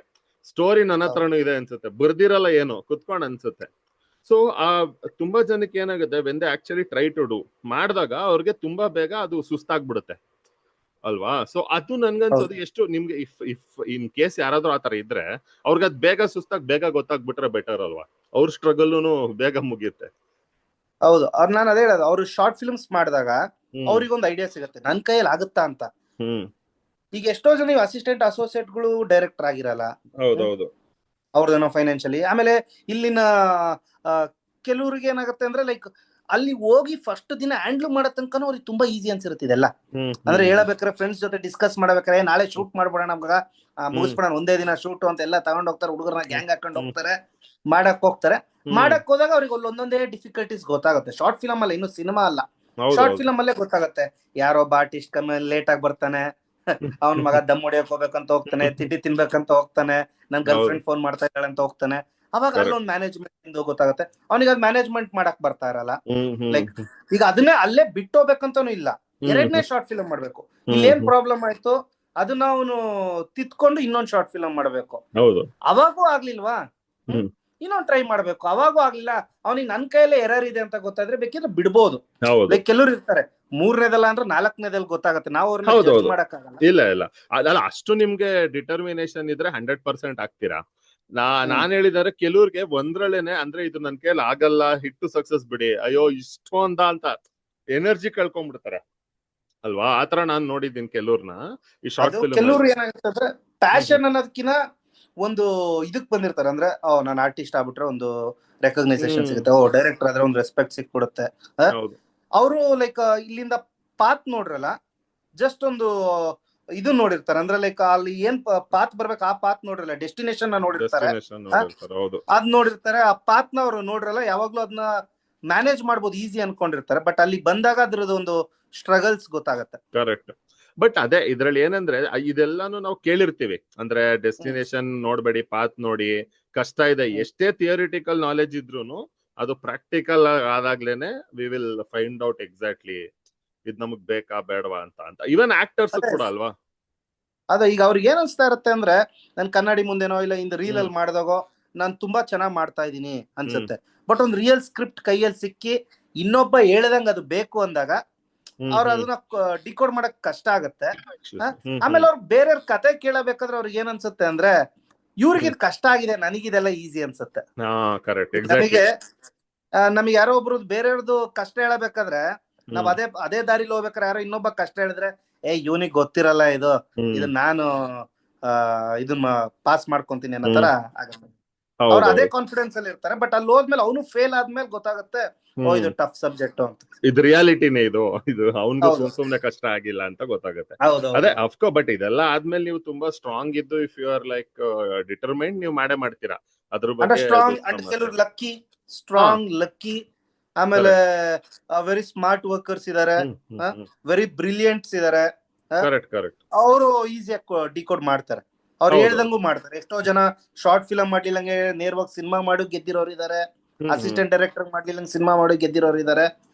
ಸ್ಟೋರಿ ನನ್ನ ಹತ್ರನೂ ಇದೆ ಅನ್ಸುತ್ತೆ, ಬರ್ದಿರಲ್ಲ ಏನು ಕುತ್ಕೊಂಡು ಅನ್ಸುತ್ತೆ. ಸೊ ತುಂಬಾ ಜನಕ್ಕೆ ಏನಾಗುತ್ತೆ, when they actually try to do ಮಾಡಿದಾಗ ಅವ್ರಿಗೆ ತುಂಬಾ ಬೇಗ ಅದು ಸುಸ್ತಾಗ್ಬಿಡುತ್ತೆ ಅಲ್ವಾ? ಸೊ ಅದು ನನ್ಗನ್ಸೋದು, ಎಷ್ಟು ನಿಮ್ಗೆ ಇಫ್ ಇನ್ ಕೇಸ್ ಯಾರಾದ್ರೂ ಆತರ ಇದ್ರೆ, ಅವ್ರಿಗೆ ಅದ್ ಬೇಗ ಸುಸ್ತಾಗ್ ಬೇಗ ಗೊತ್ತಾಗ್ಬಿಟ್ರೆ ಬೆಟರ್ ಅಲ್ವಾ? ಅವ್ರ ಸ್ಟ್ರಗಲ್ನು ಬೇಗ ಮುಗಿಯುತ್ತೆ. ಹೌದು, ನಾನು ಅದೇ ಹೇಳೋದು, ಅವ್ರು ಶಾರ್ಟ್ ಫಿಲ್ಮ್ಸ್ ಮಾಡಿದಾಗ ಅವ್ರಿಗೊಂದು ಐಡಿಯಾ ಸಿಗುತ್ತೆ, ನನ್ ಕೈಯಲ್ಲಿ ಆಗುತ್ತಾ ಅಂತ. ಈಗ ಎಷ್ಟೋ ಜನ ಅಸಿಸ್ಟೆಂಟ್ ಅಸೋಸಿಯೇಟ್ಗಳು ಡೈರೆಕ್ಟರ್ ಆಗಿರಲ್ಲ, ಅವ್ರದೇನೋ ಫೈನಾನ್ಷಿಯಲಿ. ಆಮೇಲೆ ಇಲ್ಲಿನ ಕೆಲವ್ರಿಗೆ ಏನಾಗುತ್ತೆ ಅಂದ್ರೆ, ಲೈಕ್ ಅಲ್ಲಿ ಹೋಗಿ ಫಸ್ಟ್ ದಿನ ಹ್ಯಾಂಡ್ಲ್ ಮಾಡೋ ತನಕ ಅವ್ರಿಗೆ ತುಂಬಾ ಈಸಿ ಅನ್ಸಿರುತ್ತೆ ಇದೆಲ್ಲ. ಅಂದ್ರೆ ಹೇಳಬೇಕಾದ್ರೆ ಫ್ರೆಂಡ್ಸ್ ಜೊತೆ ಡಿಸ್ಕಸ್ ಮಾಡ್ಬೇಕಾದ್ರೆ, ನಾಳೆ ಶೂಟ್ ಮಾಡ್ಬೋಣ ನಮ್ಗ, ಮುಗಿಸ್ಬಿಡೋಣ ಒಂದೇ ದಿನ ಶೂಟ್ ಅಂತ ಎಲ್ಲ ತಗೊಂಡ್ ಹೋಗ್ತಾರೆ, ಹುಡುಗರನ್ನ ಗ್ಯಾಂಗ್ ಹಾಕೊಂಡು ಹೋಗ್ತಾರೆ, ಮಾಡಕ್ ಹೋಗ್ತಾರೆ. ಮಾಡಕ್ ಹೋದಾಗ ಅವ್ರಿಗೆ ಒಂದೊಂದೇ ಡಿಫಿಕಲ್ಟೀಸ್ ಗೊತ್ತಾಗುತ್ತೆ. ಶಾರ್ಟ್ ಫಿಲಮ್ ಅಲ್ಲ, ಇನ್ನು ಸಿನಿಮಾ ಅಲ್ಲ, ಶಾರ್ಟ್ ಫಿಲಮ್ ಅಲ್ಲೇ ಗೊತ್ತಾಗುತ್ತೆ. ಯಾರೊಬ್ಬ ಆರ್ಟಿಸ್ಟ್ ಕಮ್ಮಿ ಲೇಟ್ ಆಗಿ ಬರ್ತಾನೆ, ಅವನ ಮಗ ದಮ್ ಹೊಡಿಯಕ್ ಹೋಗ್ಬೇಕಂತ ಹೋಗ್ತಾನೆ, ತಿಂಡಿ ತಿನ್ಬೇಕಂತ ಹೋಗ್ತಾನೆ, ನನ್ ಗರ್ಲ್ ಫ್ರೆಂಡ್ ಫೋನ್ ಮಾಡ್ತಾ ಇದ್ದಾಳೆ ಅಂತ ಹೋಗ್ತಾನೆ. ಅವಾಗ ಅಲ್ಲೊಂದು ಮ್ಯಾನೇಜ್ಮೆಂಟ್ ಗೊತ್ತಾಗುತ್ತೆ. ಅವನಿಗೆ ಅದು ಮ್ಯಾನೇಜ್ಮೆಂಟ್ ಮಾಡಕ್ ಬರ್ತಾ ಇರಲ್ಲ. ಲೈಕ್ ಈಗ ಅದನ್ನೇ ಅಲ್ಲೇ ಬಿಟ್ಟೋಗ್ಬೇಕಂತಾನು ಇಲ್ಲ, ಎರಡನೇ ಶಾರ್ಟ್ ಫಿಲಮ್ ಮಾಡ್ಬೇಕು. ಇಲ್ಲೇನ್ ಪ್ರಾಬ್ಲಮ್ ಆಯ್ತು ಅದನ್ನ ಅವನು ತಿತ್ಕೊಂಡು ಇನ್ನೊಂದ್ ಶಾರ್ಟ್ ಫಿಲಮ್ ಮಾಡ್ಬೇಕು. ಅವಾಗೂ ಆಗ್ಲಿಲ್ವಾ, ಇನ್ನೊಂದ್ ಟ್ರೈ ಮಾಡ್ಬೇಕು. ಅವಾಗೂ ಆಗ್ಲಿಲ್ಲ, ಅವನಿಗೆ ನನ್ ಕೈಯಲ್ಲೇ ಎರರ್ ಇದೆ ಅಂತ ಗೊತ್ತಾದ್ರೆ ಬೇಕಿದ್ರೆ ಬಿಡ್ಬೋದು. ಲೈಕ್ ಕೆಲವ್ರು ಇರ್ತಾರೆ, 3ನೇದಲ್ಲ ಅಂದ್ರೆ 4ನೇದಲ್ಲಿ ಗೊತ್ತಾಗುತ್ತೆ, ನಾವು ಅವ್ರನ್ನ ಜಡ್ಜ್ ಮಾಡಕ್ಕಾಗಲ್ಲ. ಇಲ್ಲ ಅದಲ್ಲ, ಅಷ್ಟು ನಿಮ್ಗೆ ಡಿಟರ್ಮಿನೇಷನ್ ಇದ್ರೆ 100% ಆಗ್ತೀರಾ. ನಾನ್ ಹೇಳಿದಾರೆ, ಕೆಲವ್ರಿಗೆ ಒಂದ್ರಲ್ಲೇನೆ, ಅಂದ್ರೆ ಇದು ನನ್ ಕೈಯಲ್ಲಿ ಆಗಲ್ಲ, ಹಿಟ್ಟು ಸಕ್ಸಸ್ ಬಿಡಿ, ಅಯ್ಯೋ ಇಷ್ಟೊಂದ ಅಂತ ಎನರ್ಜಿ ಕಳ್ಕೊಂಡ್ಬಿಡ್ತಾರೆ ಅಲ್ವಾ? ಆತರ ನಾನ್ ನೋಡಿದ್ದೀನಿ ಕೆಲವ್ರನ್ನ ಈ ಶಾರ್ಟ್ ಫಿಲ್ಮ್. ಕೆಲವ್ರು ಏನಾಗುತ್ತೆ, ಪ್ಯಾಷನ್ ಅನ್ನೋದಕ್ಕಿಂತ ಒಂದು ಇದಕ್ ಬಂದಿರ್ತಾರೆ, ಅಂದ್ರೆ ನಾನು ಆರ್ಟಿಸ್ಟ್ ಆಗ್ಬಿಟ್ರೆ ಒಂದು ರೆಕಗ್ನೈಸೇಷನ್ ಸಿಗುತ್ತೆ, ಡೈರೆಕ್ಟರ್ ಆದ್ರೆ ಒಂದು ರೆಸ್ಪೆಕ್ಟ್ ಸಿಕ್ಬಿಡುತ್ತೆ. ಅವರು ಲೈಕ್ ಇಲ್ಲಿಂದ ಪಾತ್ ನೋಡ್ರಲ್ಲ, ಜಸ್ಟ್ ಒಂದು ಇದು ನೋಡಿರ್ತಾರೆ, ಅಂದ್ರೆ ಲೈಕ್ ಅಲ್ಲಿ ಏನ್ ಪಾತ್ ಬರ್ಬೇಕು ಆ ಪಾತ್ ನೋಡಿರಲ್ಲ, ಡೆಸ್ಟಿನೇಷನ್ ನೋಡಿರ್ತಾರೆ, ಅದ್ ನೋಡಿರ್ತಾರೆ. ಆ ಪಾತ್ ನ ಅವ್ರು ನೋಡ್ರಲ್ಲ, ಯಾವಾಗ್ಲೂ ಅದನ್ನ ಮ್ಯಾನೇಜ್ ಮಾಡ್ಬೋದು ಈಸಿ ಅನ್ಕೊಂಡಿರ್ತಾರೆ. ಬಟ್ ಅಲ್ಲಿ ಬಂದಾಗ ಅದ್ರದ್ದು ಒಂದು ಸ್ಟ್ರಗಲ್ಸ್ ಗೊತ್ತಾಗತ್ತೆ. ಕರೆಕ್ಟ್. ಬಟ್ ಅದೇ ಇದ್ರಲ್ಲಿ ಏನಂದ್ರೆ, ಇದೆಲ್ಲಾನು ನಾವು ಕೇಳಿರ್ತೀವಿ, ಅಂದ್ರೆ ಡೆಸ್ಟಿನೇಷನ್ ನೋಡ್ಬೇಡಿ, ಪಾತ್ ನೋಡಿ, ಕಷ್ಟ ಇದೆ. ಎಷ್ಟೇ ಥಿಯರಿಟಿಕಲ್ ನಾಲೆಜ್ ಇದ್ರೂನು ಅದು ಪ್ರಾಕ್ಟಿಕಲ್ ಆದಾಗ್ಲೇನೆ we will find out exactly ಇದ್ ನಮಗ್ ಬೇಕಾ ಬೇಡವಾ ಅಂತ. ಇವನ್ ಆಕ್ಟರ್ಸ್ ಕೂಡ ಅಲ್ವಾ. ಅದ ಈಗ ಅವ್ರಿಗೆ ಏನ್ ಅನ್ಸ್ತಾ ಇರುತ್ತೆ ಅಂದ್ರೆ, ನನ್ ಕನ್ನಡಿ ಮುಂದೆನೋ ಇಲ್ಲ ಇಂದ ರೀಲ್ ಅಲ್ಲಿ ಮಾಡಿದಾಗೋ ನಾನ್ ತುಂಬಾ ಚೆನ್ನಾಗ್ ಮಾಡ್ತಾ ಇದೀನಿ ಅನ್ಸುತ್ತೆ. ಬಟ್ ಒಂದ್ ರಿಯಲ್ ಸ್ಕ್ರಿಪ್ಟ್ ಕೈಯಲ್ಲಿ ಸಿಕ್ಕಿ ಇನ್ನೊಬ್ಬ ಹೇಳ್ದಂಗ ಅದು ಬೇಕು ಅಂದಾಗ ಅವ್ರ ಅದನ್ನ ಡಿಕೋಡ್ ಮಾಡಕ್ ಕಷ್ಟ ಆಗತ್ತೆ. ಆಮೇಲೆ ಅವ್ರು ಬೇರೆಯವ್ರ ಕತೆ ಕೇಳಬೇಕಾದ್ರೆ ಅವ್ರಿಗೆ ಏನ್ ಅನ್ಸುತ್ತೆ ಅಂದ್ರೆ ಇವ್ರಿಗೆ ಕಷ್ಟ ಆಗಿದೆ, ನನಗಿದೆಲ್ಲ ಈಸಿ ಅನ್ಸುತ್ತೆ. ನಮಗೆ ಯಾರೋ ಒಬ್ರು ಬೇರೆಯವ್ರದ್ದು ಕಷ್ಟ ಹೇಳಬೇಕಾದ್ರೆ ನಾವ್ ಅದೇ ದಾರಿಲಿ ಹೋಗ್ಬೇಕಾದ್ರೆ ಯಾರೋ ಇನ್ನೊಬ್ಬ ಕಷ್ಟ ಹೇಳಿದ್ರೆ ಇವನಿಗೆ ಗೊತ್ತಿರಲ್ಲ ಇದು ನಾನು ಇದನ್ನ ಪಾಸ್ ಮಾಡ್ಕೊಂತೀನಿ ಅನ್ನೋ ತರ ಆಗತ್ತೆ. ಅವ್ರು ಅದೇ ಕಾನ್ಫಿಡೆನ್ಸ್ ಅಲ್ಲಿ ಇರ್ತಾರೆ. ಬಟ್ ಅಲ್ಲಿ ಹೋದ್ಮೇಲೆ ಅವನು ಫೇಲ್ ಆದ್ಮೇಲೆ ಗೊತ್ತಾಗುತ್ತೆ ಇದು ಟಫ್ ಸಬ್ಜೆಕ್ಟ್ ಅಂತ. ಇದು ರಿಯಾಲಿಟಿನೇ, ಇದು ಅವನ್ಗೂ ಸುಮ್ನೆ ಕಷ್ಟ ಆಗಿಲ್ಲ ಅಂತ ಗೊತ್ತಾಗುತ್ತೆ. ಅದೇ ಅಫ್ಕೋರ್ಸ್. ಬಟ್ ಇದೆಲ್ಲ ಆದ್ಮೇಲೆ ನೀವು ತುಂಬಾ ಸ್ಟ್ರಾಂಗ್ ಇದ್ದು if you are like determined, ನೀವು ಮಾಡೇ ಮಾಡ್ತೀರಾ ಅದ್ರ ಬಗ್ಗೆ. ಕೆಲವರು ಲಕ್ಕಿ ಆಮೇಲೆ ವೆರಿ ಸ್ಮಾರ್ಟ್ ವರ್ಕರ್ಸ್ ಇದಾರೆ, ವೆರಿ ಬ್ರಿಲಿಯಂಟ್ಸ್ ಇದಾರೆ. ಅವರು ಈಸಿಯಾಗಿ ಡಿಕೋಡ್ ಮಾಡ್ತಾರೆ, ಅವ್ರು ಹೇಳ್ದಂಗೂ ಮಾಡ್ತಾರೆ. ಎಷ್ಟೋ ಜನ ಶಾರ್ಟ್ ಫಿಲಂ ಮಾಡ್ಲಿಲ್ಲಂಗೆ ನೇರವಾಗಿ ಸಿನಿಮಾ ಮಾಡಿ ಗೆದ್ದಿರೋರು ಇದಾರೆ, ಅಸಿಸ್ಟೆಂಟ್ ಡೈರೆಕ್ಟರ್ ಮಾಡ್ಲಿಲ್ಲಂಗೆ ಸಿನಿಮಾ ಮಾಡಿ ಗೆದ್ದಿರೋರು ಇದಾರೆ.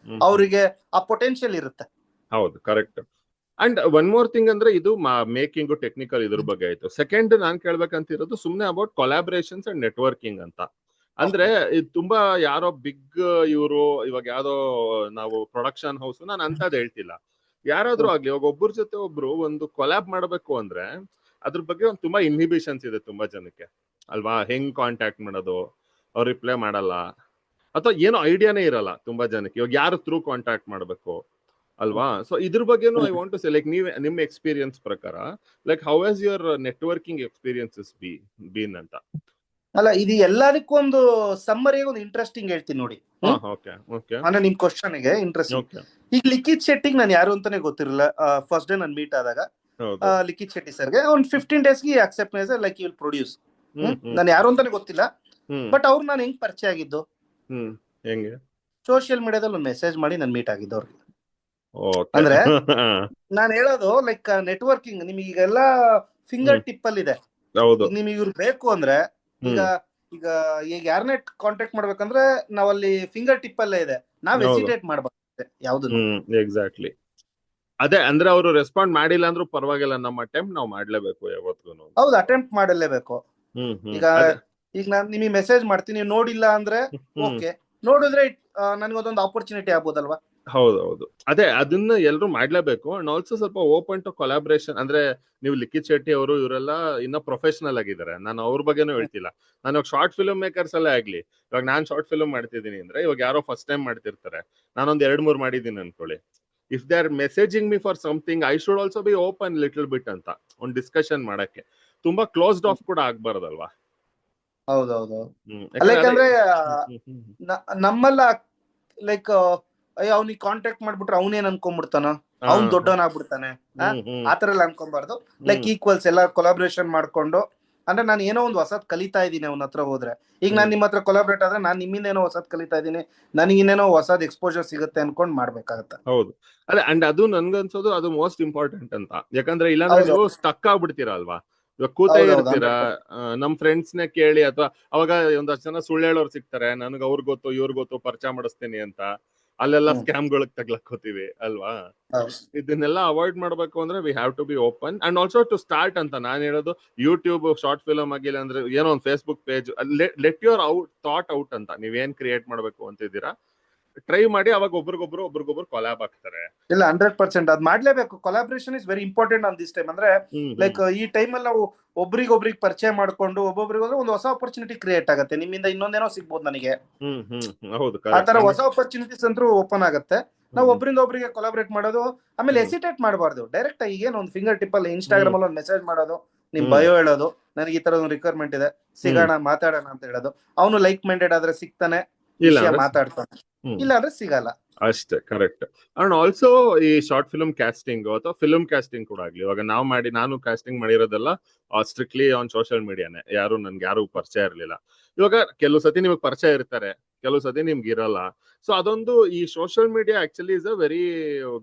ಅವರಿಗೆ ಆ ಪೊಟೆನ್ಶಿಯಲ್ ಇರುತ್ತೆ. ಹೌದು, correct. And one more thing ಅಂದ್ರೆ ಇದು ಮೇಕಿಂಗ್ ಟೆಕ್ನಿಕಲ್ ಇದ್ರ ಬಗ್ಗೆ ಆಯ್ತು. ಸೆಕೆಂಡ್ ನಾನ್ ಕೇಳ್ಬೇಕಂತಿರೋದು ಸುಮ್ನೆ ಅಬೌಟ್ ಕೊಲಾಬ್ರೇಷನ್ಸ್ ಅಂಡ್ ನೆಟ್ವರ್ಕಿಂಗ್ ಅಂತ. ಅಂದ್ರೆ ಇದು ತುಂಬಾ ಯಾರೋ ಬಿಗ್ ಇವರು ಇವಾಗ ಯಾವ್ದೋ ನಾವು ಪ್ರೊಡಕ್ಷನ್ ಹೌಸ್, ನಾನು ಅಂತದ್ ಹೇಳ್ತಿಲ್ಲ, ಯಾರಾದ್ರೂ ಆಗ್ಲಿ ಇವಾಗ ಒಬ್ಬರ ಜೊತೆ ಒಬ್ರು ಒಂದು ಕೊಲಾಬ್ ಮಾಡ್ಬೇಕು ಅಂದ್ರೆ ಅದ್ರ ಬಗ್ಗೆ ಒಂದು ತುಂಬಾ ಇನ್ಹಿಬಿಷನ್ಸ್ ಇದೆ ತುಂಬಾ ಜನಕ್ಕೆ ಅಲ್ವಾ. ಹೆಂಗ್ ಕಾಂಟ್ಯಾಕ್ಟ್ ಮಾಡೋದು, ಅವ್ರು ರಿಪ್ಲೈ ಮಾಡಲ್ಲ, ಅಥವಾ ಏನೋ ಐಡಿಯಾನೇ ಇರಲ್ಲ ತುಂಬಾ ಜನಕ್ಕೆ ಇವಾಗ ಯಾರು ಥ್ರೂ ಕಾಂಟ್ಯಾಕ್ಟ್ ಮಾಡ್ಬೇಕು ಅಲ್ವಾ. ಸೊ ಇದ್ರ ಬಗ್ಗೆನು I want to say like ನೀವ್ ನಿಮ್ ಎಕ್ಸ್ಪೀರಿಯನ್ಸ್ ಪ್ರಕಾರ like how has your networking experiences been ಅಂತ. ಅಲ್ಲ, ಇದು ಎಲ್ಲದಕ್ಕೂ ಒಂದು ಸಮ್ಮರಿಯಾಗಿ ಒಂದು ಇಂಟ್ರೆಸ್ಟಿಂಗ್ ಹೇಳ್ತೀನಿ ನೋಡಿ. ಅಂದ್ರೆ ನಿಮ್ ಕ್ವಶನ್ ಗೆ ಇಂಟ್ರೆಸ್ಟಿಂಗ್. ಈಗ ಲಿಖಿತ್ ಶೆಟ್ಟಿಗೆ ನಾನು ಯಾರು ಅಂತಾನೆ ಗೊತ್ತಿರಲಿಲ್ಲ. ಫಸ್ಟ್ ಡೇ ನಾನು ಮೀಟ್ ಆದಾಗ ಲಿಖಿತ್ ಶೆಟ್ಟಿ ಸರ್ಗೆ ಒಂದು 15 days accept like you will produce. ನಾನು ಯಾರು ಅಂತಾನೆ ಗೊತ್ತಿಲ್ಲ. ಬಟ್ ಅವ್ರು ನಾನು ಹೆಂಗ್ ಪರಿಚಯ ಆಗಿದ್ದು, ಸೋಷಿಯಲ್ ಮೀಡಿಯಾದಲ್ಲಿ ಒಂದು ಮೆಸೇಜ್ ಮಾಡಿ ನಾನು ಮೀಟ್ ಆಗಿದ್ದು ಅವ್ರಿಗೆ. ಅಂದ್ರೆ ನಾನು ಹೇಳೋದು ಲೈಕ್ ನೆಟ್ವರ್ಕಿಂಗ್ ನಿಮಗೆ ಈಗೆಲ್ಲ ಫಿಂಗರ್ ಟಿಪ್ ಅಲ್ಲಿ ಇದೆ. ನಿಮಗೆ ಇವ್ರು ಬೇಕು ಅಂದ್ರೆ ಈಗ ಈಗ ಈಗ ಯಾರನ್ನೇ ಕಾಂಟ್ಯಾಕ್ಟ್ ಮಾಡ್ಬೇಕಂದ್ರೆ ನಾವಲ್ಲಿ ಫಿಂಗರ್ ಟಿಪ್ ಅಲ್ಲೇ ಇದೆ, ನಾವ್ ಹೆಸಿಟೇಟ್ ಮಾಡ್ಬೇಕು ಯಾವ್ದು. ಎಕ್ಸಾಕ್ಟ್ಲಿ. ಅದೇ ಅಂದ್ರೆ ಅವರು ರೆಸ್ಪಾಂಡ್ ಮಾಡಿಲ್ಲ ಅಂದ್ರೂ ಪರವಾಗಿಲ್ಲ, ನಮ್ಮ ಅಟೆಂಪ್ಟ್ ನಾವು ಮಾಡ್ಲೇಬೇಕು ಯಾವತ್ತೂ. ಹೌದು, ಅಟೆಂಪ್ಟ್ ಮಾಡಲೇಬೇಕು. ಈಗ ನಾನು ನಿಮಗೆ ಮೆಸೇಜ್ ಮಾಡ್ತೀನಿ, ನೋಡಿಲ್ಲ ಅಂದ್ರೆ ಓಕೆ, ನೋಡಿದ್ರೆ ನನ್ಗೊಂದೊಂದು ಆಪರ್ಚುನಿಟಿ ಆಗ್ಬೋದಲ್ವಾ. ಹೌದೌದು, ಅದೇ ಅದನ್ನ ಎಲ್ರು ಮಾಡ್ಲೇಬೇಕು. ಅಂಡ್ ಆಲ್ಸೋ ಸ್ವಲ್ಪ ಓಪನ್ ಟು ಕೊಲಾಬ್ರೇಷನ್. ಅಂದ್ರೆ ನೀವು ಲಿಖಿತ್ ಶೆಟ್ಟಿ ಅವರು ಇವರೆಲ್ಲ ಇನ್ನ ಪ್ರೊಫೆಷನಲ್ ಆಗಿದ್ದಾರೆ. ನಾನು ಅವ್ರ ಬಗ್ಗೆನೂ ಹೇಳ್ತಿಲ್ಲ. ನಾನು ಇವಾಗ ಶಾರ್ಟ್ ಫಿಲ್ಮ್ ಮೇಕರ್ಸ್ ಅಲ್ಲೇ ಆಗ್ಲಿ, ಇವಾಗ ನಾನ್ ಶಾರ್ಟ್ ಫಿಲ್ಮ್ ಮಾಡ್ತಿದ್ದೀನಿ ಅಂದ್ರೆ ಇವಾಗ ಯಾರೋ ಫಸ್ಟ್ ಟೈಮ್ ಮಾಡ್ತಿರ್ತಾರೆ, ನಾನೊಂದ್ 2-3 ಮಾಡಿದ್ದೀನಿ ಅನ್ಕೊಳ್ಳಿ. If they are messaging me for something, I should also be open little bit ಅಂತ ಒಂದು ಡಿಸ್ಕಷನ್ ಮಾಡಕ್ಕೆ. ತುಂಬಾ ಕ್ಲೋಸ್ಡ್ ಆಫ್ ಕೂಡ ಆಗ್ಬಾರ್ದಲ್ವಾ. ಹೌದೌದು. ಯಾಕಂದ್ರೆ ನಮ್ಮಲ್ಲ ಲೈಕ್ ಅಯ್ಯೋ ಅವ್ನಿಗೆ ಕಾಂಟ್ಯಾಕ್ಟ್ ಮಾಡ್ಬಿಟ್ರೆ ಅವ್ನೇನ್ ಅನ್ಕೊಂಡ್ಬಿಡ್ತಾನ, ಅವ್ನ್ ದೊಡ್ಡವನಾಗ್ಬಿಡ್ತಾನೆ, ಆತರ ಎಲ್ಲ ಅನ್ಕೊಂಬಾರ್ದು. ಲೈಕ್ ಈಕ್ವಲ್ಸ್ ಎಲ್ಲ ಕೊಲಾಬ್ರೇಷನ್ ಮಾಡ್ಕೊಂಡು, ಅಂದ್ರೆ ನಾನು ಏನೋ ಒಂದು ಹೊಸದ್ ಕಲಿತಾ ಇದ್ದೀನಿ ಅವನ ಹತ್ರ ಹೋದ್ರೆ. ಈಗ ನಾನ್ ನಿಮ್ಮ ಹತ್ರ ಕೊಲಾಬ್ರೇಟ್ ಆದ್ರೆ ನಾನು ನಿಮ್ಮಿಂದ ಏನೋ ಹೊಸದ್ ಕಲಿತಾ ಇದ್ದೀನಿ, ನನಗೆ ಇನ್ನೇನೋ ಹೊಸದ್ ಎಕ್ಸ್ಪೋಜರ್ ಸಿಗುತ್ತೆ ಅನ್ಕೊಂಡ್ ಮಾಡ್ಬೇಕಾಗತ್ತೆ. ಹೌದು, ಅದೇ. ಅಂಡ್ ಅದು ನನ್ಗನ್ಸೋದು ಅದು ಮೋಸ್ಟ್ ಇಂಪಾರ್ಟೆಂಟ್ ಅಂತ. ಯಾಕಂದ್ರೆ ಇಲ್ಲಾಂದ್ರೆ ನೀವು ಸ್ಟಕ್ ಆಗ್ಬಿಡ್ತೀರಾ ಅಲ್ವಾ. ಇವಾಗ ಕೂತೇ ಇರ್ತೀರಾ, ನಮ್ ಫ್ರೆಂಡ್ಸ್ ನೇ ಕೇಳಿ, ಅಥವಾ ಅವಾಗ ಒಂದಷ್ಟು ಜನ ಸುಳ್ಳು ಹೇಳೋರು ಸಿಗ್ತಾರೆ, ನನಗ್ ಅವ್ರ ಗೊತ್ತು ಇವ್ರ ಗೊತ್ತು ಪರಿಚಯ ಮಾಡಿಸ್ತೀನಿ ಅಂತ. ಅಲ್ಲೆಲ್ಲ ಸ್ಕ್ಯಾಮ್ಗಳಿಗೆ ತಗ್ಲಾಕೋತೀವಿ ಅಲ್ವಾ. ಇದನ್ನೆಲ್ಲ ಅವಾಯ್ಡ್ ಮಾಡ್ಬೇಕು ಅಂದ್ರೆ we have to be open and also to start ಅಂತ ನಾನು ಹೇಳೋದು. ಯೂಟ್ಯೂಬ್ ಶಾರ್ಟ್ ಫಿಲಮ್ ಆಗಿಲ್ಲ ಅಂದ್ರೆ ಏನೋ ಒಂದು Facebook page, let your thought out ಅಂತ. ನೀವೇನ್ ಕ್ರಿಯೇಟ್ ಮಾಡ್ಬೇಕು ಅಂತಿದ್ದೀರಾ ಟ್ರೈ ಮಾಡಿ, ಅವಾಗ ಒಬ್ರಿಗೊಬ್ರು ಕೊಲಾಬ್ ಆಗ್ತಾರೆ. ಇಲ್ಲ, 100% ಅದ್ ಮಾಡ್ಲೇಬೇಕು. Collaboration is very important on this time. ಅಂದ್ರೆ ಲೈಕ್ ಈ ಟೈಮ್ ಅಲ್ಲಿ ನಾವು ಒಬ್ರಿಗೊಬ್ರಿಗೆ ಪರಿಚಯ ಮಾಡ್ಕೊಂಡು ಒಬ್ಬೊಬ್ರಿಗೆ ಒಂದು ಹೊಸ ಆಪರ್ಚುನಿಟಿ ಕ್ರಿಯೇಟ್ ಆಗುತ್ತೆ. ನಿಮ್ಮಿಂದ ಇನ್ನೊಂದೇನೋ ಸಿಗ್ಬೋದು ನನಗೆ. ಆತರ ಹೊಸ ಆಪರ್ಚುನಿಟೀಸ್ ಅಂತೂ ಓಪನ್ ಆಗುತ್ತೆ. ನಾವು ಒಬ್ರಿಂದ ಒಬ್ರಿಗೆ ಕೊಲಾಬ್ರೇಟ್ ಮಾಡೋದು. ಆಮೇಲೆ ಹೆಸಿಟೇಟ್ ಮಾಡಬಾರ್ದು. ಡೈರೆಕ್ಟ್ ಆಗಿ ಏನು ಒಂದು ಫಿಂಗರ್ ಟಿಪ್ ಅಲ್ಲಿ ಇನ್ಸ್ಟಾಗ್ರಾಮ್ ಅಲ್ಲಿ ಒಂದು ಮೆಸೇಜ್ ಮಾಡೋದು, ನಿಮ್ ಬಯೋ ಹೇಳೋದು, ನನಗೆ ಈ ತರ ಒಂದು ರಿಕ್ವೈರ್ಮೆಂಟ್ ಇದೆ, ಸಿಗೋಣ ಮಾತಾಡೋಣ ಅಂತ ಹೇಳೋದು. ಅವನು ಲೈಕ್ ಮೈಂಡೆಡ್ ಆದ್ರೆ ಸಿಗ್ತಾನೆ, ಮಾತಾಡ್ತಾನೆ, ಇಲ್ಲ ಅಂದ್ರೆ ಸಿಗಲ್ಲ ಅಷ್ಟೇ. ಕರೆಕ್ಟ್. ಅಂಡ್ ಆಲ್ಸೋ ಈ ಶಾರ್ಟ್ ಫಿಲ್ಮ್ ಕ್ಯಾಸ್ಟಿಂಗ್ ಅಥವಾ ಫಿಲ್ಮ್ ಕ್ಯಾಸ್ಟಿಂಗ್ ಕೂಡ ಆಗ್ಲಿ, ಇವಾಗ ನಾನು ಕ್ಯಾಸ್ಟಿಂಗ್ ಮಾಡಿರೋದೆಲ್ಲ ಸ್ಟ್ರಿಕ್ಟ್ಲಿ ಆನ್ ಸೋಷಿಯಲ್ ಮೀಡಿಯಾನೆ. ಯಾರು ಪರಿಚಯ ಇರಲಿಲ್ಲ. ಇವಾಗ ಕೆಲವು ಸತಿ ನಿಮಗೆ ಪರಿಚಯ ಇರ್ತಾರೆ, ಕೆಲವು ಸತಿ ನಿಮ್ಗೆ ಇರಲ್ಲ. ಸೊ ಅದೊಂದು ಈ social media actually is a very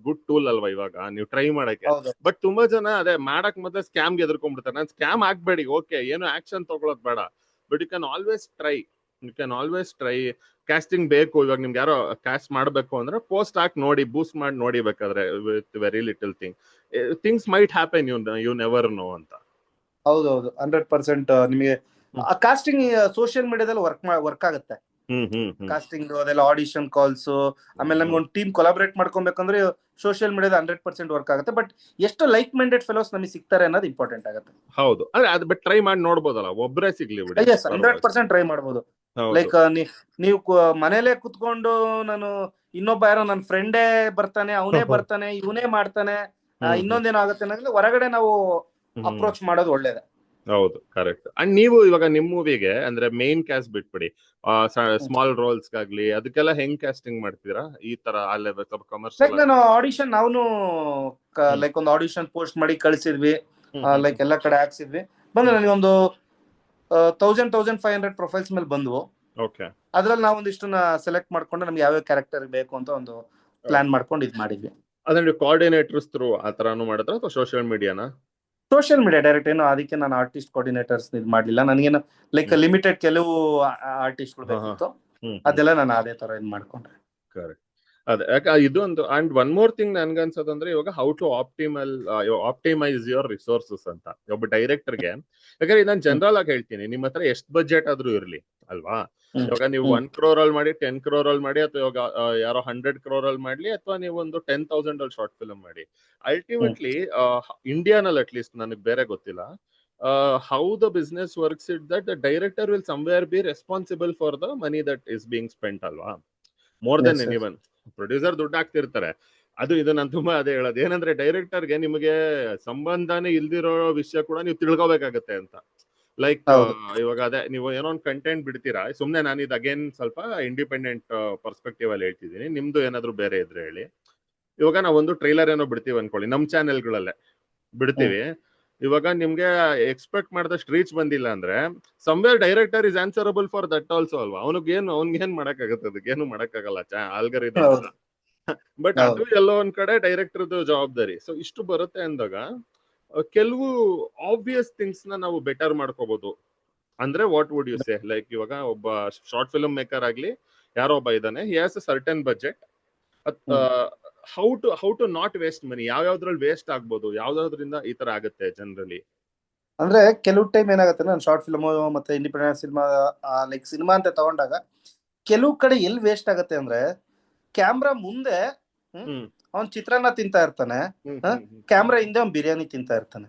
good tool ಅಲ್ವಾ ಇವಾಗ ನೀವು ಟ್ರೈ ಮಾಡಕ್ಕೆ. ಬಟ್ ತುಂಬಾ ಜನ ಅದೇ ಮಾಡಕ್ ಮೊದಲೇ ಸ್ಕ್ಯಾಮ್ಗೆ ಎದುರ್ಕೊಂಡ್ಬಿಡ್ತಾರೆ. ನಾನು ಸ್ಕ್ಯಾಮ್ ಆಗ್ಬೇಡಿ, ಓಕೆ, ಏನು ಆಕ್ಷನ್ ತಗೊಳೋದ್ ಬೇಡ, but you can always try. Casting ಬೇಕು, ಇವಾಗ ನಿಮ್ಗೆ ಯಾರೋ ಕ್ಯಾಸ್ಟ್ ಮಾಡ್ಬೇಕು ಅಂದ್ರೆ ಪೋಸ್ಟ್ ಹಾಕಿ ನೋಡಿ, ಬೂಸ್ಟ್ ಮಾಡಿ ನೋಡಿ. ಬೇಕಾದ್ರೆ with very little things might happen, you never know ಅಂತ. ಹೌದೌದು, 100% ನಿಮಗೆ ಕಾಸ್ಟಿಂಗ್ ಸೋಷಿಯಲ್ ಮೀಡಿಯಾದಲ್ಲಿ ವರ್ಕ್ ಆಗುತ್ತೆ. ಕಾಸ್ಟಿಂಗ್ ಅದೆಲ್ಲ ಆಡಿಷನ್ ಕಾಲ್ಸ್, ಆಮೇಲೆ ನಮ್ಗೆ ಒಂದು ಟೀಮ್ ಕೊಲಾಬರೇಟ್ ಮಾಡ್ಕೊಬೇಕಂದ್ರೆ ಸೋಷಿಯಲ್ ಮೀಡಿಯಾದ 100% ವರ್ಕ್ ಆಗುತ್ತೆ. ಬಟ್ ಎಷ್ಟು ಲೈಕ್ ಮೈಂಡೆಡ್ ಫೆಲೋಸ್ ನಮಗೆ ಸಿಗ್ತಾರೆ ಅನ್ನೋದು ಇಂಪಾರ್ಟೆಂಟ್ ಆಗುತ್ತೆ. ಹೌದು, ಅದು ಬಟ್ ಟ್ರೈ ಮಾಡಿ ನೋಡ್ಬೋದಲ್ಲ, ಒಬ್ಬರೇ ಸಿಗ್ಲಿ ಬಿಡಿ. 100% ಟ್ರೈ ಮಾಡ್ಬೋದು. ಲೈಕ್ ನೀವು ಮನೇಲೆ ಕುತ್ಕೊಂಡು ನಾನು ಇನ್ನೊಬ್ಬ ಯಾರೋ ನನ್ನ ಫ್ರೆಂಡೇ ಬರ್ತಾನೆ, ಅವನೇ ಬರ್ತಾನೆ, ಇವನೇ ಮಾಡ್ತಾನೆ, ಇನ್ನೊಂದೇನೋ ಆಗುತ್ತೆ ಅನ್ನೋದ್ರೆ ಹೊರಗಡೆ ನಾವು ಅಪ್ರೋಚ್ ಮಾಡೋದು ಒಳ್ಳೇದೇ. ಹೌದು, ಕರೆಕ್ಟ್. ಅಂಡ್ ನೀವು ಇವಾಗ ನಿಮ್ ಮೂವಿಗೆ ಅಂದ್ರೆ ಮೇನ್ ಕ್ಯಾಸ್ಟ್ ಬಿಟ್ಬಿಡಿ, ಸ್ಮಾಲ್ ರೋಲ್ಸ್ ಗಾಗ್ಲಿ ಅದಕ್ಕೆಲ್ಲ ಹೆಂಗ್ ಕ್ಯಾಸ್ಟಿಂಗ್ ಮಾಡ್ತೀರಾ? ಈ ತರ ಕಮರ್ಷಿಯಲ್ ನಾನು ಆಡಿಷನ್ ನಾವು ಲೈಕ್ ಒಂದು ಆಡಿಷನ್ ಪೋಸ್ಟ್ ಮಾಡಿ ಕಳ್ಸಿದ್ವಿ, ಲೈಕ್ ಎಲ್ಲಾ ಕಡೆ ಹಾಕ್ಸಿದ್ವಿ. ಬಂದು ನನಗೆ ಒಂದು 1500 ಪ್ರೊಫೈಲ್ಸ್ ಮೇಲೆ ಬಂದ್ವು. ಅದ್ರಲ್ಲಿ ನಾವು ಒಂದಿಷ್ಟನ್ನ ಸೆಲೆಕ್ಟ್ ಮಾಡ್ಕೊಂಡು ನಮ್ಗೆ ಯಾವ ಕ್ಯಾರೆಕ್ಟರ್ ಬೇಕು ಅಂತ ಒಂದು ಪ್ಲಾನ್ ಮಾಡ್ಕೊಂಡು ಇದ್ ಮಾಡಿದ್ವಿ. ಅದ್ರ ಕೋಆರ್ಡಿನೇಟರ್ಸ್ ಥ್ರೂ ಆ ತರಾನು ಮಾಡಿದ್ರ ಅಥವಾ ಸೋಷಿಯಲ್ ಮೀಡಿಯಾನ? Social media direct. ಏನು ಅದಕ್ಕೆ ನಾನು ಆರ್ಟಿಸ್ಟ್ ಕೋಆರ್ಡಿನೇಟರ್ಸ್ ಇದು ಮಾಡ್ಲಿಲ್ಲ. ನನಗೇನು ಲೈಕ್ ಲಿಮಿಟೆಡ್ ಕೆಲವು ಆರ್ಟಿಸ್ಟ್ಗಳು ಬೇಕಿತ್ತು, ಅದೆಲ್ಲ ನಾನು ಅದೇ ತರ ಇದು ಮಾಡ್ಕೊಂಡೆ. ಕರೆಕ್ಟ್. ಅದೇ ಇದು ಒಂದು. ಅಂಡ್ ಒನ್ ಮೋರ್ ಥಿಂಗ್ ನನ್ಗನ್ಸೋದಂದ್ರೆ ಇವಾಗ how to optimise your resources ಅಂತ ಒಬ್ಬ ಡೈರೆಕ್ಟರ್ಗೆ. ಯಾಕಂದ್ರೆ ನಾನು ಜನರಲ್ ಆಗಿ ಹೇಳ್ತೀನಿ, ನಿಮ್ಮ ಹತ್ರ ಎಷ್ಟು ಬಜೆಟ್ ಆದ್ರೂ ಇರ್ಲಿ ಅಲ್ವಾ. ಇವಾಗ ನೀವು 1 crore ಅಲ್ಲಿ ಮಾಡಿ, 10 crore ಅಲ್ಲಿ ಮಾಡಿ, ಅಥವಾ ಇವಾಗ ಯಾರೋ 100 crore ಅಲ್ಲಿ ಮಾಡ್ಲಿ, ಅಥವಾ ನೀವು ಒಂದು 10,000 ಅಲ್ಲಿ ಶಾರ್ಟ್ ಫಿಲ್ಮ್ ಮಾಡಿ, ಅಲ್ಟಿಮೇಟ್ಲಿ ಇಂಡಿಯಾನಲ್ಲಿ ಅಟ್ಲೀಸ್ಟ್ ನನಗೆ ಬೇರೆ ಗೊತ್ತಿಲ್ಲ how the business works it that the director will somewhere be responsible for the money that is being spent ಅಲ್ವಾ, ಮೋರ್ ದೆನ್ ಎನಿವನ್. ಪ್ರೊಡ್ಯೂಸರ್ ದುಡ್ಡು ಹಾಕ್ತಿರ್ತಾರೆ, ಇದು ನಾನು ತುಂಬಾ ಅದೇ ಹೇಳೋದು. ಏನಂದ್ರೆ ಡೈರೆಕ್ಟರ್ಗೆ ನಿಮಗೆ ಸಂಬಂಧನೇ ಇಲ್ದಿರೋ ವಿಷಯ ಕೂಡ ನೀವು ತಿಳ್ಕೊಬೇಕಾಗತ್ತೆ ಅಂತ. ಲೈಕ್ ಇವಾಗ ಅದೇ ನೀವು ಏನೋ ಒಂದು ಕಂಟೆಂಟ್ ಬಿಡ್ತೀರಾ, ಸುಮ್ನೆ ನಾನು ಇದು ಅಗೇನ್ ಸ್ವಲ್ಪ ಇಂಡಿಪೆಂಡೆಂಟ್ ಪರ್ಸ್ಪೆಕ್ಟಿವ್ ಅಲ್ಲಿ ಹೇಳ್ತಿದ್ದೀನಿ, ನಿಮ್ದು ಏನಾದ್ರು ಬೇರೆ ಇದ್ರೆ ಹೇಳಿ. ಇವಾಗ ನಾವೊಂದು ಟ್ರೈಲರ್ ಏನೋ ಬಿಡ್ತೀವಿ ಅನ್ಕೊಳ್ಳಿ, ನಮ್ ಚಾನೆಲ್ಗಳಲ್ಲೇ ಬಿಡ್ತೀವಿ. ಇವಾಗ ನಿಮ್ಗೆ ಎಕ್ಸ್ಪೆಕ್ಟ್ ಮಾಡಿದಷ್ಟು ರೀಚ್ ಬಂದಿಲ್ಲ ಅಂದ್ರೆ somewhere director is answerable for that also ಅಲ್ವಾ. ಅವ್ನಿಗೇನ್ ಮಾಡಕ್ಕಾಗತ್ತೆ, ಅದಕ್ಕೇನು ಮಾಡಕ್ಕಾಗಲ್ಲ, ಆಲ್ಗರಿದಮ್. ಬಟ್ ಅದು ಎಲ್ಲೋ ಒಂದ್ ಕಡೆ ಡೈರೆಕ್ಟರ್ದು ಜವಾಬ್ದಾರಿ. ಸೊ ಇಷ್ಟು ಬರುತ್ತೆ ಅಂದಾಗ ಕೆಲವು ಆಬ್ವಿಯಸ್ ಥಿಂಗ್ಸ್ ನಾವು ಬೆಟರ್ ಮಾಡ್ಕೋಬಹುದು. ಅಂದ್ರೆ what would you say? Like ಇವಾಗ ಒಬ್ಬ ಶಾರ್ಟ್ ಫಿಲ್ಮ್ ಮೇಕರ್ ಆಗ್ಲಿ, ಯಾರೋ ಒಬ್ಬ ಇದ್ದಾನೆ, he has a certain budget. How to not waste money, ಯಾವ್ಯಾವ್ದ್ರಲ್ಲಿ ವೇಸ್ಟ್ ಆಗ್ಬೋದು, ಯಾವ್ದಾದ್ರಿಂದ ಈ ತರ ಆಗುತ್ತೆ ಜನರಲಿ? ಅಂದ್ರೆ ಕೆಲವು ಟೈಮ್ ಏನಾಗುತ್ತೆ, ನಾನು ಶಾರ್ಟ್ ಫಿಲ್ಮ್ ಮತ್ತೆ ಇಂಡಿಪೆಂಡೆಂಟ್ ಸಿನಿಮಾ ಲೈಕ್ ಸಿನಿಮಾ ಅಂತ ತಗೊಂಡಾಗ ಕೆಲವು ಕಡೆ ಎಲ್ಲಿ ವೇಸ್ಟ್ ಆಗುತ್ತೆ ಅಂದ್ರೆ, ಕ್ಯಾಮ್ರಾ ಮುಂದೆ ಅವ್ನ್ ಚಿತ್ರಾನ್ನ ತಿಂತಾ ಇರ್ತಾನೆ, ಕ್ಯಾಮ್ರಾ ಹಿಂದೆ ಅವ್ನ್ ಬಿರಿಯಾನಿ ತಿಂತಾ ಇರ್ತಾನೆ.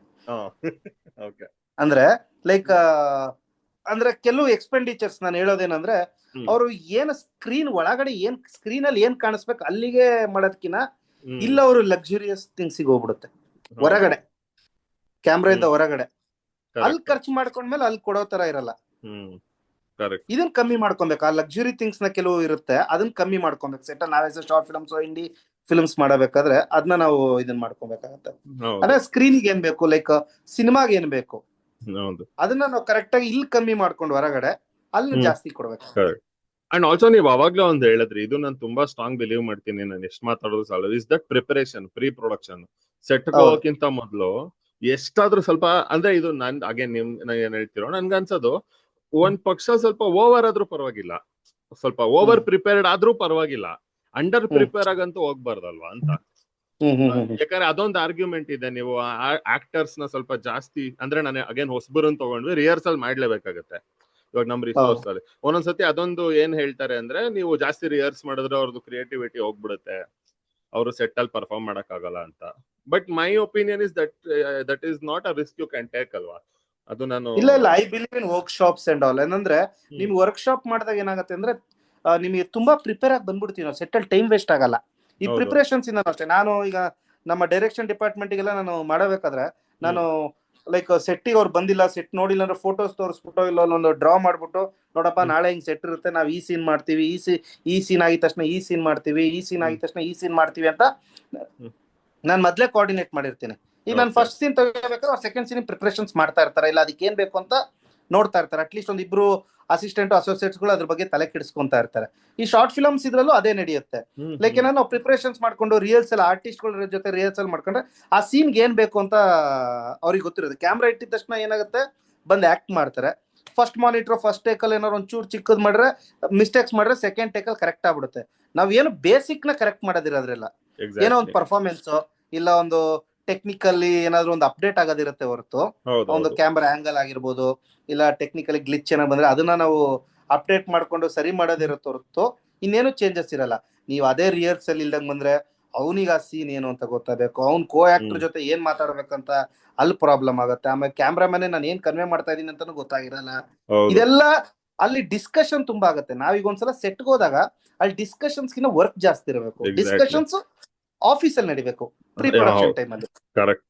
ಅಂದ್ರೆ ಲೈಕ್ ಅಂದ್ರೆ ಕೆಲವು ಎಕ್ಸ್ಪೆಂಡಿಚರ್ಸ್ ನಾನು ಹೇಳೋದೇನಂದ್ರೆ, ಅವರು ಏನ್ ಸ್ಕ್ರೀನ್ ಒಳಗಡೆ ಸ್ಕ್ರೀನ್ ಅಲ್ಲಿ ಏನ್ ಕಾಣಿಸ್ಬೇಕು ಅಲ್ಲಿಗೆ ಮಾಡೋದಕ್ಕಿಂತ ಇಲ್ಲ ಅವರು ಲಕ್ಸುರಿಯಸ್ ಥಿಂಗ್ಸಿಗೆ ಹೋಗ್ಬಿಡುತ್ತೆ. ಹೊರಗಡೆ ಕ್ಯಾಮ್ರಾದಿಂದ ಹೊರಗಡೆ ಅಲ್ಲಿ ಖರ್ಚು ಮಾಡ್ಕೊಂಡ್ಮೇಲೆ ಅಲ್ಲಿ ಕೊಡೋ ತರ ಇರಲ್ಲ. ಇದನ್ನ ಕಮ್ಮಿ ಮಾಡ್ಕೊಬೇಕು. ಆ ಲಕ್ಸುರಿ ಥಿಂಗ್ಸ್ ನ ಕೆಲವು ಇರುತ್ತೆ, ಅದನ್ನ ಕಮ್ಮಿ ಮಾಡ್ಕೊಬೇಕು. ಸೆಟ್ ನಾವೇ ಶಾರ್ಟ್ ಫಿಲ್ಮ್ಸ್ ಇಂಡಿ ಫಿಲ್ಮ್ಸ್ ಮಾಡಬೇಕಾದ್ರೆ ಅದನ್ನ ನಾವು ಇದನ್ನ ಮಾಡ್ಕೊಬೇಕಾಗತ್ತೆ. ಅಂದ್ರೆ ಸ್ಕ್ರೀನ್ಗೆ ಏನ್ ಬೇಕು, ಲೈಕ್ ಸಿನಿಮಾಗೆ ಏನ್ ಬೇಕು, ಅದನ್ನ ನಾವು ಕರೆಕ್ಟ್ ಆಗಿ ಇಲ್ಲಿ ಕಮ್ಮಿ ಮಾಡ್ಕೊಂಡು ಹೊರಗಡೆ ಅಲ್ಲಿ ಜಾಸ್ತಿ ಕೊಡ್ಬೇಕು. ಅಂಡ್ ಆಲ್ಸೋ ನೀವು ಅವಾಗ್ಲೇ ಒಂದು ಹೇಳಿದ್ರಿ, ಇದು ನಾನು ತುಂಬಾ ಸ್ಟ್ರಾಂಗ್ ಬಿಲೀವ್ ಮಾಡ್ತೀನಿ, ನಾನು ಎಷ್ಟು ಮಾತಾಡೋದು ಸಾಲ, is that preparation, pre production. Set ಹೋಗೋಕ್ಕಿಂತ ಮೊದಲು ಎಷ್ಟಾದ್ರೂ ಸ್ವಲ್ಪ, ಅಂದ್ರೆ ಇದು ನನ್ ಅಗೇನ್ ಏನ್ ಹೇಳ್ತಿರೋ ನನ್ಗನ್ಸೋದು, ಒಂದ್ ಪಕ್ಷ ಸ್ವಲ್ಪ ಓವರ್ ಆದ್ರೂ ಪರವಾಗಿಲ್ಲ, ಸ್ವಲ್ಪ ಓವರ್ ಪ್ರಿಪೇರ್ಡ್ ಆದ್ರೂ ಪರವಾಗಿಲ್ಲ, ಅಂಡರ್ ಪ್ರಿಪೇರ್ ಆಗಂತೂ ಹೋಗ್ಬಾರ್ದಲ್ವಾ ಅಂತ. ಯಾಕಂದ್ರೆ ಅದೊಂದು ಆರ್ಗ್ಯುಮೆಂಟ್ ಇದೆ. ನೀವು ಆಕ್ಟರ್ಸ್ ನ ಸ್ವಲ್ಪ ಜಾಸ್ತಿ, ಅಂದ್ರೆ ನಾನು ಅಗೇನ್ ಹೊಸಬರನ್ನ ತಗೊಂಡ್ವಿ, ರಿಹರ್ಸಲ್ ಮಾಡ್ಲೇಬೇಕಾಗತ್ತೆ. ಇವಾಗ ನಮ್ ರಿಸೋರ್ಸ್ ಅಲ್ಲಿ ಒಂದೊಂದ್ಸತಿ ಅದೊಂದು ಏನ್ ಹೇಳ್ತಾರೆ ಅಂದ್ರೆ, ನೀವು ಜಾಸ್ತಿ ರಿಹರ್ಸ್ ಮಾಡಿದ್ರೆ ಅವ್ರದ್ದು ಕ್ರಿಯೇಟಿವಿಟಿ ಹೋಗ್ಬಿಡುತ್ತೆ, ಅವರು ಸೆಟ್ ಅಲ್ಲಿ ಪರ್ಫಾರ್ಮ್ ಮಾಡಕ್ ಆಗಲ್ಲ ಅಂತ. But my opinion is that is not a risk you can take ಅಲ್ವಾ. ಅದು ನಾನು ಇಲ್ಲ I believe in workshops and all. ಏನಂದ್ರೆ ನಿಮ್ ವರ್ಕ್ ಶಾಪ್ ಮಾಡಿದಾಗ ಏನಾಗುತ್ತೆ ಅಂದ್ರೆ, ನಿಮಗೆ ತುಂಬಾ ಪ್ರಿಪೇರ್ ಆಗಿ ಬಂದ್ಬಿಡ್ತೀವಿ ನಾವು, ಸೆಟ್ ಅಲ್ಲಿ ಟೈಮ್ ವೇಸ್ಟ್ ಆಗಲ್ಲ. ಈ ಪ್ರಿಪರೇಷನ್ಸ್ ಇಂದ ಅಷ್ಟೇ. ನಾನು ಈಗ ನಮ್ಮ ಡೈರೆಕ್ಷನ್ ಡಿಪಾರ್ಟ್ಮೆಂಟ್ಗೆಲ್ಲ ನಾನು ಮಾಡಬೇಕಾದ್ರೆ, ನಾನು ಲೈಕ್ ಸೆಟ್ಟಿಗೆ ಅವ್ರು ಬಂದಿಲ್ಲ, ಸೆಟ್ ನೋಡಿಲ್ಲ ಅಂದ್ರೆ ಫೋಟೋಸ್ ತೋರಿಸ್ಬಿಟ್ಟು, ಇಲ್ಲ ಒಂದು ಡ್ರಾ ಮಾಡ್ಬಿಟ್ಟು, ನೋಡಪ್ಪ ನಾಳೆ ಹಿಂಗ್ ಸೆಟ್ ಇರುತ್ತೆ, ನಾವ್ ಈ ಸೀನ್ ಮಾಡ್ತೀವಿ, ಈ ಸೀನ್ ಆಗಿದ ತಕ್ಷಣ ಈ ಸೀನ್ ಮಾಡ್ತೀವಿ, ಈ ಸೀನ್ ಆಗಿದ ತಕ್ಷಣ ಈ ಸೀನ್ ಮಾಡ್ತೀವಿ ಅಂತ ನಾನು ಮೊದ್ಲೇ ಕೋಆರ್ಡಿನೇಟ್ ಮಾಡಿರ್ತೀನಿ. ಈಗ ನಾನು ಫಸ್ಟ್ ಸೀನ್ ತಗೋಬೇಕಾದ್ರೆ ಅವ್ರು ಸೆಕೆಂಡ್ ಸೀನ್ ಪ್ರಿಪರೇಷನ್ಸ್ ಮಾಡ್ತಾ ಇರ್ತಾರೆ, ಇಲ್ಲ ಅದಕ್ಕೆ ಏನ್ ಬೇಕು ಅಂತ ನೋಡ್ತಾ ಇರ್ತಾರೆ. ಅಟ್ಲೀಸ್ಟ್ ಒಂದ್ ಇಬ್ರು ಅಸಿಸ್ಟೆಂಟ್ ಅಸೋಸಿಯೇಟ್ಸ್ ಗಳು ಅದ್ರ ಬಗ್ಗೆ ತಲೆ ಕೆಡಿಸ್ಕೊಂತಾ ಇರ್ತಾರೆ. ಈ ಶಾರ್ಟ್ ಫಿಲ್ಮ್ಸ್ ಇದ್ರಲ್ಲೂ ಅದೇ ನಡೆಯುತ್ತೆ. ಲೈಕ್ ಏನೋ ನಾವು ಪ್ರಿಪರೇಷನ್ಸ್ ಮಾಡ್ಕೊಂಡು ರಿಹರ್ಸಲ್ ಆರ್ಟಿಸ್ಟ್ಗಳ ಜೊತೆ ರಿಹರ್ಸಲ್ ಮಾಡ್ಕೊಂಡ್ರೆ ಆ ಸೀನ್ಗೆ ಏನ್ ಬೇಕು ಅಂತ ಅವ್ರಿಗೆ ಗೊತ್ತಿರುತ್ತೆ. ಕ್ಯಾಮ್ರಾ ಇಟ್ಟಿದ ತಕ್ಷಣ ಏನಾಗುತ್ತೆ, ಬಂದ್ ಆಕ್ಟ್ ಮಾಡ್ತಾರೆ. ಫಸ್ಟ್ ಮಾನಿಟರ್ ಫಸ್ಟ್ ಟೇಕಲ್ ಏನಾದ್ರು ಒಂಚೂರು ಚಿಕ್ಕದ್ ಮಾಡ್ರೆ, ಮಿಸ್ಟೇಕ್ಸ್ ಮಾಡ್ರೆ ಸೆಕೆಂಡ್ ಟೇಕಲ್ ಕರೆಕ್ಟ್ ಆಗ್ಬಿಡುತ್ತೆ. ನಾವ್ ಏನು ಬೇಸಿಕ್ ನ ಕರೆಕ್ಟ್ ಮಾಡೋದಿರೋದ್ರಲ್ಲ, ಏನೋ ಒಂದು ಪರ್ಫಾರ್ಮೆನ್ಸ್ ಇಲ್ಲ ಒಂದು ಟೆಕ್ನಿಕಲಿ ಏನಾದ್ರು ಒಂದು ಅಪ್ಡೇಟ್ ಆಗೋದಿರುತ್ತೆ ಹೊರತು ಹೌದು ಒಂದು ಹೌದು ಕ್ಯಾಮ್ರಾ ಆಂಗಲ್ ಆಗಿರ್ಬೋದು ಇಲ್ಲ ಟೆಕ್ನಿಕಲಿ ಗ್ಲಿಚ್ ಏನೋ ಬಂದ್ರೆ ಅದನ್ನ ನಾವು ಅಪ್ಡೇಟ್ ಮಾಡ್ಕೊಂಡು ಸರಿ ಮಾಡೋದಿರುತ್ತೆ ಹೊರತು ಇನ್ನೇನು ಚೇಂಜಸ್ ಇರಲ್ಲ. ನೀವು ಅದೇ ರಿಹರ್ಸಲ್ ಇಲ್ದಂಗ್ ಬಂದ್ರೆ ಅವನಿಗೆ ಆ ಸೀನ್ ಏನು ಅಂತ ಗೊತ್ತಾಗಬೇಕು, ಅವ್ನ್ ಕೋ ಆಕ್ಟರ್ ಜೊತೆ ಏನ್ ಮಾತಾಡ್ಬೇಕಂತ ಅಲ್ಲಿ ಪ್ರಾಬ್ಲಮ್ ಆಗುತ್ತೆ. ಆಮೇಲೆ ಕ್ಯಾಮ್ರಾಮನ್ ನಾನು ಏನ್ ಕನ್ವೆ ಮಾಡ್ತಾ ಇದೀನಿ ಅಂತಾನು ಗೊತ್ತಾಗಿರಲ್ಲ. ಹೌದು ಇದೆಲ್ಲ ಅಲ್ಲಿ ಡಿಸ್ಕಷನ್ ತುಂಬಾ ಆಗುತ್ತೆ. ನಾವೀಗ ಒಂದ್ಸಲ ಸೆಟ್ಗೆ ಹೋದಾಗ ಅಲ್ಲಿ ಡಿಸ್ಕಷನ್ಸ್ ಗಿನ್ನ ವರ್ಕ್ ಜಾಸ್ತಿ ಇರಬೇಕು. ಎಕ್ಸಾಕ್ಟ್ಲಿ ಡಿಸ್ಕಷನ್ಸ್ ಆಫೀಸಲ್ಲಿ ನಡಿಬೇಕು ಪ್ರೀ ಪ್ರೊಡಕ್ಷನ್ ಟೈಮ್ ಅಲ್ಲಿ. ಕರೆಕ್ಟ್.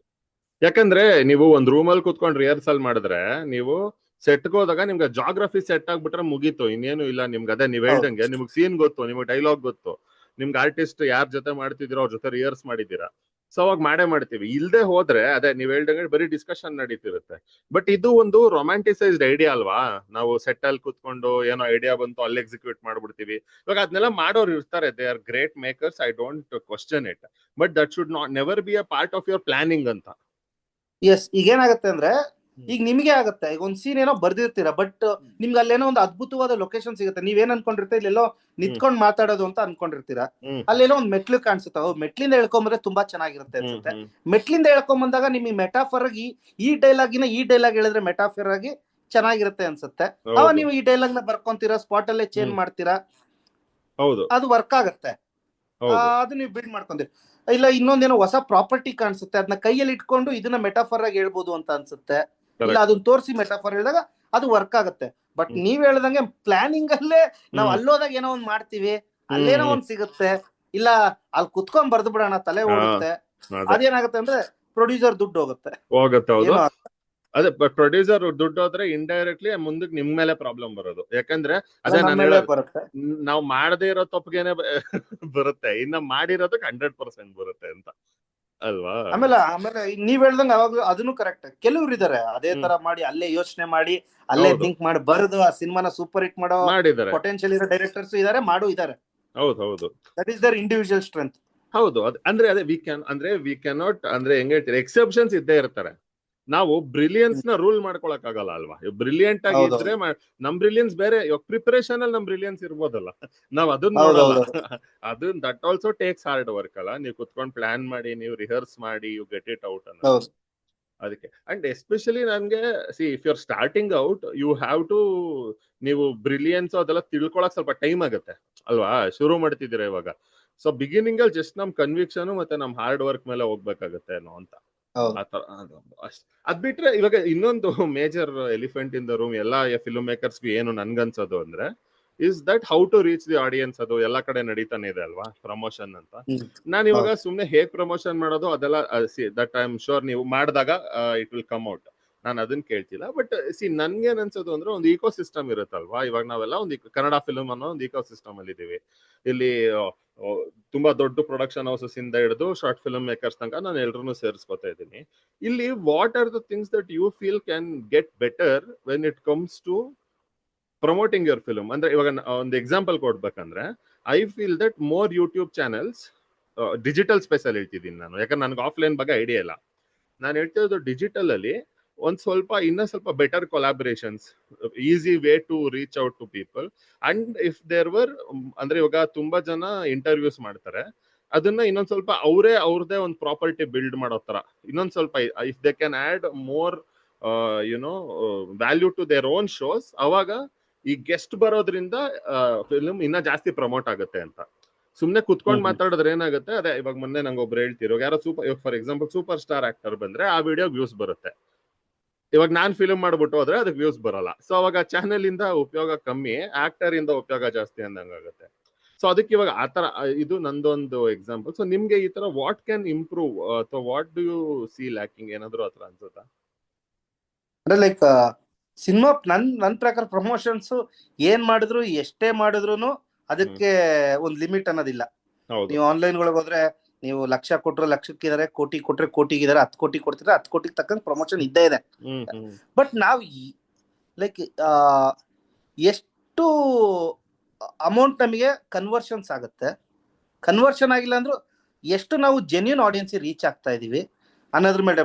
ಯಾಕಂದ್ರೆ ನೀವು ಒಂದ್ ರೂಮಲ್ಲಿ ಕೂತ್ಕೊಂಡು ರಿಹರ್ಸಲ್ ಮಾಡಿದ್ರೆ ನೀವು ಸೆಟ್ಗೆ ಹೋದಾಗ ನಿಮ್ಗೆ ಜಾಗ್ರಫಿ ಸೆಟ್ ಆಗ್ಬಿಟ್ರೆ ಮುಗೀತು, ಇನ್ನೇನು ಇಲ್ಲ. ನಿಮ್ಗೆ ಅದೇ ನೀವ್ ಹೇಳ್ದಂಗೆ ನಿಮ್ಗೆ ಸೀನ್ ಗೊತ್ತು, ನಿಮ್ಗೆ ಡೈಲಾಗ್ ಗೊತ್ತು, ನಿಮ್ಗೆ ಆರ್ಟಿಸ್ಟ್ ಯಾರ ಜೊತೆ ಮಾಡ್ತಿದ್ದೀರೋ ಅವ್ರ ಜೊತೆ ರಿಹರ್ಸ್ ಮಾಡಿದ್ದೀರಾ. ಸೊ ಅವಾಗ ಮಾಡೇ ಮಾಡ್ತೀವಿ. ಇಲ್ದೆ ಹೋದ್ರೆ ಅದೇ ನೀವ್ ಹೇಳ್ದಂಗೆ ಬರೀ ಡಿಸ್ಕಷನ್ ನಡೀತಿರುತ್ತೆ. ಬಟ್ ಇದು ಒಂದು ರೊಮ್ಯಾಂಟಿಸೈಸ್ಡ್ ಐಡಿಯಾ ಅಲ್ವಾ? ನಾವು ಸೆಟ್ ಅಲ್ಲಿ ಕೂತ್ಕೊಂಡು ಏನೋ ಐಡಿಯಾ ಬಂತು ಅಲ್ಲಿ ಎಕ್ಸಿಕ್ಯೂಟ್ ಮಾಡ್ಬಿಡ್ತೀವಿ. ಇವಾಗ ಅದನ್ನೆಲ್ಲ ಮಾಡೋರು ಇರ್ತಾರೆ, they are great makers, I don't question it, but that should not never be a part of your planning ಅಂತ. ಎಸ್, ಈಗ ಏನಾಗುತ್ತೆ ಅಂದ್ರೆ ಈಗ ನಿಮ್ಗೆ ಆಗುತ್ತೆ, ಈಗ ಒಂದ್ ಸೀನ್ ಏನೋ ಬರ್ದಿರ್ತೀರಾ, ಬಟ್ ನಿಮ್ಗೆ ಅಲ್ಲೇನೋ ಒಂದು ಅದ್ಭುತವಾದ ಲೊಕೇಶನ್ ಸಿಗುತ್ತೆ. ನೀವೇನ್ ಅನ್ಕೊಂಡಿರ್ತೀರ, ಇಲ್ಲೆಲ್ಲೋ ನಿಂತ್ಕೊಂಡ್ ಮಾತಾಡೋದು ಅಂತ ಅನ್ಕೊಂಡಿರ್ತೀರಾ, ಅಲ್ಲೇನೋ ಒಂದ್ ಮೆಟ್ಲು ಕಾಣಿಸುತ್ತೆ. ಮೆಟ್ಲಿಂದ ಹೇಳ್ಕೊಂಬಂದ್ರೆ ತುಂಬಾ ಚೆನ್ನಾಗಿರುತ್ತೆ ಅನ್ಸುತ್ತೆ. ಮೆಟ್ಲಿಂದ ಹೇಳ್ಕೊಂಬಂದಾಗ ನಿಮಗೆ ಮೆಟಾಫರ್ ಆಗಿ ಈ ಡೈಲಾಗಿನ ಈ ಡೈಲಾಗ್ ಹೇಳಿದ್ರೆ ಮೆಟಾಫರ್ ಆಗಿ ಚೆನ್ನಾಗಿರುತ್ತೆ ಅನ್ಸುತ್ತೆ. ಅವ ನೀವು ಈ ಡೈಲಾಗ್ ನ ಬರ್ಕೊಂತೀರಾ, ಸ್ಪಾಟ್ ಅಲ್ಲೇ ಚೇಂಜ್ ಮಾಡ್ತೀರಾ, ಅದು ವರ್ಕ್ ಆಗತ್ತೆ. ಅದು ನೀವು ಬಿಲ್ಡ್ ಮಾಡ್ಕೊಂತೀರಿ. ಇಲ್ಲ ಇನ್ನೊಂದೇನೋ ಹೊಸ ಪ್ರಾಪರ್ಟಿ ಕಾಣಿಸುತ್ತೆ, ಅದನ್ನ ಕೈಯಲ್ಲಿ ಇಟ್ಕೊಂಡು ಇದನ್ನ ಮೆಟಾಫರ್ ಆಗಿ ಹೇಳ್ಬೋದು ಅಂತ ಅನ್ಸುತ್ತೆ, ಇಲ್ಲ ಅದನ್ನ ತೋರಿಸಿ ಮೆಟಾಫರ್ ಹೇಳಿದಾಗ ಅದು ವರ್ಕ್ ಆಗುತ್ತೆ. ಬಟ್ ನೀವ್ ಹೇಳ್ದಂಗೆ ಪ್ಲಾನಿಂಗ್ ಅಲ್ಲೇ ನಾವು ಅಲ್ಲೋದಾಗ ಏನೋ ಒಂದ್ ಮಾಡ್ತೀವಿ, ಅಲ್ಲೇನೋ ಒಂದ್ ಸಿಗುತ್ತೆ, ಇಲ್ಲ ಅಲ್ಲಿ ಕುತ್ಕೊಂಡ್ ಬರ್ದು ಬಿಡೋಣ, ತಲೆ ಓಡುತ್ತೆ. ಅದೇನಾಗುತ್ತೆ ಅಂದ್ರೆ ಪ್ರೊಡ್ಯೂಸರ್ ದುಡ್ಡು ಹೋಗುತ್ತೆ. ಅದೇ ಪ್ರೊಡ್ಯೂಸರ್ ದುಡ್ಡು ಹೋದ್ರೆ ಇಂಡೈರೆಕ್ಟ್ಲಿ ಮುಂದಕ್ಕೆ ನಿಮ್ ಮೇಲೆ ಪ್ರಾಬ್ಲಮ್ ಬರೋದು. ಯಾಕಂದ್ರೆ ಅದೇ ನಾವು ಮಾಡದೇ ಇರೋ ತಪ್ಪಿಗೆನೆ ಬರುತ್ತೆ, ಇನ್ನ ಮಾಡಿರೋದಕ್ಕೆ 100% ಬರುತ್ತೆ ಅಂತ ಅಲ್ವಾ? ಆಮೇಲೆ ನೀವ್ ಹೇಳ್ದಂಗ ಅವಾಗ ಅದನ್ನು ಕರೆಕ್ಟ್. ಕೆಲವ್ರು ಇದಾರೆ ಅದೇ ತರ ಮಾಡಿ ಅಲ್ಲೇ ಯೋಚನೆ ಮಾಡಿ ಅಲ್ಲೇ ಥಿಂಕ್ ಮಾಡಿ ಬರೆದು ಆ ಸಿನಿಮಾನ ಸೂಪರ್ ಹಿಟ್ ಮಾಡೋ ಪೊಟೆನ್ಶಿಯಲ್ ಇರೋ ಡೈರೆಕ್ಟರ್ಸ್ ಇದಾರೆ, ಇದಾರೆ. ಹೌದು, that is their individual strength. ಹೌದು. ಅಂದ್ರೆ ಅದೇ ವಿ ಕ್ಯಾನಾಟ್ ಅಂದ್ರೆ ಹೆಂಗ್ ಹೇಳ್ತೀರಿ, ಎಕ್ಸೆಪ್ಷನ್ಸ್ ಇದ್ದೇ ಇರ್ತಾರೆ. ನಾವು ಬ್ರಿಲಿಯನ್ಸ್ ನ ರೂಲ್ ಮಾಡ್ಕೊಳಕ್ ಆಗಲ್ಲ ಅಲ್ವಾ? ಬ್ರಿಲಿಯಂಟ್ ಆಗಿ ಇದ್ರೆ ನಮ್ ಬ್ರಿಲಿಯನ್ಸ್ ಬೇರೆ, ಪ್ರಿಪರೇಷನ್ ಅಲ್ಲಿ ನಮ್ ಬ್ರಿಲಿಯನ್ಸ್ ಇರ್ಬೋದಲ್ಲ, ನಾವ್ ಅದನ್ನ ನೋಡಲ್ಲ. ಅದನ್ನ that also takes hard work ಅಲ್ಲ. ನೀವು ಕುತ್ಕೊಂಡು ಪ್ಲಾನ್ ಮಾಡಿ, ನೀವು ರಿಹರ್ಸ್ ಮಾಡಿ, ಯು ಗೆಟ್ ಇಟ್ ಔಟ್ ಅನ್ನೋದು. ಅದಕ್ಕೆ ಅಂಡ್ ಎಸ್ಪೆಷಲಿ ನನ್ಗೆ if you are starting out, you have to, ನೀವು ಬ್ರಿಲಿಯನ್ಸ್ ಅದೆಲ್ಲ ತಿಳ್ಕೊಳಕ್ ಸ್ವಲ್ಪ ಟೈಮ್ ಆಗುತ್ತೆ ಅಲ್ವಾ? ಶುರು ಮಾಡ್ತಿದ್ದೀರಾ ಇವಾಗ. ಸೊ ಬಿಗಿನಿಂಗ್ ಅಲ್ಲಿ ಜಸ್ಟ್ ನಮ್ ಕನ್ವಿಕ್ಷನ್ ಮತ್ತೆ ನಮ್ ಹಾರ್ಡ್ ವರ್ಕ್ ಮೇಲೆ ಹೋಗ್ಬೇಕಾಗತ್ತೆ ಏನೋ ಅಂತ. ಅದ್ ಬಿಟ್ರೆ ಇವಾಗ ಇನ್ನೊಂದು major elephant in the room ಎಲ್ಲಾ ಫಿಲ್ಮ್ ಮೇಕರ್ಸ್ ಏನು ನನ್ಗನ್ಸೋದು ಅಂದ್ರೆ is that how to reach the audience. ಅದು ಎಲ್ಲಾ ಕಡೆ ನಡೀತಾನೆ ಇದೆ ಅಲ್ವಾ, ಪ್ರಮೋಷನ್ ಅಂತ. ನಾನ್ ಇವಾಗ ಸುಮ್ನೆ ಹೇಗ್ ಪ್ರಮೋಷನ್ ಮಾಡೋದು ಅದೆಲ್ಲ ದಟ್ ಐ ಆಮ್ ಶೋರ್ ನೀವು ಮಾಡಿದಾಗ ಇಟ್ ವಿಲ್ ಕಮ್ ಔಟ್. ನಾನು ಅದನ್ನ ಕೇಳ್ತಿಲ್ಲ. ಬಟ್ ನನ್ಗೇನ್ ಅನ್ಸೋದು ಅಂದ್ರೆ ಒಂದು ಈಕೋ ಸಿಸ್ಟಮ್ ಇರುತ್ತಲ್ವಾ. ಇವಾಗ ನಾವೆಲ್ಲ ಒಂದು ಕನ್ನಡ ಫಿಲ್ಮ್ ಅನ್ನೋ ಒಂದು ಈಕೋ ಸಿಸ್ಟಮ್ ಅಲ್ಲಿ ಇದೀವಿ. ಇಲ್ಲಿ ತುಂಬಾ ದೊಡ್ಡ ಪ್ರೊಡಕ್ಷನ್ ಹೌಸಸ್ ಇಂದ ಹಿಡಿದು ಶಾರ್ಟ್ ಫಿಲ್ಮ್ ಮೇಕರ್ಸ್ ತನಕ ನಾನು ಎಲ್ರನ್ನೂ ಸೇರಿಸ್ಕೊತಾ ಇದ್ದೀನಿ. ಇಲ್ಲಿ what are the things that you feel can get better when it comes to promoting your film? ಅಂದ್ರೆ ಇವಾಗ ಒಂದು ಎಕ್ಸಾಂಪಲ್ ಕೊಡ್ಬೇಕಂದ್ರೆ, I feel that more YouTube channels, digital space ಅಲ್ಲಿ ಹೇಳ್ತಿದ್ದೀನಿ ನಾನು, ಯಾಕಂದ್ರೆ ನನಗೆ ಆಫ್ಲೈನ್ ಬಗ್ಗೆ ಐಡಿಯಾ ಇಲ್ಲ. ನಾನು ಹೇಳ್ತಿರೋದು ಡಿಜಿಟಲ್ ಅಲ್ಲಿ ಒಂದ್ ಇನ್ನೂ ಸ್ವಲ್ಪ better collaborations, easy way to reach out to people. And if there were ಅಂದ್ರೆ ಇವಾಗ ತುಂಬಾ ಜನ ಇಂಟರ್ವ್ಯೂಸ್ ಮಾಡ್ತಾರೆ, ಅದನ್ನ ಇನ್ನೊಂದ್ ಸ್ವಲ್ಪ ಅವ್ರದೇ ಒಂದು ಪ್ರಾಪರ್ಟಿ ಬಿಲ್ಡ್ ಮಾಡೋ ತರ ಇನ್ನೊಂದ್ ಸ್ವಲ್ಪ if they can add more value to their own shows, ಅವಾಗ ಈ ಗೆಸ್ಟ್ ಬರೋದ್ರಿಂದ ಫಿಲ್ಮ್ ಇನ್ನ ಜಾಸ್ತಿ ಪ್ರಮೋಟ್ ಆಗುತ್ತೆ ಅಂತ. ಸುಮ್ನೆ ಕುತ್ಕೊಂಡ್ ಮಾತಾಡಿದ್ರೆ ಏನಾಗುತ್ತೆ, ಅದೇ ಇವಾಗ ಮೊನ್ನೆ ನಂಗೆ ಒಬ್ರು ಹೇಳ್ತಿರೋ, ಯಾರೋ for example super star actor ಬಂದ್ರೆ ಆ ವಿಡಿಯೋ ವ್ಯೂಸ್ ಬರುತ್ತೆ. ಇವಾಗ ನಾನ್ ಫಿಲ್ಮ್ ಮಾಡ್ಬಿಟ್ಟು ಹೋದ್ರೆ ಅದಕ್ಕೆ ವ್ಯೂಸ್ ಬರಲ್ಲ. ಸೊ ಅವಾಗ ಚಾನೆಲ್ ಇಂದ ಉಪಯೋಗ ಕಮ್ಮಿ, ಆಕ್ಟರ್ ಇಂದ ಉಪಯೋಗ ಜಾಸ್ತಿ ಅಂದಂಗಾಗುತ್ತೆ. ಸೊ ಅದಕ್ಕೆ ಇವಾಗ ಆತರ ಇದು ನಂದೊಂದು ಎಕ್ಸಾಂಪಲ್. ಸೊ ನಿಮ್ಗೆ ಈ ತರ ವಾಟ್ ಕ್ಯಾನ್ ಇಂಪ್ರೂವ್ ಅಥವಾ what do U C lacking, ಏನಾದ್ರು ಆತರ ಅನ್ಸುತ್ತಾ? ಅಂದ್ರೆ ಲೈಕ್ ಸಿನಿಮಾ ನನ್ ಪ್ರಕಾರ ಪ್ರಮೋಷನ್ಸ್ ಏನ್ ಮಾಡಿದ್ರು ಎಷ್ಟೇ ಮಾಡಿದ್ರು ಅದಕ್ಕೆ ಒಂದ್ ಲಿಮಿಟ್ ಅನ್ನೋದಿಲ್ಲ. ನೀವು ಆನ್ಲೈನ್ ಒಳಗೆ ಹೋದ್ರೆ ನೀವು ಲಕ್ಷ ಕೊಟ್ರೆ ಲಕ್ಷಕ್ಕಿದ್ದಾರೆ, ಕೋಟಿ ಕೊಟ್ರೆ ಕೋಟಿಗಿದ್ದಾರೆ, 10 ಕೋಟಿ ಕೊಡ್ತಿದ್ರೆ 10 ಕೋಟಿಗೆ ತಕ್ಕಂತ ಪ್ರಮೋಷನ್ ಇದ್ದೇ ಇದೆ. ಬಟ್ ನಾವು ಲೈಕ್ ಎಷ್ಟು ಅಮೌಂಟ್ ನಮಗೆ ಕನ್ವರ್ಷನ್ಸ್ ಆಗುತ್ತೆ, ಕನ್ವರ್ಷನ್ ಆಗಿಲ್ಲ ಅಂದ್ರೂ ಎಷ್ಟು ನಾವು ಜೆನ್ಯೂನ್ ಆಡಿಯನ್ಸ್ ರೀಚ್ ಆಗ್ತಾ ಇದೀವಿ ಅನ್ನೋದ್ರ ಮೇಲೆ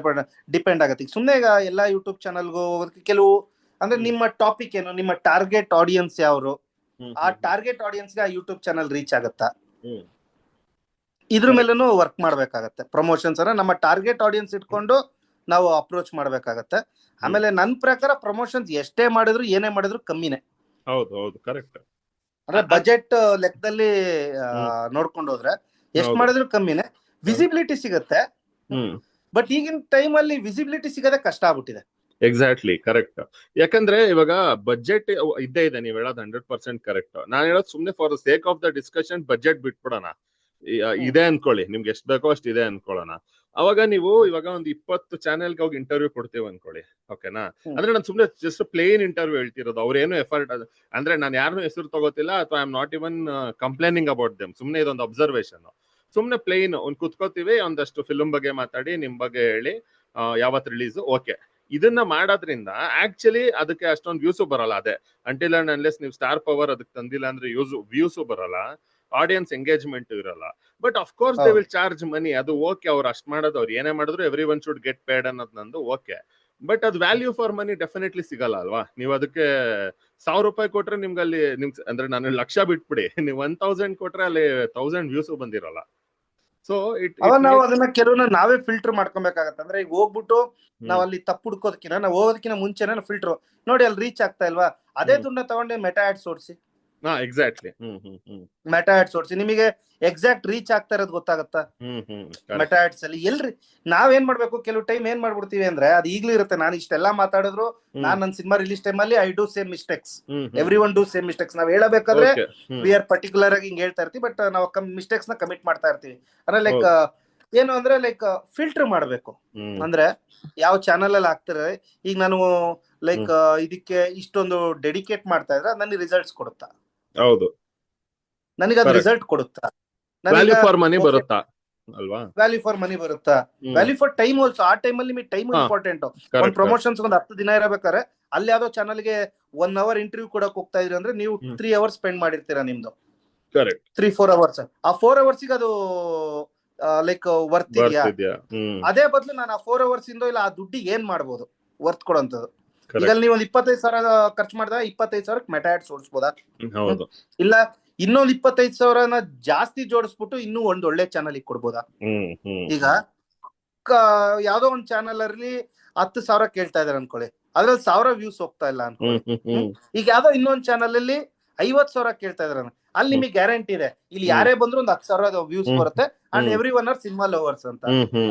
ಡಿಪೆಂಡ್ ಆಗುತ್ತೆ. ಈಗ ಸುಮ್ಮನೆ ಈಗ ಎಲ್ಲಾ ಯೂಟ್ಯೂಬ್ ಚಾನಲ್ಗೂ ಹೋಗೋದಕ್ಕೆ ಕೆಲವು ಅಂದ್ರೆ ನಿಮ್ಮ ಟಾಪಿಕ್ ಏನು, ನಿಮ್ಮ ಟಾರ್ಗೆಟ್ ಆಡಿಯನ್ಸ್ ಯಾವ್ರು, ಆ ಟಾರ್ಗೆಟ್ ಆಡಿಯನ್ಸ್ಗೆ ಆ ಯೂಟ್ಯೂಬ್ ಚಾನಲ್ ರೀಚ್ ಆಗತ್ತಾ? ಇದ್ರ ಮೇಲೂ ವರ್ಕ್ ಮಾಡ್ಬೇಕಾಗತ್ತೆ. ಪ್ರಮೋಷನ್ಸ್ ಅನ್ನ ನಮ್ಮ ಟಾರ್ಗೆಟ್ ಆಡಿಯನ್ಸ್ ಇಟ್ಕೊಂಡು ನಾವು ಅಪ್ರೋಚ್ ಮಾಡ್ಬೇಕಾಗತ್ತೆ. ಆಮೇಲೆ ನನ್ನ ಪ್ರಕಾರ ಪ್ರಮೋಷನ್ಸ್ ಎಷ್ಟೇ ಮಾಡಿದ್ರು ಏನೇ ಮಾಡಿದ್ರು ಕಮ್ಮಿನೇ. ಹೌದು ಹೌದು ಕರೆಕ್ಟ್. ಅಂದ್ರೆ ಬಜೆಟ್ ಲೆಕ್ಕದಲ್ಲಿ ನೋಡ್ಕೊಂಡು ಹೋದ್ರೆ ಎಷ್ಟ್ ಮಾಡಿದ್ರು ಕಮ್ಮಿನೇ. ವಿಸಿಬಿಲಿಟಿ ಸಿಗತ್ತೆ, ಬಟ್ ಈಗಿನ ಟೈಮ್ ಅಲ್ಲಿ ವಿಸಿಬಿಲಿಟಿ ಸಿಗೋದೇ ಕಷ್ಟ ಆಗ್ಬಿಟ್ಟಿದೆ. Exactly correct. ಯಾಕಂದ್ರೆ ಇವಾಗ ಬಜೆಟ್ ಇದ್ದೇ ಇದೆ, ನೀವ್ ಹೇಳೋದು 100% ಕರೆಕ್ಟ್. ನಾನ್ ಹೇಳೋದು ಸುಮ್ನೆ for the sake of the discussion budget ಬಿಟ್ಬಿಡೋಣ, ಇದೆ ಅನ್ಕೊಳ್ಳಿ, ನಿಮ್ಗೆ ಎಷ್ಟ್ ಬೇಕೋ ಅಷ್ಟು ಇದೆ ಅನ್ಕೊಳ್ಳೋಣ. ಅವಾಗ ನೀವು ಇವಾಗ ಒಂದು 20 ಚಾನೆಲ್ಗೆ ಹೋಗಿ ಇಂಟರ್ವ್ಯೂ ಕೊಡ್ತೀವಿ ಅನ್ಕೊಳ್ಳಿ, ಓಕೆನಾ? ಅಂದ್ರೆ ನಾನು ಸುಮ್ನೆ ಜಸ್ಟ್ ಪ್ಲೇನ್ ಇಂಟರ್ವ್ಯೂ ಹೇಳ್ತಿರೋದು, ಅವ್ರೇನು ಎಫರ್ಟ್ ಅಂದ್ರೆ ನಾನು ಯಾರನ್ನೂ ಹೆಸರು ತಗೋತಿಲ್ಲ ಅಥವಾ I am not even complaining about them. ಸುಮ್ನೆ ಇದೊಂದು ಅಬ್ಸರ್ವೇಷನ್. ಸುಮ್ನೆ ಪ್ಲೇನ್ ಒಂದ್ ಕುತ್ಕೋತೀವಿ, ಒಂದಷ್ಟು ಫಿಲ್ಮ್ ಬಗ್ಗೆ ಮಾತಾಡಿ, ನಿಮ್ ಬಗ್ಗೆ ಹೇಳಿ, ಯಾವತ್ ರಿಲೀಸ್, ಓಕೆ. ಇದನ್ನ ಮಾಡೋದ್ರಿಂದ ಆಕ್ಚುಲಿ ಅದಕ್ಕೆ ಅಷ್ಟೊಂದು ವ್ಯೂಸು ಬರಲ್ಲ. ಅದೇ ಅಂಟಿಲ್ ಅಂಡ್ ಅನ್ಲೆಸ್ ನೀವು ಸ್ಟಾರ್ ಪವರ್ ಅದಕ್ಕೆ ತಂದಿಲ್ಲ ಅಂದ್ರೆ ವ್ಯೂಸು ಬರಲ್ಲ, ಆಡಿಯನ್ಸ್ ಎಂಗೇಜ್ಮೆಂಟ್ ಇರಲ್ಲ. But of course they will charge money. ಅದು ಓಕೆ, ಅವ್ರು ಅಷ್ಟ್ ಮಾಡೋದು, ಅವ್ರು ಏನೇ ಮಾಡಿದ್ರು every one should get paid ಅನ್ನೋದು ನಂದು ಓಕೆ. ಬಟ್ ಅದು ವ್ಯಾಲ್ಯೂ ಫಾರ್ ಮನಿ ಡೆಫಿನೆಟ್ಲಿ ಸಿಗಲ್ಲ ಅಲ್ವಾ? ನೀವು ಅದಕ್ಕೆ 1000 ರೂಪಾಯಿ ಕೊಟ್ರೆ ನಿಮ್ಗೆ ಅಲ್ಲಿ ಅಂದ್ರೆ ನಾನು 1,00,000 ಬಿಟ್ಬಿಡಿ, ನೀವು 1000 ಕೊಟ್ರೆ ಅಲ್ಲಿ 1000 ವ್ಯೂಸು ಬಂದಿರಲ್ಲ. ಸೊ ನಾವು ಅದನ್ನ ಕೆಲವನ್ನ ನಾವೇ ಫಿಲ್ಟರ್ ಮಾಡ್ಕೊಬೇಕಾಗತ್ತೆ. ಅಂದ್ರೆ ಈಗ ಹೋಗ್ಬಿಟ್ಟು ನಾವ್ ಅಲ್ಲಿ ತಪ್ಪು ಹುಡ್ಕೋದಕ್ಕಿಂತ ನಾವು ಹೋಗೋದಕ್ಕಿಂತ ಮುಂಚೆನೆ ಫಿಲ್ಟರ್ ನೋಡಿ ಅಲ್ಲಿ ರೀಚ್ ಆಗ್ತಾ ಇಲ್ವಾ, ಅದೇ ದುಡ್ಡನ್ನ ತಗೊಂಡು ಮೆಟಾ ಆಡ್ಸ್ ಓಡಿಸಿ. ಎಕ್ಸಾಕ್ಟ್ಲಿ ಮೆಟಾ ಆಡ್ಸ್ ಓಡಿಸಿ, ನಿಮಗೆ ಎಕ್ಸಾಕ್ಟ್ ರೀಚ್ ಆಗ್ತಾ ಇರೋದು ಗೊತ್ತಾಗತ್ತಾ? ಮೆಟಾ ಆಡ್ಸ್ ಅಲ್ಲಿ ಎಲ್ರಿ ನಾವೇನ್ ಮಾಡ್ಬೇಕು, ಕೆಲವು ಟೈಮ್ ಏನ್ ಮಾಡ್ಬಿಡ್ತೀವಿ ಅಂದ್ರೆ ಅದು ಈಗ್ಲೂ ಇರುತ್ತೆ. ನಾನು ಇಷ್ಟೆಲ್ಲಾ ಮಾತಾಡಿದ್ರು ನಾನ್ ನನ್ನ ಸಿನಿಮಾ ರಿಲೀಸ್ ಟೈಮ್ ಅಲ್ಲಿ I do same mistakes, every one do same mistakes. ನಾವ್ ಹೇಳಬೇಕಾದ್ರೆ ವಿ ಆರ್ ಪರ್ಟಿಕ್ಯುಲರ್ ಆಗಿ ಹಿಂಗ್ ಹೇಳ್ತಾ ಇರ್ತೀವಿ, ಬಟ್ ನಾವು ಮಿಸ್ಟೇಕ್ಸ್ ನ ಕಮಿಟ್ ಮಾಡ್ತಾ ಇರ್ತೀವಿ. ಅಂದ್ರೆ ಲೈಕ್ ಏನು ಅಂದ್ರೆ ಲೈಕ್ ಫಿಲ್ಟರ್ ಮಾಡ್ಬೇಕು. ಅಂದ್ರೆ ಯಾವ ಚಾನಲ್ ಅಲ್ಲಿ ಆಗ್ತಾರೆ, ಈಗ ನಾನು ಲೈಕ್ ಇದಕ್ಕೆ ಇಷ್ಟೊಂದು ಡೆಡಿಕೇಟ್ ಮಾಡ್ತಾ ಇದ್ರೆ ನನಗೆ ರಿಸಲ್ಟ್ಸ್ ಕೊಡುತ್ತಾ? ಹೌದು, ನನಗೆ ಅದು ರಿಸಲ್ಟ್ ಕೊಡುತ್ತಾ? ವ್ಯಾಲ್ಯೂ ಫಾರ್ ಮನಿ ಬರುತ್ತಾ ಅಲ್ವಾ? ವ್ಯಾಲ್ಯೂ ಫಾರ್ ಮನಿ ಬರುತ್ತಾ? Value for time also. ಆ ಟೈಮ್ ಅಲ್ಲಿ ನಿಮಗೆ ಟೈಮ್ ಇಂಪಾರ್ಟೆಂಟ್. ಒಂದು ಪ್ರಮೋಷನ್ಸ್ ಒಂದು 10 ದಿನ ಇರಬೇಕಾದ್ರೆ ಅಲ್ಲಿ ಯಾವ್ದೋ ಚಾನಲ್ಗೆ 1 hour ಇಂಟರ್ವ್ಯೂ ಕೊಡಕ್ ಹೋಗ್ತಾ ಇದ್ರಿ ಅಂದ್ರೆ ನೀವು 3 hours ಸ್ಪೆಂಡ್ ಮಾಡಿರ್ತೀರಾ ನಿಮ್ದು. 3-4 hours. ಆ 4 hours ಅದು ಲೈಕ್ ವರ್ತ್ ಇದೆಯಾ? ಅದೇ ಬದಲು ನಾನು ಆ 4 hours ಇಂದ ಇಲ್ಲ ಆ ದುಡ್ಡಿಗೆ ಏನ್ ಮಾಡ್ಬೋದು ವರ್ತ್ ಕೊಡೋಂಥದ್ದು. ಈಗ ನೀವು ಒಂದು 25,000 ಖರ್ಚು ಮಾಡಿದಾಗ 25,000 ಮೆಟಾ ಆಡ್ಸ್ ಓಡಿಸ್ಬೋದಾ? ಇಲ್ಲ ಇನ್ನೊಂದು 25,000ನ ಜಾಸ್ತಿ ಜೋಡಿಸ್ಬಿಟ್ಟು ಇನ್ನೂ ಒಂದು ಒಳ್ಳೆ ಚಾನಲ್ ಕೊಡ್ಬೋದಾ? ಈಗ ಯಾವ್ದೋ ಒಂದ್ ಚಾನಲ್ ಅಲ್ಲಿ 10,000 ಕೇಳ್ತಾ ಇದಾರೆ ಅನ್ಕೊಳ್ಳಿ, ಅದ್ರಲ್ಲಿ 1000 ವ್ಯೂಸ್ ಹೋಗ್ತಾ ಇಲ್ಲ ಅನ್ಕೊಳ್ಳಿ. ಈಗ ಯಾವ್ದೋ ಇನ್ನೊಂದ್ ಚಾನಲ್ ಅಲ್ಲಿ 50,000 ಕೇಳ್ತಾ ಇದಾರೆ, ಅಲ್ಲಿ ನಿಮಗೆ ಗ್ಯಾರಂಟಿ ಇದೆ ಇಲ್ಲಿ ಯಾರೇ ಬಂದ್ರು ಒಂದು 10,000 ವ್ಯೂಸ್ ಬರುತ್ತೆ. And every one are cinema lovers ಅಂತ.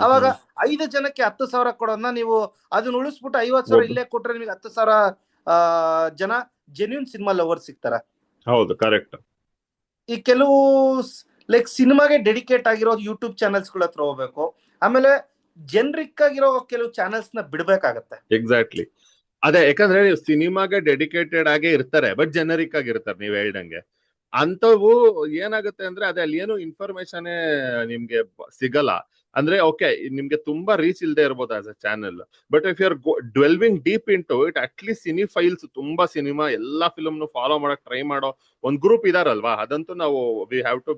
ಅವಾಗ 5 ಜನಕ್ಕೆ 10,000 ಕೊಡೋದನ್ನ ನೀವು ಅದನ್ನ ಉಳಿಸ್ಬಿಟ್ಟು 50,000 ಇಲ್ಲೇ ಕೊಟ್ರೆ ನಿಮಗೆ 10,000 ಜನ ಜೆನ್ಯೂನ್ ಸಿನಿಮಾ ಲವರ್ಸ್ ಸಿಗ್ತಾರ. ಹೌದು, ಕರೆಕ್ಟ್. ಈ ಕೆಲವು ಲೈಕ್ ಸಿನಿಮಾಗೆ ಡೆಡಿಕೇಟ್ ಆಗಿರೋ ಯೂಟ್ಯೂಬ್ ಚಾನೆಲ್ಸ್ ಗಳ ಹತ್ರ ಹೋಗ್ಬೇಕು. ಆಮೇಲೆ ಜನರಿಕ್ ಆಗಿರೋ ಕೆಲವು ಚಾನೆಲ್ಸ್ ನ ಬಿಡ್ಬೇಕಾಗತ್ತೆ. ಎಕ್ಸಾಕ್ಟ್ಲಿ ಅದೇ, ಯಾಕಂದ್ರೆ ಸಿನಿಮಾಗೆ ಡೆಡಿಕೇಟೆಡ್ ಆಗೇ ಇರ್ತಾರೆ, ಬಟ್ ಜನರಿಕ್ ಆಗಿರ್ತಾರೆ. ನೀವ್ ಹೇಳ್ದಂಗೆ ಅಂತವು ಏನಾಗುತ್ತೆ ಅಂದ್ರೆ ಅದೇ ಅಲ್ಲಿ ಏನು ಇನ್ಫಾರ್ಮೇಶನ್ ನಿಮ್ಗೆ ಸಿಗಲ್ಲ. ಅಂದ್ರೆ ಓಕೆ, ನಿಮ್ಗೆ ತುಂಬಾ ರೀಚ್ ಇಲ್ಲದೆ ಇರ್ಬೋದು as a channel, but if you are delving deep into it, at least cinephiles ತುಂಬಾ ಸಿನಿಮಾ ಎಲ್ಲಾ ಫಿಲ್ಮ್ ಫಾಲೋ ಮಾಡಕ್ ಟ್ರೈ ಮಾಡೋ ಒಂದ್ ಗ್ರೂಪ್ ಇದಾರಲ್ವಾ, ಅದಂತೂ ನಾವು we have to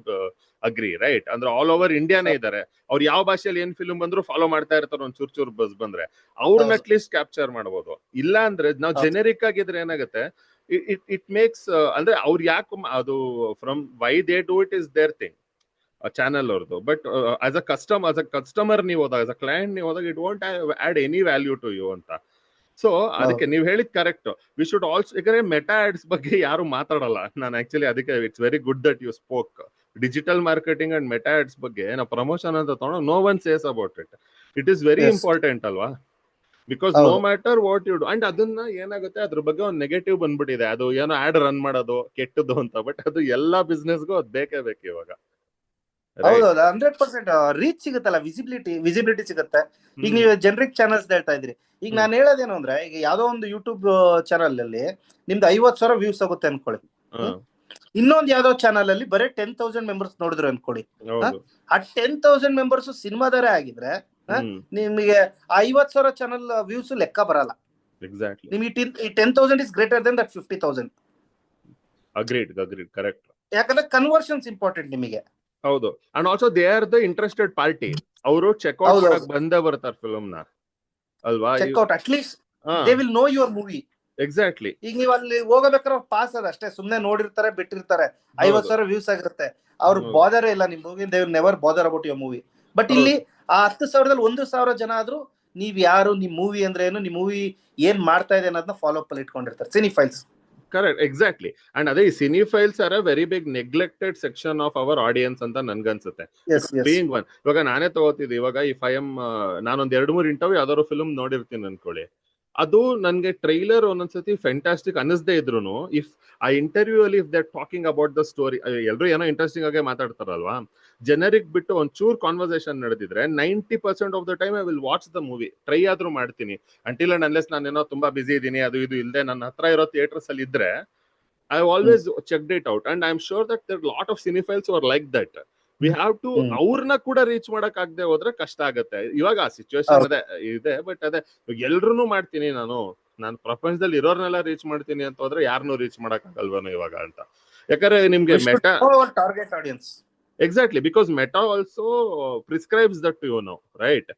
agree, right? ಅಂದ್ರೆ ಆಲ್ ಓವರ್ ಇಂಡಿಯಾನೇ ಇದಾರೆ. ಅವ್ರು ಯಾವ ಭಾಷೆಯಲ್ಲಿ ಏನ್ ಫಿಲ್ಮ್ ಬಂದ್ರು ಫಾಲೋ ಮಾಡ್ತಾ ಇರ್ತಾರೆ. ಒಂದ್ ಚೂರ್ ಬಸ್ ಬಂದ್ರೆ ಅವ್ರನ್ನ ಅಟ್ಲೀಸ್ಟ್ ಕ್ಯಾಪ್ಚರ್ ಮಾಡ್ಬೋದು. ಇಲ್ಲ ಅಂದ್ರೆ ನಾವು ಜೆನೆರಿಕ್ ಆಗಿದ್ರೆ ಏನಾಗುತ್ತೆ, ಇಟ್ ಮೇಕ್ಸ್ ಅಂದ್ರೆ ಅವ್ರು ಯಾಕೆ ಅದು from why they do it is their thing, channel ಅವ್ರದ್ದು. ಬಟ್ ಆಸ್ ಅ ಕಸ್ಟಮರ್ ನೀವು ಹೋದಾಗ, ಆಸ್ ಅ ಕ್ಲೈಂಟ್ ನೀವು ಹೋದಾಗ, it won't add any value to you ಅಂತ. ಸೊ ಅದಕ್ಕೆ ನೀವ್ ಹೇಳಿದ್ ಕರೆಕ್ಟ್. ವಿ ಶುಡ್ ಆಲ್ಸೋ, ಯಾಕಂದ್ರೆ ಮೆಟಾ ಆಡ್ಸ್ ಬಗ್ಗೆ ಯಾರು ಮಾತಾಡಲ್ಲ. ನಾನು ಆಕ್ಚುಲಿ ಅದಕ್ಕೆ it's very good that you spoke. Digital marketing and Meta ads ಬಗ್ಗೆ ನಾವು ಪ್ರಮೋಷನ್ ಅಂತ ತಗೊಂಡು no one says about it. It is very important ಅಲ್ವಾ? Because no matter what you do, and ಅದನ್ನ ಏನಾಗುತ್ತೆ ಅದ್ರ ಬಗ್ಗೆ ಒಂದು ನೆಗೆಟಿವ್ ಬಂದ್ಬಿಟ್ಟಿದೆ, ಅದು ಏನೋ ಆಡ್ ರನ್ ಮಾಡೋದು ಕೆಟ್ಟದ್ದು ಅಂತ. ಬಟ್ ಅದು ಎಲ್ಲಾ ಬಿಸ್ನೆಸ್ಗೂ ಅದ್ ಬೇಕೇ ಬೇಕು ಇವಾಗ. ಹೌದೌದು, 100% ರೀಚ್ ಸಿಗುತ್ತಲ್ಲ, ವಿಸಿಬಿಲಿಟಿ ಸಿಗುತ್ತೆ. ಈಗ ನೀವು ಜನರಿಕ್ ಚಾನಲ್ಸ್ ಹೇಳ್ತಾ ಇದ್ರಿ. ಈಗ ನಾನು ಹೇಳೋದೇನು ಅಂದ್ರೆ, ಈಗ ಯಾವ್ದೋ ಒಂದು ಯೂಟ್ಯೂಬ್ ಚಾನಲ್ ಅಲ್ಲಿ ನಿಮ್ದು 50,000 ವ್ಯೂಸ್ ಆಗುತ್ತೆ ಅನ್ಕೊಳ್ಳಿ. ಇನ್ನೊಂದು ಯಾವ್ದೋ ಚಾನಲ್ ಅಲ್ಲಿ ಬರೀ 10,000 ಮೆಂಬರ್ಸ್ ನೋಡಿದ್ರು ಅನ್ಕೊಳ್ಳಿ. ಆ 10,000 ಮೆಂಬರ್ಸ್ ಸಿನಿಮಾದಾರೇ ಆಗಿದ್ರೆ ನಿಮಗೆ 50,000 ಚಾನಲ್ ವ್ಯೂಸ್ ಲೆಕ್ಕ ಬರಲ್ಲ. ನಿಮಗೆ 10,000 is greater than that 50,000. Agreed, correct. ಯಾಕಂದ್ರೆ ಕನ್ವರ್ಷನ್ಸ್ ಇಂಪಾರ್ಟೆಂಟ್ ನಿಮಗೆ. ಹೌದು, and also they are the interested party. ಅವರು ಚೆಕ್ಔಟ್ ಮಾಡಕ್ ಬಂದೇ ಬರ್ತಾರೆ ಫಿಲ್ಮ್ ನ ಅಲ್ವಾ? Checkout, at least they will know your movie. Exactly. ಈಗ ನೀವು ಅಲ್ಲಿ ಹೋಗಬೇಕಾದ್ರೆ ಪಾಸ್ ಅದ ಅಷ್ಟೇ, ಸುಮ್ನೆ ನೋಡಿರ್ತಾರೆ ಬಿಟ್ಟಿರ್ತಾರೆ, 50,000 ವ್ಯೂಸ್ ಆಗಿರುತ್ತೆ, ಅವ್ರು ಬಾದರೇ ಇಲ್ಲ ನಿಮ್ movie, they never bother about your movie. But ಇಲ್ಲಿ ಆ 10,000ದಲ್ಲಿ 1,000 ಜನ ಆದ್ರೂ ನೀವ್ ಯಾರು, ನಿಮ್ ಮೂವಿ ಅಂದ್ರೆ ಏನು, ನಿಮ್ ಮೂವಿ ಏನ್ ಮಾಡ್ತಾ ಇದೆ ಅನ್ನೋದನ್ನ ಫಾಲೋ ಅಪ್ ಅಲ್ಲಿ ಇಟ್ಕೊಂಡಿರ್ತಾರೆ ಸಿನಿಫೈಲ್ಸ್. Correct, exactly. ಅಂಡ್ ಅದೇ ಈ cinephiles are a very big neglected section of our audience ಅಂತ ನನ್ಗನ್ಸುತ್ತೆ. ಬೀಯಿಂಗ್ ಒನ್, ಇವಾಗ ನಾನೇ ತಗೋತಿದ್ದೆ, ಇವಾಗ ಇಫ್ ಐ ಎಮ್ ನಾನೊಂದ್ 2-3 ಇಂಟರ್ವ್ಯೂ ಯಾವ್ದಾದ್ರು ಫಿಲ್ಮ್ ನೋಡಿರ್ತೀನಿ ಅನ್ಕೊಳ್ಳಿ, ಅದು ನನ್ಗೆ ಟ್ರೈಲರ್ ಒಂದೊಂದ್ಸತಿ ಫ್ಯಾಂಟಾಸ್ಟಿಕ್ ಅನ್ನಿಸ್ದೇ ಇದ್ರು, ಇಫ್ ಆ ಇಂಟರ್ವ್ಯೂ ಅಲ್ಲಿ if they're talking about the story, ಎಲ್ಲರೂ ಏನೋ ಇಂಟ್ರೆಸ್ಟಿಂಗ್ ಆಗಿ ಮಾತಾಡ್ತಾರಲ್ವಾ, ಜನರಿಗ್ ಬಿಟ್ಟು ಒಂಚೂರ್ ಕಾನ್ವರ್ಸೇಷನ್ ನಡೆದಿದ್ರೆ 90% of the time I will watch the movie, try ಆದ್ರೂ ಮಾಡ್ತೀನಿ. ಅಂಟಿಲ್ ಅಂಡ್ ಅನ್ಲೆಸ್ ನಾನೇನೋ ತುಂಬಾ ಬಿಸಿ ಇದೀನಿ, ಅದು ಇದು ಇಲ್ಲದೆ ನನ್ನ ಹತ್ರ ಇರೋ ಥಿಯೇಟರ್ಸ್ ಅಲ್ಲಿ ಇದ್ರೆ I always checked it out. And I am sure that there lot of cinephiles are like that. We have to ಅವ್ರನ್ನ ಕೂಡ ರೀಚ್ ಮಾಡಕ್ ಆಗದೆ ಹೋದ್ರೆ ಕಷ್ಟ ಆಗತ್ತೆ. ಇವಾಗ ಆ ಸಿಚುವೇಶನ್ ಇದೆ, ಬಟ್ ಅದೇ ಎಲ್ರು ಮಾಡ್ತೀನಿ ನಾನು ಪ್ರಪಂಚದಲ್ಲಿ ಇರೋರ್ನೆಲ್ಲ ರೀಚ್ ಮಾಡ್ತೀನಿ ಅಂತ ಹೋದ್ರೆ ಯಾರನ್ನೂ ರೀಚ್ ಮಾಡಕ್ ಆಗಲ್ವೇನೋ ಇವಾಗ ಅಂತ. ಯಾಕಂದ್ರೆ ನಿಮ್ಗೆ Meta target audience, exactly, because Meta also prescribes that you know, right?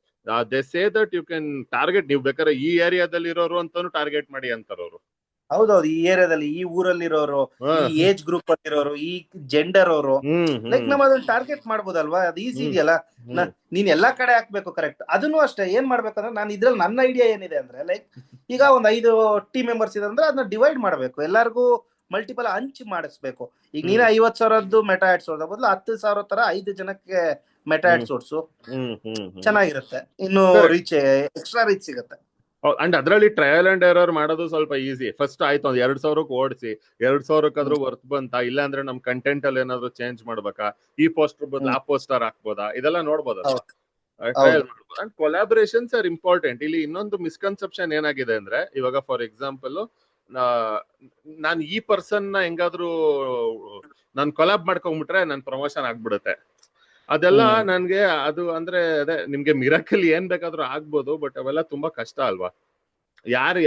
They say that you can target, ನೀವು ಬೇಕಾದ್ರೆ ಈ ಏರಿಯಾದಲ್ಲಿ ಇರೋರು ಅಂತಾನು ಟಾರ್ಗೆಟ್ ಮಾಡಿ ಅಂತಾರವ್ರು. ಹೌದೌದು, ಈ ಏರಿಯಾದಲ್ಲಿ, ಈ ಊರಲ್ಲಿರೋರು, ಈ ಏಜ್ ಗ್ರೂಪ್ ಅಲ್ಲಿರೋರು, ಈ ಜೆಂಡರ್ ಅವರು, ಲೈಕ್ ನಾವ್ ಅದನ್ನ ಟಾರ್ಗೆಟ್ ಮಾಡ್ಬೋದಲ್ವಾ, ಅದು ಈಸಿ ಇದೆಯಲ್ಲ. ನೀನ್ ಎಲ್ಲಾ ಕಡೆ ಹಾಕ್ಬೇಕು, ಕರೆಕ್ಟ್. ಅದನ್ನು ಅಷ್ಟೇ, ಏನ್ ಮಾಡ್ಬೇಕಂದ್ರೆ ನಾನು ಇದ್ರಲ್ಲಿ ನನ್ನ ಐಡಿಯಾ ಏನಿದೆ ಅಂದ್ರೆ, ಲೈಕ್ ಈಗ ಒಂದ್ 5 ಟೀಮ್ ಮೆಂಬರ್ಸ್ ಇದೆ ಅಂದ್ರೆ ಅದನ್ನ ಡಿವೈಡ್ ಮಾಡ್ಬೇಕು, ಎಲ್ಲಾರ್ಗು ಮಲ್ಟಿಪಲ್ ಹಂಚ್ ಮಾಡಿಸ್ಬೇಕು. ಈಗ ನೀನ 50,000 ಮೆಟಾ ಆಡ್ಸ್ ಹೊಡೆದ ಬದಲು 10,000 ತರ 5 ಜನಕ್ಕೆ ಮೆಟಾ ಆಡ್ಸ್ ಓಡಿಸು, ಚೆನ್ನಾಗಿರುತ್ತೆ, ಇನ್ನು ರೀಚ್ ಎಕ್ಸ್ಟ್ರಾ ರೀಚ್ ಸಿಗುತ್ತೆ. ಅಂಡ್ ಅದ್ರಲ್ಲಿ ಟ್ರಯಲ್ ಅಂಡ್ ಎರರ್ ಮಾಡೋದು ಸ್ವಲ್ಪ ಈಸಿ. ಫಸ್ಟ್ ಆಯ್ತು, ಒಂದ್ 2,000 ಓಡಿಸಿ, 2,000 ವರ್ತ್ ಬಂತ, ಇಲ್ಲ ಅಂದ್ರೆ ನಮ್ ಕಂಟೆಂಟ್ ಅಲ್ಲಿ ಏನಾದ್ರು ಚೇಂಜ್ ಮಾಡ್ಬೇಕಾ, ಈ ಪೋಸ್ಟರ್ ಬದಲು ಆ ಪೋಸ್ಟರ್ ಹಾಕ್ಬೋದಾ, ಇದೆಲ್ಲ ನೋಡ್ಬೋದಲ್ಲ, ಟ್ರಯಲ್ ಮಾಡ್ಬೋದು. And collaborations are important. ಇಲ್ಲಿ ಇನ್ನೊಂದು ಮಿಸ್ಕನ್ಸೆಪ್ಷನ್ ಏನಾಗಿದೆ ಅಂದ್ರೆ, ಇವಾಗ ಫಾರ್ ಎಕ್ಸಾಂಪಲ್ ನಾನ್ ಈ ಪರ್ಸನ್ ನ ಹೆಂಗಾದ್ರೂ ನಾನ್ ಕೊಲಾಬ್ ಮಾಡ್ಕೊಂಡ್ಬಿಟ್ರೆ ನನ್ ಪ್ರಮೋಷನ್ ಆಗ್ಬಿಡುತ್ತೆ. ಅದೆಲ್ಲ ನನ್ಗೆ ಅದು ಅಂದ್ರೆ ಅದೇ ನಿಮ್ಗೆ ಮಿರಾಕಲ್ ಏನ್ ಬೇಕಾದ್ರೂ ಆಗ್ಬೋದು, ಬಟ್ ಅವೆಲ್ಲ ತುಂಬಾ ಕಷ್ಟ ಅಲ್ವಾ? ಯಾರು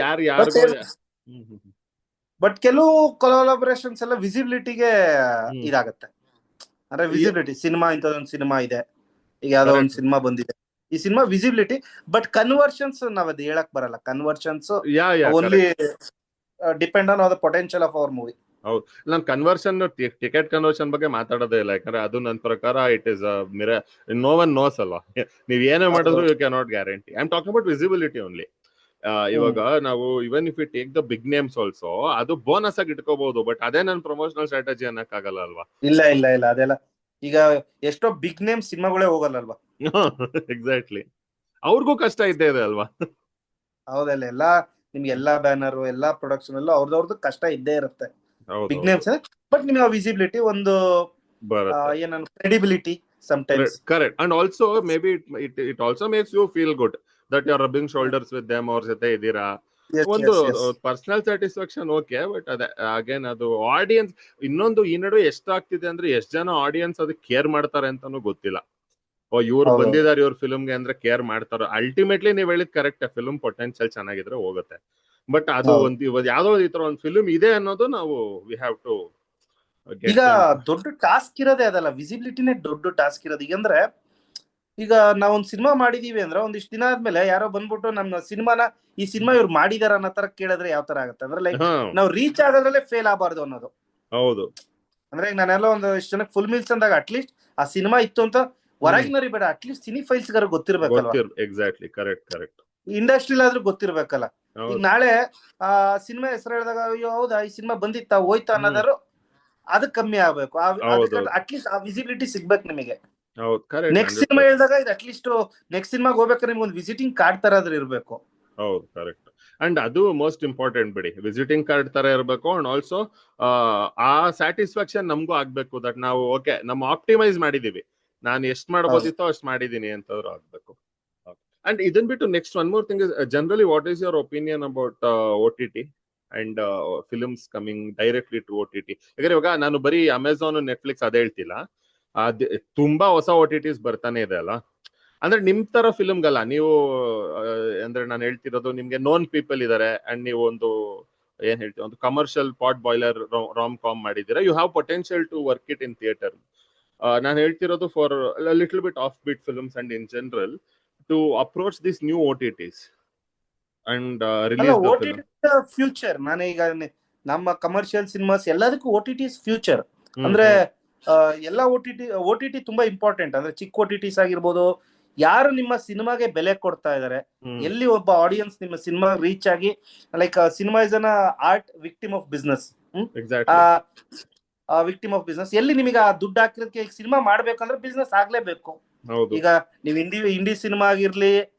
ಬಟ್ ಕೆಲವು ಕೊಲಾಬರೇಷನ್ಸ್ ಎಲ್ಲ ವಿಸಿಬಿಲಿಟಿಗೆ ಇದಾಗತ್ತೆ. ಅಂದ್ರೆ ವಿಸಿಬಿಲಿಟಿ, ಸಿನಿಮಾ ಇಂಥದೊಂದು ಸಿನಿಮಾ ಇದೆ, ಈಗ ಯಾವ್ದೋ ಒಂದು ಸಿನಿಮಾ ಬಂದಿದೆ, ಈ ಸಿನಿಮಾ ವಿಸಿಬಿಲಿಟಿ, ಬಟ್ ಕನ್ವರ್ಷನ್ಸ್ ನಾವ್ ಅದು ಹೇಳಕ್ ಬರಲ್ಲ. Conversions only depend on the potential of our movie. ಹೌದು, ನಾನು ಕನ್ವರ್ಷನ್, ಟಿಕೆಟ್ ಕನ್ವರ್ಷನ್ ಬಗ್ಗೆ ಮಾತಾಡೋದೇ ಇಲ್ಲ, ಯಾಕಂದ್ರೆ ಅದು ನನ್ನ ಪ್ರಕಾರ it is no one knows ಅಲ್ವಾ. ನೀವ್ ಏನೇ ಮಾಡಿದ್ರು you can not guarantee. I am talking about visibility only. ಇವಾಗ ನಾವು even if you take the big names also, ಅದು ಬೋನಸ್ ಆಗಿ ಇಟ್ಕೋಬಹುದು, ಬಟ್ ಅದೇ ನನ್ನ ಪ್ರಮೋಷನಲ್ ಸ್ಟ್ರಾಟಜಿ ಅನ್ನಕ್ಕಾಗಲ್ಲ ಅಲ್ವಾ? ಇಲ್ಲ ಅದೆಲ್ಲ ಈಗ ಎಷ್ಟೋ ಬಿಗ್ ನೇಮ್ ಸಿನಿಮಾಗಳೇ ಹೋಗಲ್ಲ ಅಲ್ವಾ. ಎಕ್ಸಾಕ್ಟ್ಲಿ, ಅವ್ರಿಗೂ ಕಷ್ಟ ಇದ್ದೇ ಇದೆ ಅಲ್ವಾ? ಹೌದಲ್ಲ, ಎಲ್ಲಾ ನಿಮ್ಗೆ ಎಲ್ಲಾ ಬ್ಯಾನರ್, ಎಲ್ಲಾ ಪ್ರೊಡಕ್ಷನ್ ಎಲ್ಲ ಅವ್ರದ್ದು ಕಷ್ಟ ಇದ್ದೇ ಇರುತ್ತೆ, ಬಿಗ್ ನೇಮ್ಸ್. ಬಟ್ ನಿಮ್ಗೆ ವಿಸಿಬಿಲಿಟಿ, ಒಂದು ಏನನ್ನು credibility sometimes. Correct. And also maybe it also makes you feel good that you are rubbing shoulders with them, ಅವ್ರ ಜೊತೆ ಇದೀರಾ, ಒಂದು ಪರ್ಸನಲ್ ಸ್ಯಾಟಿಸ್ಫ್ಯಾಕ್ಷನ್. ಓಕೆ, ಬಟ್ ಅದೇ ಅಗೇನ್ ಅದು ಆಡಿಯನ್ಸ್, ಇನ್ನೊಂದು ಈ ನಡುವೆ ಎಷ್ಟಾಗ್ತಿದೆ ಅಂದ್ರೆ, ಎಷ್ಟ್ ಜನ ಆಡಿಯನ್ಸ್ ಅದಕ್ಕೆ ಕೇರ್ ಮಾಡ್ತಾರೆ ಅಂತಾನು ಗೊತ್ತಿಲ್ಲ. ಇವ್ರು ಬಂದಿದ್ದಾರೆ ಇವ್ರ ಫಿಲ್ಮ್ಗೆ ಅಂದ್ರೆ ಕೇರ್ ಮಾಡ್ತಾರೋ. ಅಲ್ಟಿಮೇಟ್ಲಿ ನೀವ್ ಹೇಳಿದ್ ಕರೆಕ್ಟ್, ಫಿಲ್ಮ್ ಪೊಟೆನ್ಶಿಯಲ್ ಚೆನ್ನಾಗಿದ್ರೆ ಹೋಗುತ್ತೆ. ಬಟ್ ಅದು ಯಾವ್ದೋ ಈ ತರ ಒಂದು ಫಿಲ್ಮ್ ಇದೆ ಅನ್ನೋದು ನಾವು ವಿ ಹ್ಯಾವ್ ಟು. ಈಗ ದೊಡ್ಡ ಟಾಸ್ಕ್ ಇರೋದೇ ಅದಲ್ಲ, ವಿಸಿಬಿಲಿಟಿನೇ ದೊಡ್ಡ ಟಾಸ್ಕ್ ಇರೋದು. ಈಗ ಅಂದ್ರೆ ಈಗ ನಾವೊಂದ್ ಸಿನಿಮಾ ಮಾಡಿದೀವಿ ಅಂದ್ರೆ ಒಂದಿಷ್ಟು ದಿನ ಆದ್ಮೇಲೆ ಯಾರೋ ಬಂದ್ಬಿಟ್ಟು ನಮ್ಮ ಸಿನಿಮಾನ ಈ ಸಿನಿಮಾ ಇವ್ರು ಮಾಡಿದಾರ ಅನ್ನೋ ತರ ಕೇಳಿದ್ರೆ ಯಾವ ತರ ಆಗುತ್ತೆ ಅಂದ್ರೆ, ಲೈಕ್ ನಾವು ರೀಚ್ ಆಗೋದ್ರಲ್ಲೇ ಫೇಲ್ ಆಗಬಾರ್ದು ಅನ್ನೋದು. ಹೌದು, ಅಂದ್ರೆ ಈಗ ನಾನೆಲ್ಲ ಒಂದು ಇಷ್ಟು ಜನಕ್ಕೆ ಫುಲ್ ಮೀಲ್ಸ್ ಅಂದಾಗ ಅಟ್ಲೀಸ್ಟ್ ಆ ಸಿನಿಮಾ ಇತ್ತು ಅಂತ ಹೊರಗಿನವ್ರಿಗೆ ಬೇಡ, ಅಟ್ಲೀಸ್ಟ್ ಸಿನಿಫೈಲ್ಸ್ ಗಾರು ಗೊತ್ತಿರ್ಬೇಕಲ್ವಾ. Exactly, correct. ಇಂಡಸ್ಟ್ರಿಲ್ ಆದ್ರೂ ಗೊತ್ತಿರ್ಬೇಕಲ್ಲ. ಈಗ ನಾಳೆ ಆ ಸಿನಿಮಾ ಹೆಸರು ಹೇಳಿದಾಗ ಅಯ್ಯೋ ಹೌದಾ ಈ ಸಿನಿಮಾ ಬಂದಿತ್ತಾ ಹೋಯ್ತಾ ಅನ್ನೋದಾರು ಅದು ಕಮ್ಮಿ ಆಗ್ಬೇಕು. ಅಟ್ಲೀಸ್ಟ್ ಆ ವಿಸಿಬಿಲಿಟಿ ಸಿಗ್ಬೇಕು ನಿಮಗೆ. ನೆಕ್ಸ್ಟ್ ಸಿನಿಮಾ ಹೇಳಿದಾಗ ಇದು ಅಟ್ಲೀಸ್ಟ್ ನೆಕ್ಸ್ಟ್ ಸಿನಿಮಾಗೆ ಹೋಗ್ಬೇಕಾದ್ರೆ ನಿಮ್ಗೆ ಒಂದು ವಿಸಿಟಿಂಗ್ ಕಾರ್ಡ್ ತರ ಆದ್ರೂ ಇರ್ಬೇಕು. ಹೌದು, ಕರೆಕ್ಟ್. ಅಂಡ್ ಅದು ಮೋಸ್ಟ್ ಇಂಪಾರ್ಟೆಂಟ್ ಬಿಡಿ, ವಿಸಿಟಿಂಗ್ ಕಾರ್ಡ್ ತರ ಇರಬೇಕು. ಅಂಡ್ ಆಲ್ಸೋ ಆ ಸ್ಯಾಟಿಸ್ಫ್ಯಾಕ್ಷನ್ ನಮಗೂ ಆಗ್ಬೇಕು, ದಟ್ ನಾವು ಓಕೆ ನಮ್ಮ ಆಪ್ಟಿಮೈಸ್ ಮಾಡಿದೀವಿ, ನಾನು ಎಷ್ಟು ಮಾಡ್ಬೋದಿತ್ತೋ ಅಷ್ಟು ಮಾಡಿದೀನಿ ಅಂತವ್ರು ಆಗ್ಬೇಕು. ಅಂಡ್ ಇದನ್ ಬಿಟ್ಟು next one more thing is, generally what is your opinion about OTT and films coming directly to OTT? ಯಾಕಂದ್ರೆ ಇವಾಗ ನಾನು ಬರೀ ಅಮೆಝಾನ್, ನೆಟ್ಫ್ಲಿಕ್ಸ್ ಅದೇ ಹೇಳ್ತಿಲ್ಲ, ತುಂಬಾ ಹೊಸ OTTs ಬರ್ತಾನೆ ಇದೆ ಅಲ್ಲ. ಅಂದ್ರೆ ನಿಮ್ ತರ ಫಿಲ್ಮ್ಗಲ್ಲ, ನೀವು ಅಂದ್ರೆ ನಾನು ಹೇಳ್ತಿರೋದು ನಿಮ್ಗೆ ನೋನ್ ಪೀಪಲ್ ಇದಾರೆ ಅಂಡ್ ನೀವು ಒಂದು ಏನ್ ಹೇಳ್ತೀವಿ, ಒಂದು commercial potboiler rom com ಮಾಡಿದೀರಾ, you have potential to work it in theatre. ನಾನು ಹೇಳ್ತಿರೋದು for little bit off beat films and in general to approach this new OTTs. And ಅಲ್ಲ release the OTT film. Future. ನಾನೀಗ ನಮ್ಮ commercial cinemas ಎಲ್ಲದಕ್ಕೂ OTT future. ಅಂದ್ರೆ ಎಲ್ಲ OTT ತುಂಬಾ important. ಅಂದ್ರೆ ಚಿಕ್ಕ OTTs ಆಗಿರ್ಬೋದು, ಯಾರು ನಿಮ್ಮ ಸಿನಿಮಾಗೆ ಬೆಲೆ ಕೊಡ್ತಾ ಇದಾರೆ, ಎಲ್ಲಿ ಒಬ್ಬ ಆಡಿಯನ್ಸ್ ನಿಮ್ಮ ಸಿನಿಮಾ ರೀಚ್ ಆಗಿ, like cinema is an art victim of business. Exactly. Victim of business. ಎಲ್ಲಿ ನಿಮಗೆ ಆ ದುಡ್ಡು ಹಾಕಿರೋದಕ್ಕೆ ಸಿನಿಮಾ ಮಾಡ್ಬೇಕಂದ್ರೆ ಬಿಸ್ನೆಸ್ ಆಗ್ಲೇಬೇಕು. ಹೌದು. ಈಗ ನೀವು ಇಂಡಿ ಸಿನಿಮಾ ಆಗಿರ್ಲಿ,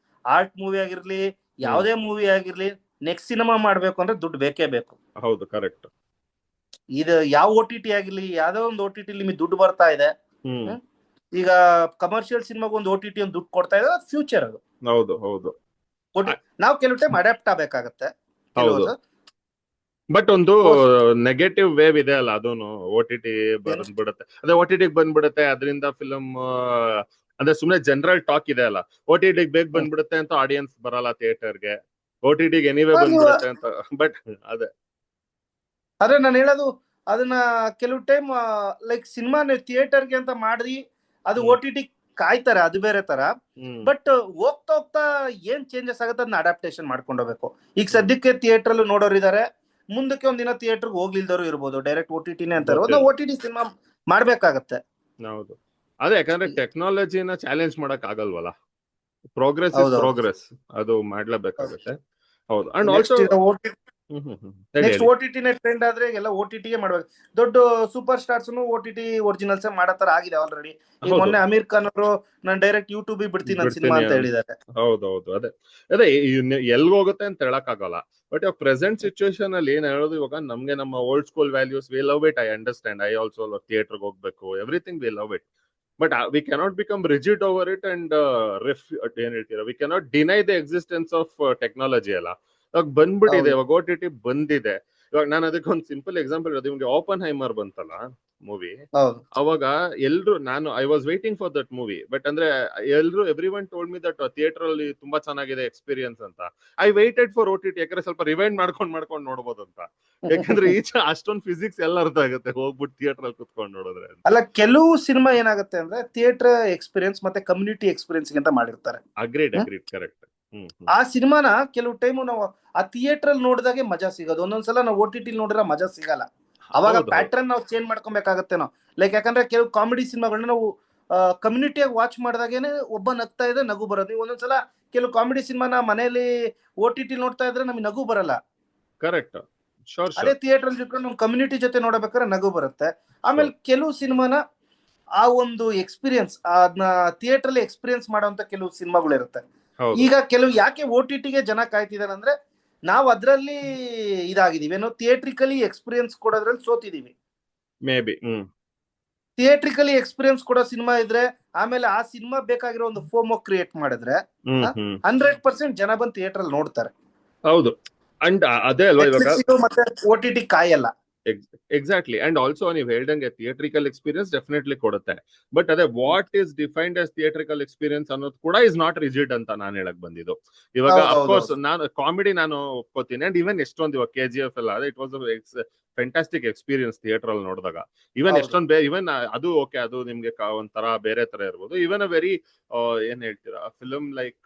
ಆರ್ಟ್ ಮೂವಿ ಆಗಿರ್ಲಿ, ಯಾವುದೇ ಮೂವಿ ಆಗಿರ್ಲಿ, ನೆಕ್ಸ್ಟ್ ಸಿನಿಮಾ ಮಾಡ್ಬೇಕು ಅಂದ್ರೆ ದುಡ್ಡು ಬೇಕೇ ಬೇಕು. ಹೌದು, ಕರೆಕ್ಟ್. ಇದು ಯಾವ OTT ಆಗಿರ್ಲಿ, ಯಾವ್ದೋ ಒಂದು OTT ನಿಮಗೆ ದುಡ್ಡು ಬರ್ತಾ ಇದೆ. ಈಗ ಕಮರ್ಷಿಯಲ್ ಸಿನಿಮಾಗ ಒಂದು OTT ಒಂದು ದುಡ್ಡು ಕೊಡ್ತಾ ಇದೆ, ಫ್ಯೂಚರ್ ಅದು. ಹೌದು ಹೌದು. ನಾವು ಕೆಲವು ಟೈಮ್ ಅಡಾಪ್ಟ್ ಆಗ್ಬೇಕಾಗತ್ತೆ. ಹೌದು. ಬಟ್ ಒಂದು ನೆಗೆಟಿವ್ ವೇವ್ ಇದೆ ಅಲ್ಲ, ಅದೂನು OTT ಬಂದ್ಬಿಡುತ್ತೆ. ಅದೇ OTT ಬಂದ್ಬಿಡುತ್ತೆ, ಅದರಿಂದ ಫಿಲಮ್ ಅಂದ್ರೆ ಸುಮ್ನೆ ಜನರಲ್ ಟಾಕ್ ಇದೆ ಅಲ್ಲ, OTT ಬೇಗ ಬಂದ್ಬಿಡುತ್ತೆ ಅಂತ ಆಡಿಯನ್ಸ್ ಬರಲ್ಲ ಥಿಯೇಟರ್ಗೆ, OTT ಎನಿವೇ ಬಂದ್ಬಿಡುತ್ತೆ ಅಂತ. ಬಟ್ ಆದ್ರೆ ನಾನು ಹೇಳೋದು, ಅದನ್ನ ಕೆಲವು ಟೈಮ್ ಲೈಕ್ ಸಿನಿಮಾ ಥಿಯೇಟರ್ಗೆ ಅಂತ ಮಾಡಿ ಅದು OTT ಕಾಯ್ತಾರೆ, ಅದು ಬೇರೆ ತರ. ಬಟ್ ಹೋಗ್ತಾ ಹೋಗ್ತಾ ಏನ್ ಚೇಂಜಸ್ ಆಗುತ್ತೆ ಅದನ್ನ ಅಡಾಪ್ಟೇಷನ್ ಮಾಡ್ಕೊಂಡು ಹೋಗ್ಬೇಕು. ಈಗ ಸದ್ಯಕ್ಕೆ ಥಿಯೇಟರ್ ಅಲ್ಲಿ ನೋಡೋರು ಇದಾರೆ, ಮುಂದಕ್ಕೆ ಒಂದಿನ ಥಿಯೇಟರ್ ಹೋಗ್ಲಿಲ್ದವರು ಇರ್ಬೋದು, ಡೈರೆಕ್ಟ್ OTTನೇ ಅಂತ ಇರ್ಬೋದು. OTT ಸಿನಿಮಾ ಮಾಡ್ಬೇಕಾಗತ್ತೆ. ಹೌದು, ಅದೇ ಯಾಕಂದ್ರೆ ಟೆಕ್ನಾಲಜಿನ ಚಾಲೆಂಜ್ ಮಾಡಕ್ ಆಗಲ್ವಲ್ಲ. ಪ್ರೋಗ್ರೆಸ್ ಇಸ್ ಪ್ರೋಗ್ರೆಸ್, ಅದು ಮಾಡ್ಲೇಬೇಕಾಗುತ್ತೆ. ಹೌದು. ಅಂಡ್ ಆಲ್ಸೋ ನೆಕ್ಸ್ಟ್ OTTನೇ ಟ್ರೆಂಡ್ ಆದ್ರೆ ಎಲ್ಲ OTTಗೆ ಮಾಡ್ಬೇಕು. ದೊಡ್ಡ ಸೂಪರ್ ಸ್ಟಾರ್ಸ್ OTT ಒರಿಜಿನಲ್ಸ್ ಮಾಡತರ ಆಗಿದೆ ಆಲ್ರೆಡಿ. ಈಗ ಮೊನ್ನೆ ಅಮೀರ್ ಖಾನ್ ಅವರು ನಾನು ಡೈರೆಕ್ಟ್ ಯೂಟ್ಯೂಬ್ ಬಿಡ್ತೀನಿ ನನ್ನ ಸಿನಿಮಾ ಅಂತ ಹೇಳಿದ್ದಾರೆ. ಹೌದೌದು. ಅದೇ ಎಲ್ಗ ಹೋಗುತ್ತೆ ಅಂತ ಹೇಳಕ್ ಆಗಲ್ಲ. ಬಟ್ ಇವಾಗ ಪ್ರೆಸೆಂಟ್ ಸಿಚುವೇಶನ್ ಅಲ್ಲಿ ಏನ್ ಹೇಳೋದು, ಇವಾಗ ನಮ್ಗೆ ನಮ್ಮ old school values, we love it, I understand, I also ಥಿಯೇಟರ್ಗೆ ಹೋಗ್ಬೇಕು, everything we love it. But we cannot become rigid over it and ಏನ್ ಹೇಳ್ತೀರಾ, we cannot deny the existence of technology ಅಲ್ಲ. ಇವಾಗ ಬಂದ್ಬಿಟ್ಟಿದೆ, ಇವಾಗ OTT ಬಂದಿದೆ. ಇವಾಗ ನಾನು ಅದಕ್ಕೆ ಒಂದು ಸಿಂಪಲ್ ಎಕ್ಸಾಂಪಲ್ ಇರೋದು, ನಿಮ್ಗೆ ಓಪನ್ ಹೈಮರ್ ಬಂತಲ್ಲ ಮೂವಿ, ಅವಾಗ ಎಲ್ರು, ನಾನು I was waiting for that movie, but ಅಂದ್ರೆ every one told me that theatre ಅಲ್ಲಿ ತುಂಬಾ ಚೆನ್ನಾಗಿದೆ ಎಕ್ಸ್ಪೀರಿಯನ್ಸ್ ಅಂತ. ಐ ವೈಟೆಡ್ ಫಾರ್ OTT, ಯಾಕಂದ್ರೆ ಸ್ವಲ್ಪ ರಿವೈಂಡ್ ಮಾಡ್ಕೊಂಡು ನೋಡ್ಬೋದು ಅಂತ. ಯಾಕಂದ್ರೆ ಈಚ ಅಷ್ಟೊಂದು ಫಿಸಿಕ್ಸ್ ಎಲ್ಲ ಅರ್ಥ ಆಗುತ್ತೆ ಹೋಗ್ಬಿಟ್ಟು ಥಿಯೇಟರ್ ಅಲ್ಲಿ ಕುತ್ಕೊಂಡು ನೋಡಿದ್ರೆ. ಅಲ್ಲ, ಕೆಲವು ಸಿನಿಮಾ ಏನಾಗುತ್ತೆ ಅಂದ್ರೆ ಥಿಯೇಟರ್ ಎಕ್ಸ್ಪೀರಿಯನ್ಸ್ ಮತ್ತೆ ಕಮ್ಯುನಿಟಿ ಎಕ್ಸ್ಪೀರಿಯನ್ಸ್ ಅಂತ ಮಾಡಿರ್ತಾರೆ. Agreed, correct. ಆ ಸಿನಿಮಾನ ಕೆಲವು ಟೈಮು ನಾವು ಆ ಥಿಯೇಟರ್ ಅಲ್ಲಿ ನೋಡಿದಾಗೆ ಮಜಾ ಸಿಗೋದು, ಒಂದೊಂದ್ಸಲ ನಾವು OTT ನೋಡಿದ್ರೆ ಮಜಾ ಸಿಗಲ್ಲ. ಅವಾಗ ಪ್ಯಾಟರ್ನ್ ನಾವು ಚೇಂಜ್ ಮಾಡ್ಕೊಬೇಕಾಗತ್ತೆ ನಾವು. ಲೈಕ್ ಯಾಕಂದ್ರೆ ಕೆಲವು ಕಾಮಿಡಿ ಸಿನಿಮಾಗಳನ್ನ ನಾವು ಕಮ್ಯುನಿಟಿಯಾಗಿ ವಾಚ್ ಮಾಡಿದಾಗೇನೆ ಒಬ್ಬ ನಗ್ತಾ ಇದೆ, ನಗು ಬರೋದು. ನೀವು ಒಂದೊಂದ್ಸಲ ಕೆಲವು ಕಾಮಿಡಿ ಸಿನಿಮಾನ ಮನೆಯಲ್ಲಿ OTT ನೋಡ್ತಾ ಇದ್ರೆ ನಮಗೆ ನಗು ಬರಲ್ಲ. ಕರೆಕ್ಟ್. ಅದೇ ಥಿಯೇಟರ್ ಅಲ್ಲಿ ಇಟ್ಕೊಂಡು ನಮ್ಮ ಕಮ್ಯುನಿಟಿ ಜೊತೆ ನೋಡಬೇಕಾದ್ರೆ ನಗು ಬರುತ್ತೆ. ಆಮೇಲೆ ಕೆಲವು ಸಿನಿಮಾನ ಆ ಒಂದು ಎಕ್ಸ್ಪೀರಿಯನ್ಸ್, ಅದನ್ನ ಥಿಯೇಟರ್ ಅಲ್ಲಿ ಎಕ್ಸ್ಪೀರಿಯನ್ಸ್ ಮಾಡುವಂತ ಕೆಲವು ಸಿನಿಮಾಗಳು ಇರುತ್ತೆ. ಈಗ ಕೆಲವು ಯಾಕೆ OTTಗೆ ಜನ ಕಾಯ್ತಿದಾರೆ ಅಂದ್ರೆ, ನಾವು ಅದ್ರಲ್ಲಿ ಇದಾಗಿದೀವಿ ಏನೋ, ಥಿಯೇಟ್ರಿಕಲಿ ಎಕ್ಸ್ಪೀರಿಯನ್ಸ್ ಕೊಡೋದ್ರಲ್ಲಿ ಸೋತಿದೀವಿ. ಮೇ ಬಿ ಥಿಯೇಟ್ರಿಕಲಿ ಎಕ್ಸ್ಪೀರಿಯನ್ಸ್ ಕೊಡೋ ಸಿನಿಮಾ ಇದ್ರೆ, ಆಮೇಲೆ ಆ ಸಿನಿಮಾ ಬೇಕಾಗಿರೋ ಒಂದು ಫೋಮೋ ಕ್ರಿಯೇಟ್ ಮಾಡಿದ್ರೆ 100% ಜನ ಬಂದು ಥಿಯೇಟರ್ ಅಲ್ಲಿ ನೋಡ್ತಾರೆ. ಹೌದು. ಅಂಡ್ ಅದೇ ಅಲ್ವಾ ಇವಾಗ ಮತ್ತೆ OTT ಕಾಯಲ್ಲ. ಎಕ್ಸಾಕ್ಟ್ಲಿ. ಅಂಡ್ ಆಲ್ಸೋ ನೀವು ಹೇಳ್ದಂಗೆ ಥಿಯೇಟ್ರಿಕಲ್ ಎಕ್ಸ್ಪೀರಿಯನ್ಸ್ ಡೆಫಿನೆಟ್ಲಿ ಕೊಡುತ್ತೆ. ಬಟ್ ಅದೇ what is defined as theatrical experience ಅನ್ನೋದು ಕೂಡ ಇಸ್ ನಾಟ್ ರಿಜಿಡ್ ಅಂತ ನಾನು ಹೇಳಕ್ ಬಂದಿದ್ದು. ಇವಾಗ ಅಫ್ಕೋರ್ಸ್ ನಾನು ಕಾಮಿಡಿ ನಾನು ಒಪ್ಕೋತೀನಿ. ಅಂಡ್ ಇವನ್ ಎಷ್ಟೊಂದು ಇವಾಗ KGF ಎಲ್ಲ it was fantastic experience theatre ಅಲ್ಲಿ ನೋಡಿದಾಗ. ಇವನ್ ಎಷ್ಟೊಂದು ಇವನ್ ಅದು ಓಕೆ, ಅದು ನಿಮ್ಗೆ ಒಂಥರ ಬೇರೆ ತರ ಇರ್ಬೋದು. ಇವನ್ ಅ ವೆರಿ ಏನ್ ಹೇಳ್ತೀರಾ, film like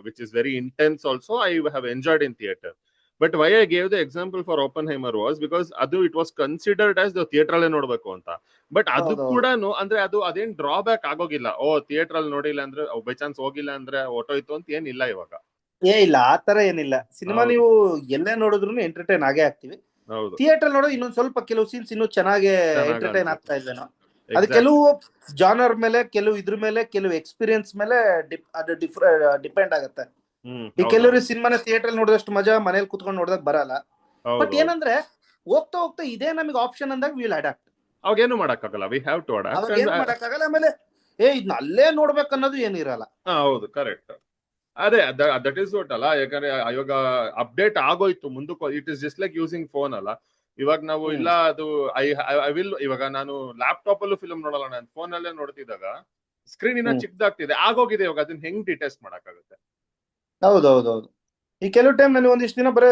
which is very intense also, I have enjoyed in theatre. But why I gave the example for Oppenheimer was because it was considered as the theatre alle nodbeku anta. But adu kuda andre adu aden drawback agogilla. Theatre alli nodilla andre by chance hogilla andre ಹೊಟ್ಟೋಯ್ತು ಅಂತ ಏನಿಲ್ಲ ಇವಾಗ. ಇಲ್ಲ, ಆತರ ಏನಿಲ್ಲ. Cinema ನೀವು ಎಲ್ಲೇ ನೋಡಿದ್ರು entertain ಆಗೇ ಆಗ್ತೀವಿ. ಥಿಯೇಟರ್ ನೋಡೋದು ಇನ್ನೊಂದ್ ಸ್ವಲ್ಪ ಕೆಲವು ಸೀನ್ಸ್ ಇನ್ನೂ ಚೆನ್ನಾಗಿ ಎಂಟರ್ಟೈನ್ ಆಗ್ತಾ ಇದೆ. ಅದು ಕೆಲವು ಜಾನರ್ ಮೇಲೆ, ಕೆಲವು ಇದ್ರ ಮೇಲೆ, ಕೆಲವು ಎಕ್ಸ್ಪೀರಿಯನ್ಸ್ ಮೇಲೆ ಅದು ಡಿಪೆಂಡ್ ಆಗುತ್ತೆ. ಈ ಕೆಲವರು ಸಿನಿಮಾನ ಥಿಯೇಟರ್ ನೋಡಿದಷ್ಟು ಮಜಾ ಮನೇಲಿ ಕುತ್ಕೊಂಡು ನೋಡಿದಾಗ ಬರಲ್ಲ. ಬಟ್ ಏನಂದ್ರೆ ಹೋಗ್ತಾ ಹೋಗ್ತಾ ಇದೇ ನಮಗೆ ಆಪ್ಷನ್ ಅಂದಾಗ ವಿಲ್ ಅಡಾಪ್ಟ್. ಅವಾಗ ಏನು ಮಾಡಕ್ಕಾಗಲ್ಲ, ವಿ ಹ್ಯಾವ್ ಟು ಅಡಾಪ್ಟ್. ಏನು ಮಾಡಕ್ಕಾಗಲ್ಲ. ಆಮೇಲೆ ಇದನ್ನ ಅಲ್ಲೇ ನೋಡ್ಬೇಕು ಅನ್ನೋದು ಏನಿರಲ್ಲ. ಹೌದು, ಕರೆಕ್ಟ್. ಅದೇ ದಟ್ ಇಸ್ ವಾಟ್ ಅಲ್ಲ. ಯಾಕಂದ್ರೆ ಇವಾಗ ಅಪ್ಡೇಟ್ ಆಗೋಯ್ತು ಮುಂದಕ್ಕೆ. It is just like using phone ಅಲ್ಲ. ಇವಾಗ ನಾವು ಇಲ್ಲ ಅದು ಐ ವಿಲ್, ಇವಾಗ ನಾನು ಲ್ಯಾಪ್ಟಾಪ್ ಅಲ್ಲೂ ಫಿಲ್ಮ್ ನೋಡಲ್ಲ, ನಾನು ಫೋನ್ ಅಲ್ಲೇ ನೋಡ್ತಿದ್ದಾಗ ಸ್ಕ್ರೀನ್ ಇನ್ನ ಚಿಕ್ಕದಾಗ್ತಿದೆ, ಆಗೋಗಿದೆ. ಇವಾಗ ಅದನ್ನ ಹೆಂಗ್ ಡಿಟೆಸ್ಟ್ ಮಾಡಕ್ಕಾಗುತ್ತೆ? ಹೌದೌದೌದು. ಈ ಕೆಲವು ಟೈಮ್ ನಾನು ಒಂದಿಷ್ಟು ದಿನ ಬರೀ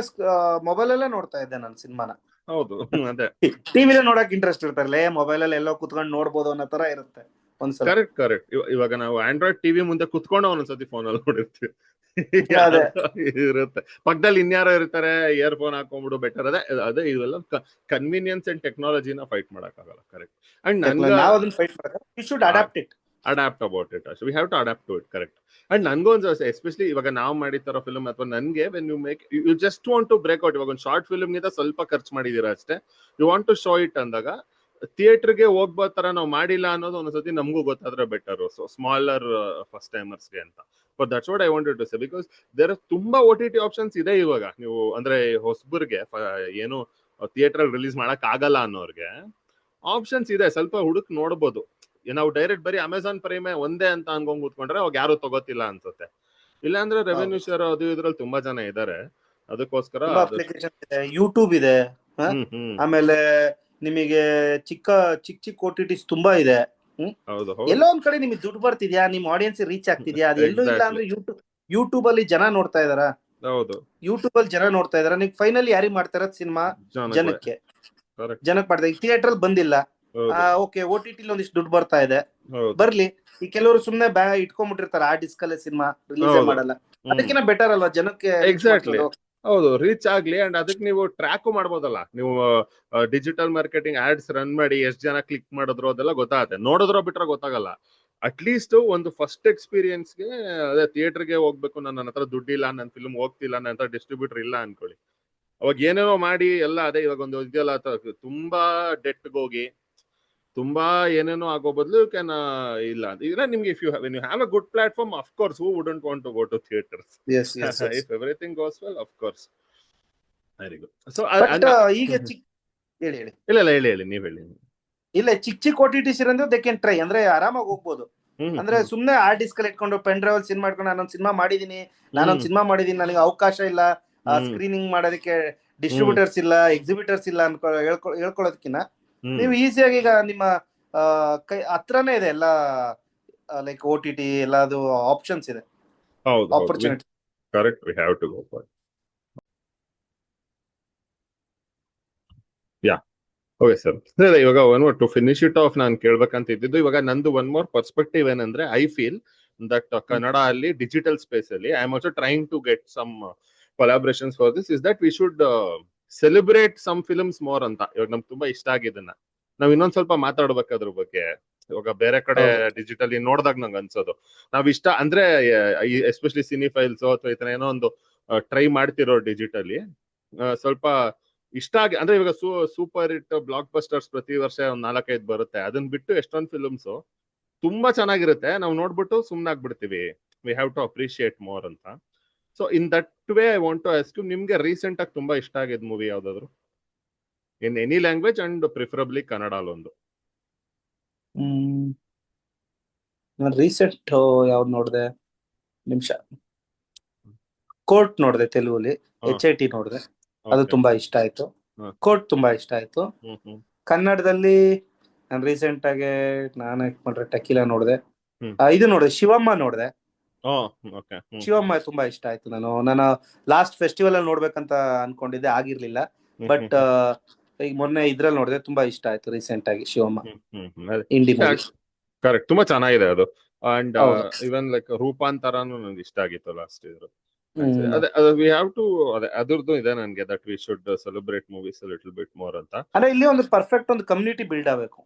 ಮೊಬೈಲ್ ಅಲ್ಲೇ ನೋಡ್ತಾ ಇದ್ದೆ ನಾನು ಸಿನಿಮಾನ. ಹೌದು, ಅದೇ ಟಿವಿಲೇ ನೋಡಕ್ ಇಂಟ್ರೆಸ್ಟ್ ಇರ್ತಾರಲ್ಲ, ಮೊಬೈಲ್ ಅಲ್ಲಿ ಎಲ್ಲೋ ಕುತ್ಕೊಂಡು ನೋಡ್ಬೋದು ಅನ್ನೋ ತರ ಇರುತ್ತೆ. ಒಂದ್ಸಲ. ಕರೆಕ್ಟ್. ಇವಾಗ ನಾವು ಆಂಡ್ರಾಯ್ಡ್ ಟಿವಿ ಮುಂದೆ ಕುತ್ಕೊಂಡು ಒಂದೊಂದ್ಸತಿ ಫೋನಲ್ಲಿ ನೋಡಿರ್ತೀವಿ. ಅದೇ ಇರುತ್ತೆ, ಪಕ್ಕದಲ್ಲಿ ಇನ್ಯಾರೋ ಇರ್ತಾರೆ, ಇಯರ್ಫೋನ್ ಹಾಕೊಂಡ್ಬಿಡು ಬೆಟರ್. ಅದೇ ಇವೆಲ್ಲ ಕನ್ವೀನಿಯನ್ಸ್ ಅಂಡ್ ಟೆಕ್ನಾಲಜಿನ ಫೈಟ್ ಮಾಡಕ್ಕಾಗಲ್ಲ. ಕರೆಕ್ಟ್. ಅಂಡ್ ನಾವ್ ಅದನ್ನ ಫೈಟ್ ಮಾಡಲ್ಲ, we should adapt it. Adapt about it ಅಷ್ಟೇ, we have to adapt to it. Correct. And ನನ್ಗೊಂದು ಎಸ್ಪೆಷಲಿ ಇವಾಗ ನಾವು ಮಾಡಿರೋ ಫಿಲ್ಮ್ ಅಥವಾ ನನ್ಗೆ when you make you just want to break out, ಇವಾಗ ಒಂದು ಶಾರ್ಟ್ ಫಿಲ್ಮ್ ಗಿಂತ ಸ್ವಲ್ಪ ಖರ್ಚು ಮಾಡಿದೀರಾ ಅಷ್ಟೇ, you want to show it ಅಂದಾಗ ಥಿಯೇಟರ್ಗೆ ಹೋಗ್ಬೋ ತರ ನಾವು ಮಾಡಿಲ್ಲ ಅನ್ನೋದು ಒಂದ್ಸತಿ ನಮಗೂ ಗೊತ್ತಾದ್ರೆ ಬೆಟರ್. ಸೊ ಸ್ಮಾಲರ್ ಫಸ್ಟ್ ಟೈಮರ್ಸ್ಗೆ ಅಂತ. But that's what I wanted to say, because there ತುಂಬಾ OTT ಆಪ್ಷನ್ಸ್ ಇದೆ ಇವಾಗ. ನೀವು ಅಂದ್ರೆ ಹೊಸಬರ್ಗೆ ಏನು ಥಿಯೇಟರ್ ರಿಲೀಸ್ ಮಾಡಕ್ ಆಗಲ್ಲ ಅನ್ನೋರ್ಗೆ ಆಪ್ಷನ್ಸ್ ಇದೆ, ಸ್ವಲ್ಪ ಹುಡುಕ್ ನೋಡ್ಬೋದು. ನಾವು ಡೈರೆಕ್ಟ್ ಬರೀ ಅಮೆಝಾನ್ ಪ್ರೈಮೇ ಒಂದೇ ಅಂತ ಅನ್ಕೊಂಡ್ ಕೂತ್ಕೊಂಡ್ರೆ ಅವಾಗ ಯಾರು ತಗೋತಿಲ್ಲ ಅನ್ಸುತ್ತೆ. ಇಲ್ಲಾಂದ್ರೆ ರೆವೆನ್ಯೂ ಶೇರ್ ಅದು ಇದ್ರಲ್ಲಿ ತುಂಬಾ ಜನ ಇದಾರೆ, ಅದಕ್ಕೋಸ್ಕರ ಯೂಟ್ಯೂಬ್ ಇದೆ. ಆಮೇಲೆ ನಿಮಗೆ ಚಿಕ್ಕ OTTs ತುಂಬಾ ಇದೆ. ಎಲ್ಲೋ ಒಂದ್ ಕಡೆ ನಿಮಗೆ ದುಡ್ಡು ಬರ್ತಿದ್ಯಾ, ನಿಮ್ ಆಡಿಯನ್ಸ್ ರೀಚ್ ಆಗ್ತಿದ್ಯಾ, ಅದು ಎಲ್ಲೂ ಇಲ್ಲ ಅಂದ್ರೆ ಯೂಟ್ಯೂಬ್ ಅಲ್ಲಿ ಜನ ನೋಡ್ತಾ ಇದಾರ. ಯೂಟ್ಯೂಬ್ ಅಲ್ಲಿ ಜನ ನೋಡ್ತಾ ಇದಾರ. ನೀವು ಫೈನಲಿ ಯಾರಿಗೆ ಮಾಡ್ತಾರ ಸಿನಿಮಾ? ಜನಕ್ಕೆ ಮಾಡ್ತಾರೆ. ಥಿಯೇಟರ್ ಅಲ್ಲಿ ಬಂದಿಲ್ಲ, ಓಕೆ OTT ಒಂದಿಷ್ಟು ದುಡ್ಡು ಬರ್ತಾ ಇದೆ, ಬರ್ಲಿ. ಈ ಕೆಲವರು ಸುಮ್ನೆ ಇಟ್ಕೊಂಡ್ಬಿಟ್ಟಿರ್ತಾರೆ, ಆ ಡಿಸ್ಕಲ್ಲೇ ಸಿನಿಮಾ ರಿಲೀಸ್ ಮಾಡಲ್ಲ. ಅದಕ್ಕಿಂತ ಬೆಟರ್ ಅಲ್ವಾ ಜನಕ್ಕೆ? ಎಕ್ಸಾಕ್ಟ್ಲಿ, ಹೌದು, ರೀಚ್ ಆಗ್ಲಿ. ಅಂಡ್ ಅದಕ್ಕೆ ನೀವು ಟ್ರ್ಯಾಕ್ ಮಾಡ್ಬೋದಲ್ಲ, ನೀವು ಡಿಜಿಟಲ್ ಮಾರ್ಕೆಟಿಂಗ್ ಆಡ್ಸ್ ರನ್ ಮಾಡಿ ಎಷ್ಟು ಜನ ಕ್ಲಿಕ್ ಮಾಡಿದ್ರು ಅದೆಲ್ಲ ಗೊತ್ತಾಗುತ್ತೆ. ನೋಡಿದ್ರೋ ಬಿಟ್ರೆ ಗೊತ್ತಾಗಲ್ಲ. ಅಟ್ಲೀಸ್ಟ್ ಒಂದು ಫಸ್ಟ್ ಎಕ್ಸ್ಪೀರಿಯನ್ಸ್ಗೆ ಅದೇ ಥಿಯೇಟರ್ಗೆ ಹೋಗ್ಬೇಕು, ನನ್ನ ಹತ್ರ ದುಡ್ಡಿಲ್ಲ, ನನ್ನ ಫಿಲ್ಮ್ ಹೋಗ್ತಿಲ್ಲ, ನನ್ನ ಹತ್ರ ಡಿಸ್ಟ್ರಿಬ್ಯೂಟರ್ ಇಲ್ಲ ಅನ್ಕೊಳ್ಳಿ, ಅವಾಗ ಏನೇನೋ ಮಾಡಿ ಎಲ್ಲ ಅದೇ ಇವಾಗ ಒಂದು ಇದೆಯಲ್ಲ, ತುಂಬಾ ಡೆಟ್ಗೆ ಹೋಗಿ ತುಂಬಾ ಏನೇನೋ ಆಗೋ ಬದಲು ಕ್ಯಾನ್ ಇಲ್ಲ ನಿಮ್ಗೆ if you have a good platform, of course who wouldn't want to go to theatres if everything goes well, of course. Very good. So ಈಗ ಹೇಳಿ ನೀವ್ ಹೇಳಿ. ಇಲ್ಲ, ಚಿಕ್ಕ OTTs ಇರಂದ್ರೆ ದೇ ಕ್ಯಾನ್ ಟ್ರೈ, ಅಂದ್ರೆ ಆರಾಮಾಗಿ ಹೋಗ್ಬೋದು. ಅಂದ್ರೆ ಸುಮ್ನೆ ಆ ಡಿಸ್ಕ್ ಇಟ್ಕೊಂಡು ಪೆನ್ ಡ್ರೈವ್ ಸಿನಿಮಾ ಮಾಡ್ಕೊಂಡು ನಾನೊಂದ್ ಸಿನಿಮಾ ಮಾಡಿದೀನಿ, ನನಗೆ ಅವಕಾಶ ಇಲ್ಲ ಸ್ಕ್ರೀನಿಂಗ್ ಮಾಡೋದಕ್ಕೆ, ಡಿಸ್ಟ್ರಿಬ್ಯೂಟರ್ಸ್ ಇಲ್ಲ, ಎಕ್ಸಿಬಿಟರ್ಸ್ ಇಲ್ಲ ಹೇಳ್ಕೊಳ್ಳೋದಕ್ಕಿಂತ ನೀವು ಈಸಿಯಾಗಿ ಈಗ ನಿಮ್ಮ ಕೈ ಹತ್ರನೇ ಇದೆ ಎಲ್ಲ, ಲೈಕ್ OTT ಎಲ್ಲದು ಆಪ್ಷನ್ಸ್ ಇದೆ. Opportunity. Correct, we have to go for. Yeah, okay sir. ಇವಾಗ ಟು ಫಿನಿಶ್ ಇಟ್ ಆಫ್ ನಾನು ಕೇಳ್ಬೇಕಂತ ಇದ್ದಿದ್ದು, ಇವಾಗ ನಂದು ಒನ್ ಮೋರ್ ಪರ್ಸ್ಪೆಕ್ಟಿವ್ ಏನಂದ್ರೆ, ಐ ಫೀಲ್ ದಟ್ ಕನ್ನಡ ಅಲ್ಲಿ ಡಿಜಿಟಲ್ ಸ್ಪೇಸ್ ಅಲ್ಲಿ I am also trying to get some collaborations for this, is that we should celebrate some films more ಅಂತ. ಇವಾಗ ನಮ್ಗೆ ತುಂಬಾ ಇಷ್ಟ ಆಗಿದ್ದನ್ನ ನಾವ್ ಇನ್ನೊಂದ್ ಸ್ವಲ್ಪ ಮಾತಾಡ್ಬೇಕು ಅದ್ರ ಬಗ್ಗೆ. ಇವಾಗ ಬೇರೆ ಕಡೆ ಡಿಜಿಟಲಿ ನೋಡಿದಾಗ ನಂಗೆ ಅನ್ಸೋದು, ನಾವ್ ಇಷ್ಟ ಅಂದ್ರೆ ಎಸ್ಪೆಷಲಿ ಸಿನಿ ಫೈಲ್ಸ್ ಅಥವಾ ಈ ತರ ಏನೋ ಒಂದು ಟ್ರೈ ಮಾಡ್ತಿರೋ ಡಿಜಿಟಲಿ ಸ್ವಲ್ಪ ಇಷ್ಟ ಆಗಿ, ಅಂದ್ರೆ ಇವಾಗ ಸೂಪರ್ ಹಿಟ್ ಬ್ಲಾಕ್ ಬಸ್ಟರ್ಸ್ ಪ್ರತಿ ವರ್ಷ ಒಂದ್ 4-5 ಬರುತ್ತೆ, ಅದನ್ನ ಬಿಟ್ಟು ಎಷ್ಟೊಂದು ಫಿಲ್ಮ್ಸ್ ತುಂಬಾ ಚೆನ್ನಾಗಿರುತ್ತೆ, ನಾವು ನೋಡ್ಬಿಟ್ಟು ಸುಮ್ನಾಗ್ಬಿಡ್ತೀವಿ. We have to appreciate more ಅಂತ. So in that way I want to ask you, ನಿಮ್ಗೆ ರೀಸೆಂಟ್ ಆಗಿ ತುಂಬಾ ಇಷ್ಟ ಆಗಿದ್ ಮೂವಿ ಯಾವ್ದಾದ್ರು in any language and preferably Kannada ಒಂದು? ರೀಸೆಂಟ್ ಯಾವ್ದು ನೋಡಿದೆ, ನಿಮಿಷ, ಕೋರ್ಟ್ ನೋಡಿದೆ ತೆಲುಗುಲಿ, HIT ನೋಡಿದೆ, ಅದು ತುಂಬಾ ಇಷ್ಟ ಆಯ್ತು. ಕೋರ್ಟ್ ತುಂಬಾ ಇಷ್ಟ ಆಯ್ತು. ಕನ್ನಡದಲ್ಲಿ ನಾನು ರೀಸೆಂಟ್ ಆಗಿ ನಾನು ಟಕೀಲಾ ನೋಡಿದೆ, ಇದು ನೋಡಿದೆ, ಶಿವಮ್ಮ ನೋಡಿದೆ. ಶಿವಮ್ಮ ತುಂಬಾ ಇಷ್ಟ ಆಯ್ತು. ನಾನು ಲಾಸ್ಟ್ ಫೆಸ್ಟಿವಲ್ ಅಲ್ಲಿ ನೋಡ್ಬೇಕಂತ ಅನ್ಕೊಂಡಿದ್ದೆ, ಆಗಿರ್ಲಿಲ್ಲ. ಬಟ್ ಈಗ ಮೊನ್ನೆ ಇದ್ರಲ್ಲಿ ನೋಡಿದೆ, ತುಂಬಾ ಇಷ್ಟ ಆಯ್ತು ರೀಸೆಂಟ್ ಆಗಿ ಶಿವಮ್ಮ. ಕರೆಕ್ಟ್, ತುಂಬಾ ಚೆನ್ನಾಗಿದೆ ಅದು. ಅಂಡ್ ಇವನ್ ಲೈಕ್ ರೂಪಾಂತರನು ನಂಗೆ ಇಷ್ಟ ಆಗಿತ್ತು ಲಾಸ್ಟ್ ಇದ್ರು. ವಿ ಹ್ಯಾವ್ ಟು, ಅದ್ರದ್ದು ಇದೆ ನನ್ಗೆ, that we should celebrate movies little bit more ಅಂತ. ಅಂದ್ರೆ ಇಲ್ಲಿ ಒಂದು ಪರ್ಫೆಕ್ಟ್ ಒಂದು ಕಮ್ಯುನಿಟಿ ಬಿಲ್ಡ್ ಆಗಬೇಕು.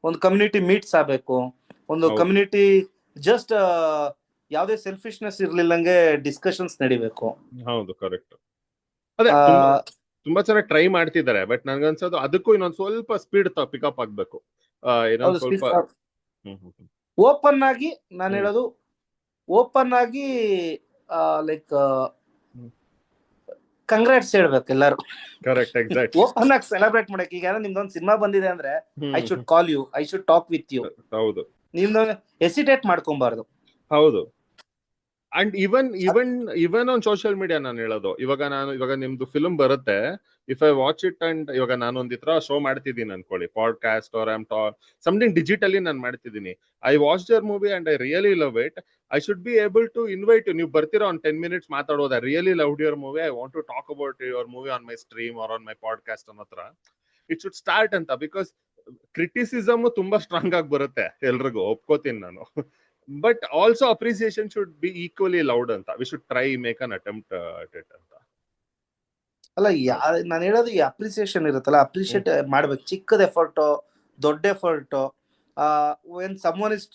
ಒಂದು ಕಮ್ಯುನಿಟಿ ಮೀಟ್ಸ್ ಆಗಬೇಕು, ಒಂದು ಕಮ್ಯುನಿಟಿ ಜಸ್ಟ್ ಯಾವ್ದೇ ಸೆಲ್ಫಿಶ್ನೆಸ್ ಇರ್ಲಿಲ್ಲಂಗೆ ಡಿಸ್ಕಷನ್ಸ್ ನಡಿಬೇಕು. ಹೌದು, ಕರೆಕ್ಟ್. ಅದೇ ತುಂಬಾ ಚೆನ್ನಾಗಿ ಟ್ರೈ ಮಾಡ್ತಿದ್ದಾರೆ, ಬಟ್ ನನ್ಗನ್ಸೋದು ಅದಕ್ಕೂ ಇನ್ನೊಂದ್ ಸ್ವಲ್ಪ ಸ್ಪೀಡ್ ಪಿಕಪ್ ಆಗ್ಬೇಕು. ಸ್ವಲ್ಪ ಓಪನ್ ಆಗಿ, ನಾನು ಹೇಳೋದು ಓಪನ್ ಆಗಿ ಲೈಕ್ ಕಂಗ್ರಾಟ್ಸ್ ಹೇಳ್ಬೇಕು ಎಲ್ಲರೂ. Correct, exact. ಓಪನ್ ಆಗಿ ಸೆಲೆಬ್ರೇಟ್ ಮಾಡಕ್ಕೆ. ಈಗ ನಿಮ್ದೊಂದು ಸಿನಿಮಾ ಬಂದಿದೆ ಅಂದ್ರೆ I should call you, I should talk with you. ಹೌದು, ನಿಮ್ದು ಹೆಸಿಟೇಟ್ ಮಾಡ್ಕೊಬಾರ್ದು. ಹೌದು. And even on social media ನಾನು ಹೇಳೋದು, ಇವಾಗ ನಿಮ್ದು ಫಿಲ್ಮ್ ಬರುತ್ತೆ, if I watch it and ಇವಾಗ ನಾನು ಒಂದಿತ್ರ ಶೋ ಮಾಡ್ತಿದ್ದೀನಿ ಅನ್ಕೊಳ್ಳಿ, ಪಾಡ್ಕಾಸ್ಟ್ ಆರ್ ಸಮಥಿಂಗ್ ಡಿಜಿಟಲಿ ನಾನು ಮಾಡ್ತಿದ್ದೀನಿ, I watch your movie and I really love it, I should be able to invite you. ನೀವು ಬರ್ತೀರಾ ಒಂದು 10 minutes ಮಾತಾಡೋದು, I really loved your movie, I want to talk about your movie on my stream or on my podcast ಅನ್ನೋ ಹತ್ರ it should start ಅಂತ. Because criticism ತುಂಬಾ strong ಆಗಿ ಬರುತ್ತೆ ಎಲ್ರಿಗೂ, ಒಪ್ಕೋತೀನಿ ನಾನು. But also appreciation should be equally loud ಅಂತ. We should try make an attempt at it ಅಂತ. ಅಲ್ಲ, ನಾನು ಹೇಳೋದು ಈ ಅಪ್ರಿಸಿಯೇಷನ್ ಇರುತ್ತಲ್ಲ, ಅಪ್ರಿಸಿಯೇಟ್ ಮಾಡ್ಬೇಕು. ಚಿಕ್ಕದ ಎಫರ್ಟ್, ದೊಡ್ಡ effort, when someone is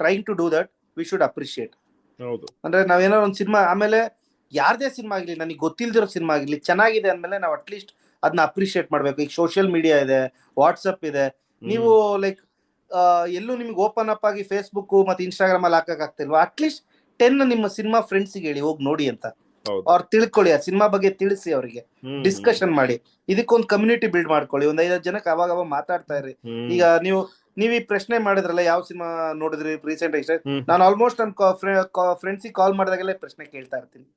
trying to do that, we should appreciate. ಹೌದು. ಅಂದ್ರೆ ನಾವೇನೋ ಒಂದು ಸಿನಿಮಾ, ಆಮೇಲೆ ಯಾರ್ದೇ ಸಿನಿಮಾ ಆಗಿರ್ಲಿ, ನನಗೆ ಗೊತ್ತಿಲ್ದಿರೋ ಸಿನಿಮಾ ಆಗಿರ್ಲಿ, ಚೆನ್ನಾಗಿದೆ ಅಂದ್ಮೇಲೆ ನಾವು ಅಟ್ಲೀಸ್ಟ್ ಅದನ್ನ ಅಪ್ರಿಶಿಯೇಟ್ ಮಾಡ್ಬೇಕು. ಈಗ ಸೋಷಿಯಲ್ ಮೀಡಿಯಾ ಇದೆ, ವಾಟ್ಸಪ್ ಇದೆ, ನೀವು ಲೈಕ್ ಎಲ್ಲೂ ನಿಮ್ಗೆ ಓಪನ್ ಅಪ್ ಆಗಿ ಫೇಸ್ಬುಕ್ ಮತ್ತೆ ಇನ್ಸ್ಟಾಗ್ರಾಮ್ ಅಲ್ಲಿ ಹಾಕಕ್ ಆಗ್ತಿಲ್ವಾ? ಅಟ್ಲೀಸ್ಟ್ 10 ನಿಮ್ಮ ಸಿನಿಮಾ ಫ್ರೆಂಡ್ಸ್ಗೆ ಹೇಳಿ, ಹೋಗಿ ನೋಡಿ ಅಂತ. ಅವ್ರು ತಿಳ್ಕೊಳ್ಳಿ, ಆ ಸಿನಿಮಾ ಬಗ್ಗೆ ತಿಳಿಸಿ, ಅವರಿಗೆ ಡಿಸ್ಕಷನ್ ಮಾಡಿ. ಇದಕ್ಕೊಂದು ಕಮ್ಯುನಿಟಿ ಬಿಲ್ಡ್ ಮಾಡ್ಕೊಳ್ಳಿ. ಒಂದ್ 5 ಜನಕ್ಕೆ ಅವಾಗ ಮಾತಾಡ್ತಾ ಇರಿ. ಈಗ ನೀವು ಈ ಪ್ರಶ್ನೆ ಮಾಡಿದ್ರಲ್ಲ, ಯಾವ ಸಿನಿಮಾ ನೋಡಿದ್ರಿ ರೀಸೆಂಟ್ ಆಗಿ? ನಾನು ಆಲ್ಮೋಸ್ಟ್ ನನ್ನ ಫ್ರೆಂಡ್ಸಿಗೆ ಕಾಲ್ ಮಾಡಿದಾಗೆಲ್ಲ ಪ್ರಶ್ನೆ ಕೇಳ್ತಾ ಇರ್ತೀನಿ.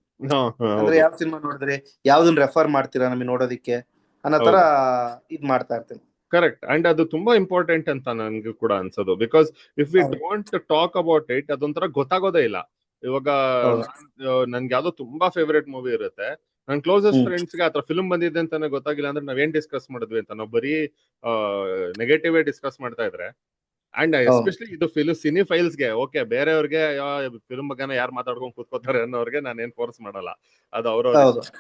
ಅಂದ್ರೆ ಯಾವ ಸಿನಿಮಾ ನೋಡಿದ್ರಿ, ಯಾವ್ದನ್ನ ರೆಫರ್ ಮಾಡ್ತೀರಾ ನಮಗೆ ನೋಡೋದಿಕ್ಕೆ ಅನ್ನೋ ತರ ಇದ್ ಮಾಡ್ತಾ ಇರ್ತೀನಿ. ಕರೆಕ್ಟ್. ಅಂಡ್ ಅದು ತುಂಬಾ ಇಂಪಾರ್ಟೆಂಟ್ ಅಂತ ನನ್ಗೆ ಕೂಡ ಅನ್ಸೋದು. Because if we don't talk about it, ಅದೊಂಥರ ಗೊತ್ತಾಗೋದೇ ಇಲ್ಲ. ಇವಾಗ ನನ್ಗೆ ಯಾವ್ದೋ ತುಂಬಾ ಫೇವರೇಟ್ ಮೂವಿ ಇರುತ್ತೆ, ನನ್ ಕ್ಲೋಸೆಸ್ಟ್ ಫ್ರೆಂಡ್ಸ್ಗೆ ಆತರ ಫಿಲ್ಮ್ ಬಂದಿದೆ ಅಂತಾನೆ ಗೊತ್ತಾಗಿಲ್ಲ ಅಂದ್ರೆ ನಾವೇನ್ ಡಿಸ್ಕಸ್ ಮಾಡಿದ್ವಿ ಅಂತ, ನಾವು ಬರೀ ನೆಗೆಟಿವ್ ಡಿಸ್ಕಸ್ ಮಾಡ್ತಾ ಇದ್ರೆ. ಅಂಡ್ ಎಸ್ಪೆಷಲಿ ಇದು ಸಿನಿ ಫೈಲ್ಸ್ಗೆ ಓಕೆ, ಬೇರೆಯವ್ರಿಗೆ ಫಿಲ್ಮ್ ಬಗ್ಗೆನ ಯಾರು ಮಾತಾಡ್ಕೊಂಡು ಕೂತ್ಕೋತಾರೆ ಅನ್ನೋರ್ಗೆ ನಾನೇನ್ ಫೋರ್ಸ್ ಮಾಡಲ್ಲ, ಅದು ಅವ್ರವ್ರ.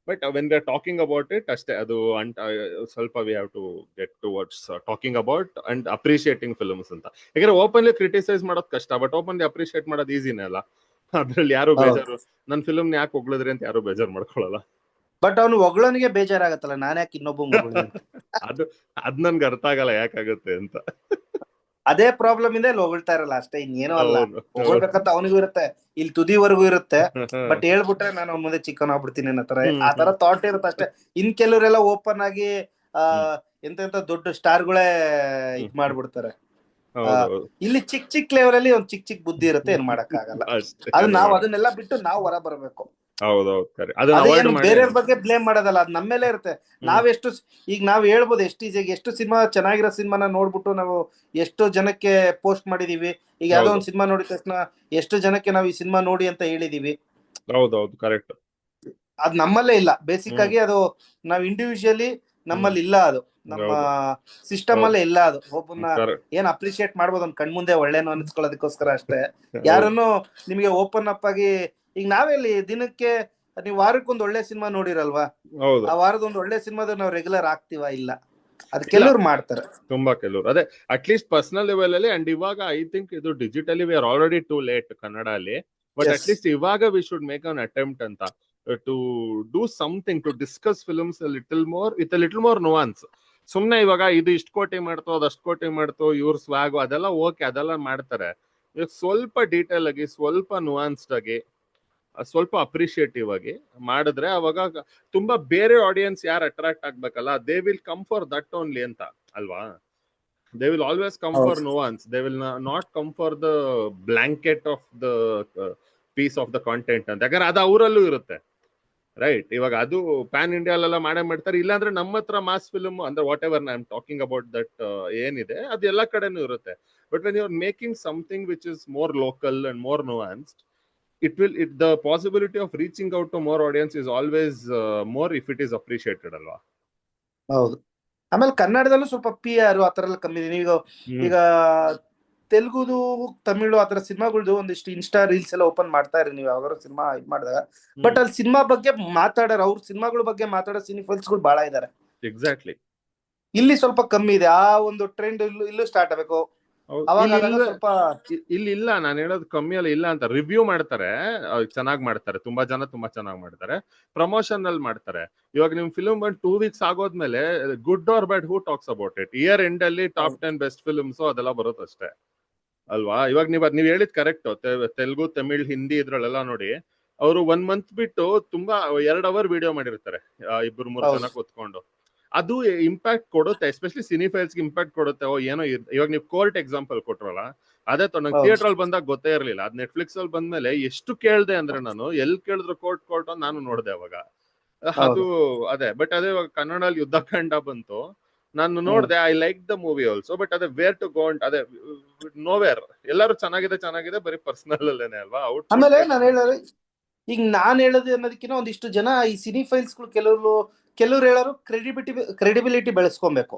But when we are talking about it ಅಷ್ಟೇ, ಅದು ಸ್ವಲ್ಪ we have to get towards talking about and appreciating films ಅಂತ. ಯಾಕಂದ್ರೆ ಓಪನ್ಲಿ ಕ್ರಿಟಿಸೈಸ್ ಮಾಡೋದು ಕಷ್ಟ, ಬಟ್ ಓಪನ್ಲಿ ಅಪ್ರಿಶಿಯೇಟ್ ಮಾಡೋದು ಈಸಿನೇ ಅಲ್ಲ. ಅದ್ರಲ್ಲಿ ಯಾರು ಬೇಜಾರು, ನನ್ ಫಿಲ್ಮ್ ಯಾಕೆ ಹೊಗಳಿದ್ರಿ ಅಂತ ಯಾರು ಬೇಜಾರು ಮಾಡ್ಕೊಳ್ಳಲ್ಲ. ಬಟ್ ಅವ್ನು ಹೊಗಳೋನಿಗೆ ಬೇಜಾರಾಗತ್ತಲ್ಲ, ನಾನ್ ಯಾಕೆ ಇನ್ನೊಬ್ಬ ಅದ್ ನನ್ಗೆ ಅರ್ಥ ಆಗಲ್ಲ ಯಾಕಾಗುತ್ತೆ ಅಂತ. ಅದೇ ಪ್ರಾಬ್ಲಮ್ ಇಂದ ಇಲ್ಲಿ ಹೊಗಳ್ತಾ ಇರಲ್ಲ ಅಷ್ಟೇ, ಇನ್ನೇನೋ ಅಲ್ಲ. ಹೊಗಳ್ಬೇಕಂತ ಅವನಿಗೂ ಇರುತ್ತೆ, ಇಲ್ಲಿ ತುದಿವರೆಗೂ ಇರುತ್ತೆ. ಬಟ್ ಹೇಳ್ಬಿಟ್ರೆ ನಾನು ಅವ್ನ ಮುಂದೆ ಚಿಕ್ಕನ್ ಆಗ್ಬಿಡ್ತೀನಿ ಅನ್ನೋ ತರ, ಆ ತರ ಥಾಟ್ ಇರುತ್ತೆ ಅಷ್ಟೇ. ಇನ್ ಕೆಲವರೆಲ್ಲ ಓಪನ್ ಆಗಿ ಎಂತೆಂತ ದೊಡ್ಡ ಸ್ಟಾರ್ಗಳೇ ಇದ್ ಮಾಡ್ಬಿಡ್ತಾರೆ. ಇಲ್ಲಿ ಚಿಕ್ಕ ಲೆವೆಲ್ ಅಲ್ಲಿ ಒಂದ್ ಚಿಕ್ಕ ಬುದ್ಧಿ ಇರುತ್ತೆ, ಏನ್ ಮಾಡಕ್ ಆಗಲ್ಲ. ಅದು ನಾವು ಅದನ್ನೆಲ್ಲ ಬಿಟ್ಟು ನಾವು ಹೊರ ಬರಬೇಕು. ಬೇರೆಯವ್ರ ಬಗ್ಗೆ ಬ್ಲೇಮ್ ಮಾಡೋದಲ್ಲ, ಅದು ನಮ್ಮೇಲೆ ಇರುತ್ತೆ. ನಾವೆಷ್ಟು ಈಗ ನಾವ್ ಹೇಳ್ಬೋದು ಎಷ್ಟು ಈಸಿಯಾಗಿ, ಎಷ್ಟು ಸಿನಿಮಾ ಚೆನ್ನಾಗಿರೋ ಸಿನಿಮಾನ ನೋಡ್ಬಿಟ್ಟು ನಾವು ಎಷ್ಟು ಜನಕ್ಕೆ ಪೋಸ್ಟ್ ಮಾಡಿದೀವಿ. ಈಗ ಯಾವ್ದೋ ಒಂದ್ ಸಿನಿಮಾ ನೋಡಿದ ತಕ್ಷಣ ಎಷ್ಟು ಜನಕ್ಕೆ ನಾವು ಈ ಸಿನಿಮಾ ನೋಡಿ ಅಂತ ಹೇಳಿದೀವಿ. ಹೌದೌದು, ಕರೆಕ್ಟ್. ಅದ್ ನಮ್ಮಲ್ಲೇ ಇಲ್ಲ. ಬೇಸಿಕ್ ಆಗಿ ಅದು ನಾವ್ ಇಂಡಿವಿಜುವಲಿ ನಮ್ಮಲ್ಲಿ ಇಲ್ಲ, ಅದು ನಮ್ಮ ಸಿಸ್ಟಮ್ ಅಲ್ಲೇ ಇಲ್ಲ. ಅದು ಒಬ್ಬನ ಏನ್ ಅಪ್ರಿಶಿಯೇಟ್ ಮಾಡ್ಬೋದು ಒಂದ್ ಕಣ್ಮುಂದೆ ಒಳ್ಳೇನು ಅನ್ಸ್ಕೊಳ್ಳೋದಕ್ಕೋಸ್ಕರ ಅಷ್ಟೇ. ಯಾರನ್ನು ನಿಮ್ಗೆ ಓಪನ್ ಅಪ್ ಆಗಿ, ಈಗ ನಾವೆಲ್ಲಿ ದಿನಕ್ಕೆ ನೀವು ವಾರಕ್ಕೊಂದು ಒಳ್ಳೆ ಸಿನಿಮಾ ನೋಡಿರಲ್ವಾ? ಆ ವಾರದ ಒಂದು ಒಳ್ಳೆ ಸಿನಿಮಾದ ನಾವು ರೆಗ್ಯುಲರ್ ಆಗ್ತೀವಾ? ಇಲ್ಲ. ಅದ್ ಕೆಲವ್ರು ಮಾಡ್ತಾರೆ, ತುಂಬಾ ಕೆಲವ್ರು. ಅದೇ ಅಟ್ಲೀಸ್ಟ್ ಪರ್ಸನಲ್ ಲೆವೆಲ್ ಅಲ್ಲಿ. ಅಂಡ್ ಇವಾಗ ಐ ಥಿಂಕ್ ಇದು digitally we are already too late Kannada ಅಲ್ಲಿ. ಬಟ್ ಅಟ್ಲೀಸ್ಟ್ ಇವಾಗ we should make an attempt ಅಂತ to do something to discuss films little more with little more nuance. ಸುಮ್ನೆ ಇವಾಗ ಇದು ಇಷ್ಟು ಕೋಟಿ ಮಾಡ್ತೋ, ಅದಷ್ಟು ಕೋಟಿ ಮಾಡ್ತೋ, ಇವ್ರ ಸ್ವಾಗು ಅದೆಲ್ಲ ಓಕೆ, ಅದೆಲ್ಲ ಮಾಡ್ತಾರೆ. ಸ್ವಲ್ಪ ಡೀಟೇಲ್ ಆಗಿ, ಸ್ವಲ್ಪ ನುವಾನ್ಸ್ಡ್ ಆಗಿ, ಸ್ವಲ್ಪ ಅಪ್ರಿಶಿಯೇಟಿವ್ ಆಗಿ ಮಾಡಿದ್ರೆ ಅವಾಗ ತುಂಬಾ ಬೇರೆ ಆಡಿಯನ್ಸ್ ಯಾರು ಅಟ್ರಾಕ್ಟ್ ಆಗ್ಬೇಕಲ್ಲ, they will come for that only ಅಂತ ಅಲ್ವಾ? They will always come for nuance. They will not come for the blanket of the piece of the content ಅಂತ. ಯಾಕಂದ್ರೆ ಅದು ಅವರಲ್ಲೂ ಇರುತ್ತೆ, ರೈಟ್? ಇವಾಗ ಅದು ಪ್ಯಾನ್ ಇಂಡಿಯಾಲೆಲ್ಲ ಮಾಡೇ ಮಾಡ್ತಾರೆ. ಇಲ್ಲಾಂದ್ರೆ ನಮ್ಮ ಹತ್ರ ಮಾಸ್ ಫಿಲ್ಮ್ ಅಂದ್ರೆ whatever I am talking about that ಏನಿದೆ, ಅದು ಎಲ್ಲ ಕಡೆನೂ ಇರುತ್ತೆ. But when you are making something which is more local and more nuanced, the possibility of reaching out to more audience is always more if it is appreciated ಅಲ್ವಾ? ಹೌದು. ಆಮೇಲೆ ಕನ್ನಡದಲ್ಲೂ ಸ್ವಲ್ಪ PR ಆತರ ಎಲ್ಲ ಕಮ್ಮಿ ಇದೆ. ಈಗ ತೆಲುಗುದು, ತಮಿಳು ಆತರ ಸಿನಿಮಾಗಳದು ಒಂದಿಷ್ಟು ಇನ್ಸ್ಟಾ ರೀಲ್ಸ್ ಎಲ್ಲ ಓಪನ್ ಮಾಡ್ತಾ ಇರಿ ನೀವು ಯಾವಾಗಾರು ಸಿನಿಮಾ ಇದ್ ಮಾಡಿದಾಗ. ಬಟ್ ಅಲ್ಲಿ ಸಿನಿಮಾ ಬಗ್ಗೆ ಮಾತಾಡೋರು, ಅವ್ರ ಸಿನಿಮಾಗಳ ಬಗ್ಗೆ ಮಾತಾಡೋ ಸಿನಿಫೈಲ್ಸ್ಗಳು ಬಹಳ ಇದಾರೆ. ಎಕ್ಸಾಕ್ಟ್ಲಿ. ಇಲ್ಲಿ ಸ್ವಲ್ಪ ಕಮ್ಮಿ ಇದೆ. ಆ ಒಂದು ಟ್ರೆಂಡ್ ಇಲ್ಲೂ ಸ್ಟಾರ್ಟ್ ಆಗಬೇಕು. ಸ್ವಲ್ಪ ಇಲ್ಲಿ ಇಲ್ಲ, ನಾನು ಹೇಳೋದು ಕಮ್ಮಿ ಅಲ್ಲ, ಇಲ್ಲ ಅಂತ. ರಿವ್ಯೂ ಮಾಡ್ತಾರೆ, ಚೆನ್ನಾಗಿ ಮಾಡ್ತಾರೆ, ತುಂಬಾ ಜನ ತುಂಬಾ ಚೆನ್ನಾಗಿ ಮಾಡ್ತಾರೆ, ಪ್ರಮೋಷನ್ ಅಲ್ಲಿ ಮಾಡ್ತಾರೆ. ಇವಾಗ ನಿಮ್ ಫಿಲ್ಮ್ ಬಂದು 2 weeks ಆಗೋದ್ಮೇಲೆ good or bad, who talks about it? Year end ಅಲ್ಲಿ ಟಾಪ್ 10 ಬೆಸ್ಟ್ ಫಿಲ್ಮ್ಸ್ ಅದೆಲ್ಲ ಬರುತ್ತಷ್ಟೇ ಅಲ್ವಾ? ಇವಾಗ ನೀವ್ ಹೇಳಿದ್ ಕರೆಕ್ಟ್. ತೆಲುಗು, ತಮಿಳ್, ಹಿಂದಿ ಇದ್ರಲ್ಲೆಲ್ಲ ನೋಡಿ, ಅವರು 1 month ಬಿಟ್ಟು ತುಂಬಾ 2 hour ವಿಡಿಯೋ ಮಾಡಿರ್ತಾರೆ, 2-3 ಜನ ಕೂತ್ಕೊಂಡು. ಅದು ಇಂಪ್ಯಾಕ್ಟ್ ಕೊಡುತ್ತೆ, ಎಸ್ಪೆಷಲಿ ಸಿನಿಫೈಲ್ಸ್ಗೆ ಇಂಪ್ಯಾಕ್ಟ್ ಕೊಡುತ್ತೆ. ಏನೋ ಇವಾಗ ನೀವು ಕೋರ್ಟ್ ಎಕ್ಸಾಂಪಲ್ ಕೊಟ್ರಲ್ಲ, ಅದೇ ನಂಗೆ ಥಿಯೇಟರ್ ಅಲ್ಲಿ ಬಂದಾಗ ಗೊತ್ತೇ ಇರ್ಲಿಲ್ಲ. ಅದ್ ನೆಟ್ಫ್ಲಿಕ್ಸ್ ಅಲ್ಲಿ ಬಂದ್ಮೇಲೆ ಎಷ್ಟು ಕೇಳ್ದೆ ಅಂದ್ರೆ, ನಾನು ಎಲ್ಲಿ ಕೇಳಿದ್ರು ಕೋರ್ಟ್ ನಾನು ನೋಡ್ದೆ ಅವಾಗ. ಅದು ಅದೇ. ಬಟ್ ಅದೇ ಇವಾಗ ಕನ್ನಡಲ್ಲಿ ಯುದ್ಧಕಾಂಡ ಬಂತು, ನಾನು ನೋಡ್ದೆ, I like the movie also. But ಅದೇ ವೇರ್ ಟು ಗೋ ಅಂಡ್ ಅದೇ ನೋವೇರ್. ಎಲ್ಲರೂ ಚೆನ್ನಾಗಿದೆ ಬರೀ ಪರ್ಸನಲ್ ಅಲ್ಲೇನೆ ಅಲ್ವಾ? ಆಮೇಲೆ ನಾನು ಹೇಳೋದು, ಈಗ ನಾನ್ ಹೇಳೋದು ಅನ್ನೋದಕ್ಕಿಂತ ಒಂದಿಷ್ಟು ಜನ ಈ ಸಿನಿಫೈಲ್ಸ್ ಗಳು ಕೆಲವ್ರು ಹೇಳೋರು ಕ್ರೆಡಿಬಿಲಿಟಿ ಬೆಳೆಸ್ಕೊಬೇಕು.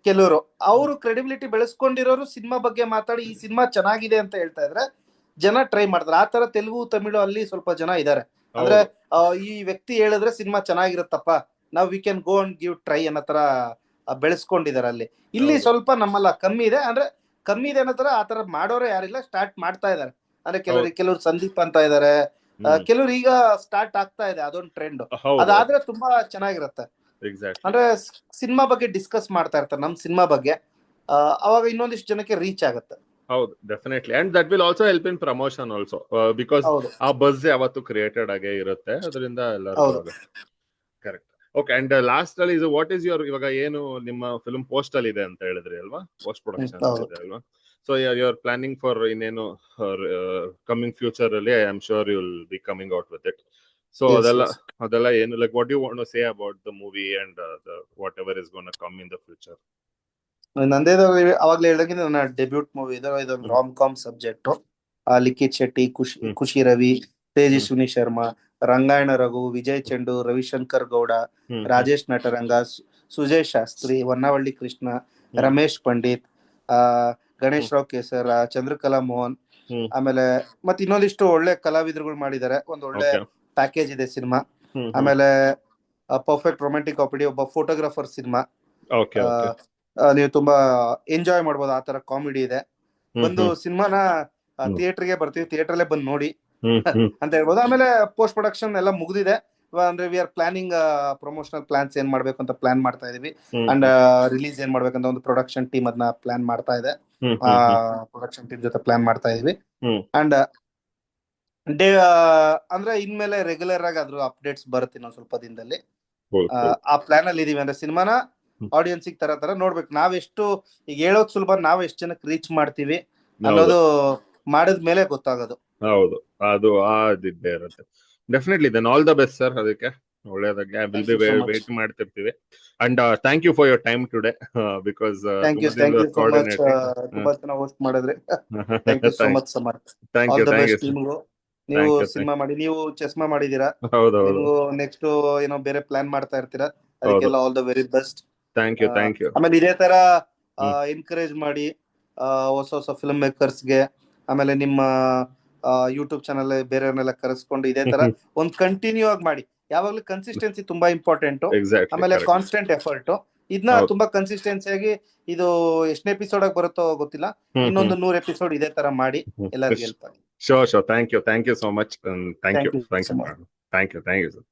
ಕೆಲವರು ಅವರು ಕ್ರೆಡಿಬಿಲಿಟಿ ಬೆಳೆಸ್ಕೊಂಡಿರೋರು ಸಿನಿಮಾ ಬಗ್ಗೆ ಮಾತಾಡಿ ಈ ಸಿನಿಮಾ ಚೆನ್ನಾಗಿದೆ ಅಂತ ಹೇಳ್ತಾ ಇದ್ರೆ ಜನ ಟ್ರೈ ಮಾಡ್ತಾರೆ. ಆ ತರ ತೆಲುಗು ತಮಿಳು ಅಲ್ಲಿ ಸ್ವಲ್ಪ ಜನ ಇದಾರೆ. ಅಂದ್ರೆ ಈ ವ್ಯಕ್ತಿ ಹೇಳಿದ್ರೆ ಸಿನಿಮಾ ಚೆನ್ನಾಗಿರುತ್ತಪ್ಪ, ನಾವ್ we can go and give try ಅನ್ನೋ ತರ ಬೆಳೆಸ್ಕೊಂಡಿದಾರೆ ಅಲ್ಲಿ. ಇಲ್ಲಿ ಸ್ವಲ್ಪ ನಮ್ಮಲ್ಲ ಕಮ್ಮಿ ಇದೆ, ಅಂದ್ರೆ ಕಮ್ಮಿ ಇದೆ ಅನ್ನೋ ತರ ಆತರ ಮಾಡೋರೆ ಯಾರಿಲ್ಲ, ಸ್ಟಾರ್ಟ್ ಮಾಡ್ತಾ ಇದಾರೆ. ಅಂದ್ರೆ ಕೆಲವ್ರು ಸಂದೀಪ್ ಅಂತ ಇದಾರೆ, ಕೆಲವ್ರು ಈಗ ಸ್ಟಾರ್ಟ್ ಆಗ್ತಾ ಇದೆ ಅದೊಂದು ಟ್ರೆಂಡ್. ಅದಾದ್ರೆ ತುಂಬಾ ಚೆನ್ನಾಗಿರುತ್ತೆ. ಅಂದ್ರೆ ಸಿನಿಮಾ ಬಗ್ಗೆ ಡಿಸ್ಕಸ್ ಮಾಡ್ತಾ ಇರ್ತಾರೆ, ನಮ್ ಸಿನಿಮಾ ಬಗ್ಗೆ, ಅವಾಗ ಇನ್ನೊಂದಿಷ್ಟು ಜನಕ್ಕೆ ರೀಚ್ ಆಗುತ್ತೆ. ಹೌದು, definitely. And that will also help in promotion also, because ಆ ಬಸ್ ಯಾವತ್ತು ಕ್ರಿಯೇಟೆಡ್ ಆಗೇ ಇರುತ್ತೆ, ಅದರಿಂದ ಎಲ್ಲರಿಗೂ ಕರೆಕ್ಟ್. ಓಕೆ, ಅಂಡ್ ಲಾಸ್ಟ್ ಅಲ್ಲಿ ಇದು ವಾಟ್ ಈಸ್ ಯುವರ್, ಇವಾಗ ಏನು ನಿಮ್ಮ ಫಿಲ್ಮ್ ಪೋಸ್ಟ್ ಅಲ್ಲಿ ಇದೆ ಅಂತ ಹೇಳಿದ್ರಿ ಅಲ್ವಾ, ಪೋಸ್ಟ್ ಪ್ರೊಡಕ್ಷನ್ ಇದೆ ಅಲ್ವಾ, so you are planning for ಇನ್ನೇನು ಕಮಿಂಗ್ ಫ್ಯೂಚರ್ ಅಲ್ಲಿ I am sure you will be coming out with it. So ಅದೆಲ್ಲ ಏನು, like what you want to say about the movie and whatever is gonna come in the future? ನಂದೇದು ಅವಾಗ್ಲೇ ಹೇಳಿದಂಗೆ ನನ್ನ debut movie ಇದೆ, ಇದೊಂದು rom com subject. Likhith Shetty, Khushi Ravi, Tejaswini Sharma, Rangayana Raghu, Vijay ಚೆಂಡು, ರವಿಶಂಕರ್ ಗೌಡ, ರಾಜೇಶ್ ನಟರಂಗ, ಸುಜಯ್ ಶಾಸ್ತ್ರಿ, ಹೊನ್ನವಳ್ಳಿ ಕೃಷ್ಣ, ರಮೇಶ್ ಪಂಡಿತ್, ಗಣೇಶ್ ರಾವ್ ಕೇಸರ್, ಚಂದ್ರಕಲಾ ಮೋಹನ್, ಆಮೇಲೆ ಮತ್ತೆ ಇನ್ನೊಂದಿಷ್ಟು ಒಳ್ಳೆ ಕಲಾವಿದರುಗಳು ಮಾಡಿದ್ದಾರೆ. ಒಂದು ಒಳ್ಳೆ ಪ್ಯಾಕೇಜ್ ಇದೆ ಸಿನಿಮಾ. ಆಮೇಲೆ ಪರ್ಫೆಕ್ಟ್ ರೊಮ್ಯಾಂಟಿಕ್ ಕಾಮಿಡಿ, ಒಬ್ಬ ಫೋಟೋಗ್ರಾಫರ್ ಸಿನಿಮಾ, ನೀವು ತುಂಬಾ ಎಂಜಾಯ್ ಮಾಡ್ಬೋದು, ಆ ತರ ಕಾಮಿಡಿ ಇದೆ. ಒಂದು ಸಿನಿಮಾನ ಥಿಯೇಟರ್ಗೆ ಬರ್ತೀವಿ, ಥಿಯೇಟರ್ಲ್ಲೇ ಬಂದು ನೋಡಿ ಅಂತ ಹೇಳ್ಬೋದು. ಆಮೇಲೆ ಪೋಸ್ಟ್ ಪ್ರೊಡಕ್ಷನ್ ಎಲ್ಲ ಮುಗ್ದಿದೆ. ಅಂದ್ರೆ we are planning promotional plans ಏನ್ ಮಾಡ್ಬೇಕು ಅಂತ ಪ್ಲಾನ್ ಮಾಡ್ತಾ ಇದೀವಿ. ಅಂಡ್ ರಿಲೀಸ್ ಏನ್ ಮಾಡ್ಬೇಕಂತ ಒಂದು ಪ್ರೊಡಕ್ಷನ್ ಟೀಮ್ ಅದನ್ನ ಪ್ಲಾನ್ ಮಾಡ್ತಾ ಇದೆ. ಪ್ರೊಡಕ್ಷನ್ ಟೀಮ್ ಜೊತೆ ಪ್ಲಾನ್ ಮಾಡ್ತಾ ಇದೀವಿ. ಅಂಡ್ ಅಂದ್ರೆ ಇನ್ಮೇಲೆ ರೆಗ್ಯುಲರ್ ಆಗಿ ಅದ್ರ ಅಪ್ಡೇಟ್ಸ್ ಬರುತ್ತೆ ಇನ್ನೊಂದ್ ಸ್ವಲ್ಪ ದಿನದಲ್ಲಿ. ಆ ಪ್ಲಾನ್ ಅಲ್ಲಿ ಇದೀವಿ. ಅಂದ್ರೆ ಸಿನಿಮಾನ ಆಡಿಯನ್ಸ್ ತರ ನೋಡ್ಬೇಕು. ನಾವೆಷ್ಟು ಈಗ ಹೇಳೋದ್ ಸುಲಭ, ನಾವ್ ಎಷ್ಟು ಜನಕ್ಕೆ ರೀಚ್ ಮಾಡ್ತೀವಿ ಅನ್ನೋದು ಮಾಡಿದ್ಮೇಲೆ ಗೊತ್ತಾಗೋದು. ಹೌದು, ಅದು ಇದ್ದೇ ಇರುತ್ತೆ. Definitely, then all the best sir. ಅದಕ್ಕೆ ಒಳ್ಳೇದಾಗ್ಲಿ. ಐ ವಿಲ್ ಬಿ ವೇಟ್ ಮಾಡ್ತಿರ್ತೀವಿ. And thank you for your time today, because ತುಂಬಾ ಚೆನ್ನಾಗಿ ಹೋಸ್ಟ್ ಮಾಡಿದ್ರಿ. Thank you so much Samar. Thank you. ನೀವು ಸಿನಿಮಾ ಮಾಡಿ, ನೀವು ಚೆಸ್ಮಾ ಮಾಡಿದೀರಾ, ನೀವು ನೆಕ್ಸ್ಟ್ ಏನೋ ಬೇರೆ ಪ್ಲಾನ್ ಮಾಡ್ತಾ ಇರ್ತೀರಾ, ಅದಕ್ಕೆಲ್ಲ all the very best. Thank you. ಆಮೇಲೆ ಇದೇ ತರ ಎನ್ಕರೇಜ್ ಮಾಡಿ ಹೊಸ ಫಿಲ್ಮ್ ಮೇಕರ್ಸ್ಗೆ, ಆಮೇಲೆ ನಿಮ್ಮ ಯೂಟ್ಯೂಬ್ ಚಾನಲ್ ಬೇರೆಯವ್ರನ್ನೆಲ್ಲ ಕರೆಸ್ಕೊಂಡು ಇದೇ ತರ ಒಂದು ಕಂಟಿನ್ಯೂ ಆಗಿ ಮಾಡಿ. ಯಾವಾಗ್ಲೂ ಕನ್ಸಿಸ್ಟೆನ್ಸಿ ತುಂಬಾ ಇಂಪಾರ್ಟೆಂಟ್. ಆಮೇಲೆ ಕಾನ್ಸ್ಟೆಂಟ್ ಎಫರ್ಟ್, ಇದನ್ನ ತುಂಬಾ ಕನ್ಸಿಸ್ಟೆನ್ಸಿಯಾಗಿ, ಇದು ಎಷ್ಟನೇ ಎಪಿಸೋಡ್ ಆಗಿ ಬರುತ್ತೋ ಗೊತ್ತಿಲ್ಲ, ಇನ್ನೊಂದು 100 ಎಪಿಸೋಡ್ ಇದೇ ತರ ಮಾಡಿ ಎಲ್ಲರಿಗೂ ಹೆಲ್ಪ್ ಆಗಿ. Sure. Thank you so much. Thank you.